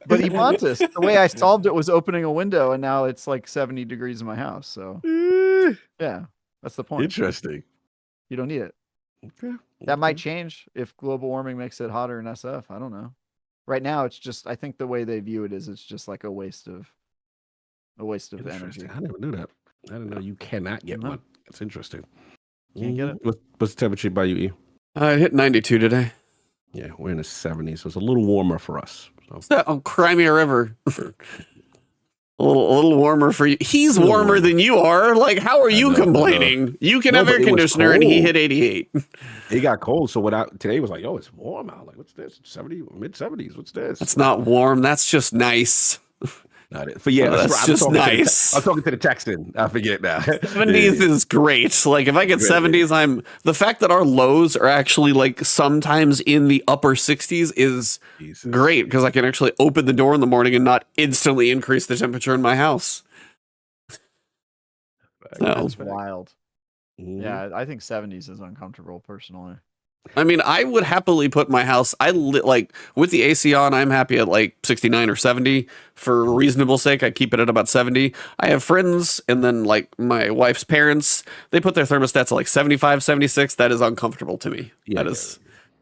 but Ebontis, the way I solved it was opening a window, and now it's like 70 degrees in my house. So yeah, that's the point. Interesting. You don't need it. Okay. That might change if global warming makes it hotter in SF. I don't know. Right now, it's just, I think the way they view it is it's just like a waste of energy. I never knew that. I didn't know you cannot get one. That's interesting. Can't get it. What's the temperature by you, E? It hit 92 today. Yeah, we're in the 70s, so it's a little warmer for us. So. Crimea River. A little warmer for you. He's warmer than you are. Like, how are you complaining? You can have air conditioner, and he hit 88. It got cold, so today was like, oh, it's warm out. Like, what's this? 70, mid 70s. What's this? That's not warm. That's just nice. But yeah, that's just nice. I'm talking to the Texan. I forget now. 70s is great. Like if I get 70s, the fact that our lows are actually like sometimes in the upper 60s is great because I can actually open the door in the morning and not instantly increase the temperature in my house. That's wild. Yeah, I think 70s is uncomfortable personally. I mean, I would happily put my house, like with the AC on, I'm happy at like 69 or 70 for reasonable sake. I keep it at about 70. I have friends and then like my wife's parents, they put their thermostats at like 75, 76. That is uncomfortable to me.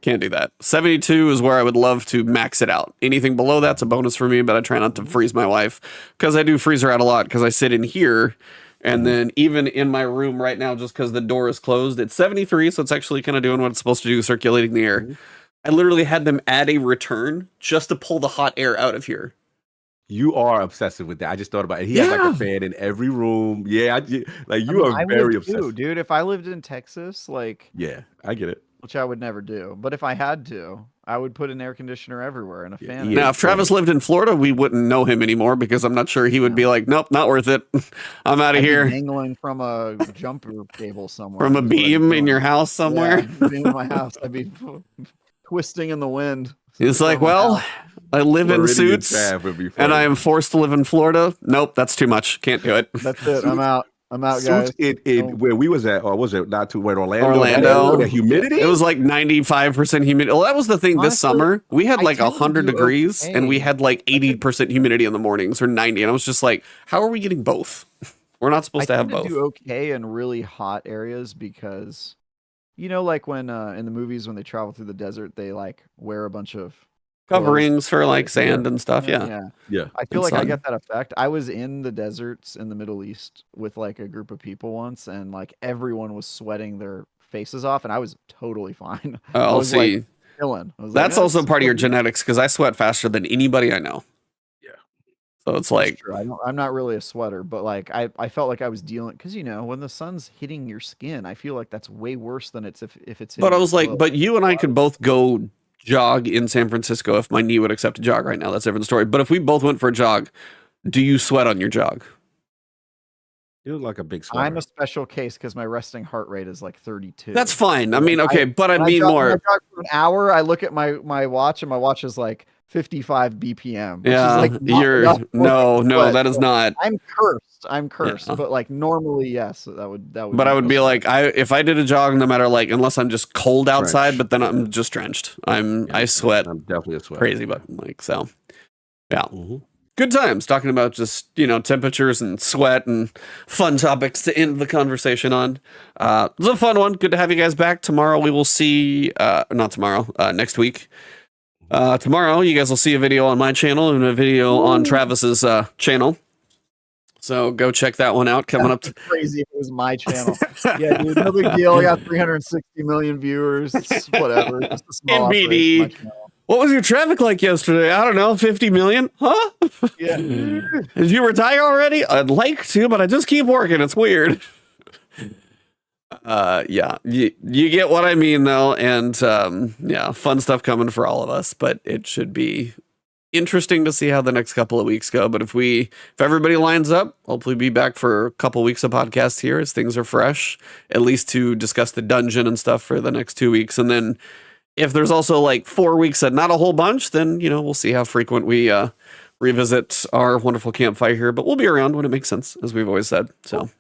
Can't do that. 72 is where I would love to max it out. Anything below that's a bonus for me, but I try not to freeze my wife because I do freeze her out a lot because I sit in here. And then even in my room right now, just because the door is closed, it's 73, so it's actually kind of doing what it's supposed to do, circulating the air. I literally had them add a return just to pull the hot air out of here. You are obsessive with that. I just thought about it. He has like a fan in every room. Yeah, you are very obsessed, too, dude. If I lived in Texas, like I get it. Which I would never do. But if I had to, I would put an air conditioner everywhere and a fan. Now, if Travis lived in Florida, we wouldn't know him anymore because I'm not sure he would be like, nope, not worth it. I'm out of here. Dangling from a jumper cable somewhere. From a beam in your house somewhere? Yeah, beam in my house. I'd be twisting in the wind. It's like, well, I live in suits and I am forced to live in Florida. Nope, that's too much. Can't do it. That's it. I'm out. Guys. In where we was at, or was it not too where Orlando? The humidity? It was like 95% humidity. Well, that was the thing this summer. We had like 100 degrees and we had like 80% humidity in the mornings or 90. And I was just like, how are we getting both? We're not supposed to have both. I do okay in really hot areas because, you know, like when in the movies when they travel through the desert, they like wear a bunch of coverings for like sand and stuff. Yeah. I feel like I get that effect. I was in the deserts in the Middle East with like a group of people once, and like everyone was sweating their faces off, and I was totally fine. Oh, see, like, chilling. That's also part of your genetics because I sweat faster than anybody I know. Yeah. So it's like I'm not really a sweater, but like I felt like I was dealing because you know when the sun's hitting your skin, I feel like that's way worse than it's if it's. But I was like, but you and I could both go jog in San Francisco if my knee would accept a jog right now. That's a different story. But if we both went for a jog, do you sweat on your jog? You look like a big sweater. I'm a special case because my resting heart rate is like 32. That's fine. I mean, okay, but I mean more. I jog for an hour. I look at my watch, and my watch is like 55 BPM. Yeah, like no, that is not. I'm cursed. But like normally, yes, that would. But I would be like, if I did a jog, no matter like, unless I'm just cold outside, but then I'm just drenched. I sweat. I'm definitely a sweat. Crazy, but like so. Yeah. Good times talking about just, you know, temperatures and sweat and fun topics to end the conversation on. It was a fun one. Good to have you guys back. Tomorrow we will see, not tomorrow, next week. Tomorrow you guys will see a video on my channel and a video on Travis's channel. So go check that one out. Coming up. Crazy if it was my channel. Yeah, dude, no big deal. I got 360 million viewers. It's whatever. Just a small NBD. What was your traffic like yesterday? I don't know, 50 million? Huh? Yeah. Did you retire already? I'd like to, but I just keep working. It's weird. Yeah, you get what I mean, though. And yeah, fun stuff coming for all of us. But it should be interesting to see how the next couple of weeks go. But if everybody lines up, hopefully be back for a couple weeks of podcasts here as things are fresh, at least to discuss the dungeon and stuff for the next 2 weeks. And then if there's also like 4 weeks and not a whole bunch, then, you know, we'll see how frequent we revisit our wonderful campfire here. But we'll be around when it makes sense, as we've always said. So,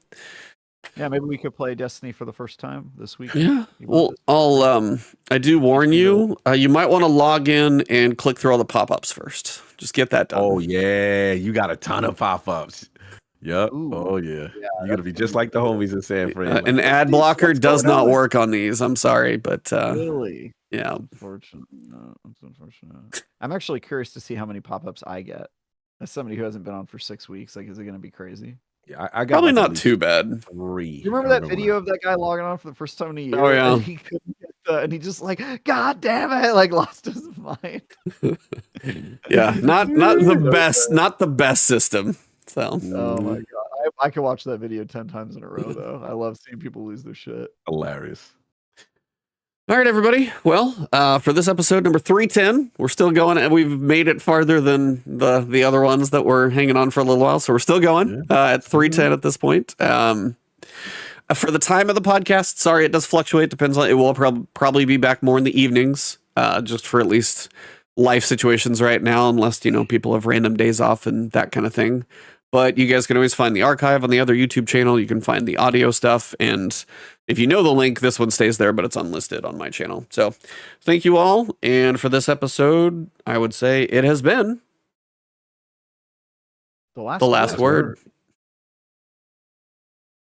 yeah, maybe we could play Destiny for the first time this week. Yeah. Well, I do warn you, you might want to log in and click through all the pop-ups first. Just get that done. Oh, yeah. You got a ton of pop-ups. Yep. Oh, yeah. You're going to be just like the homies in San Fran. An ad blocker does not work on these. I'm sorry, but... really? Yeah. Unfortunate. No, it's unfortunate. I'm actually curious to see how many pop-ups I get. As somebody who hasn't been on for 6 weeks, like, is it going to be crazy? Yeah, I got probably not too bad. 3. You remember that video of that guy logging on for the first time in a year? Oh yeah. And he couldn't get and he just like, God damn it, like lost his mind. Yeah, not the best system. So. Oh my god, I could watch that video 10 times in a row though. I love seeing people lose their shit. Hilarious. All right, everybody. Well, for this episode number 310, we're still going, and we've made it farther than the other ones that were hanging on for a little while. So we're still going at 310 at this point. For the time of the podcast, sorry, it does fluctuate. Depends on, it will probably be back more in the evenings, just for at least life situations right now, unless, you know, people have random days off and that kind of thing. But you guys can always find the archive on the other YouTube channel. You can find the audio stuff. And if you know the link, this one stays there, but it's unlisted on my channel. So thank you all. And for this episode, I would say it has been the last word.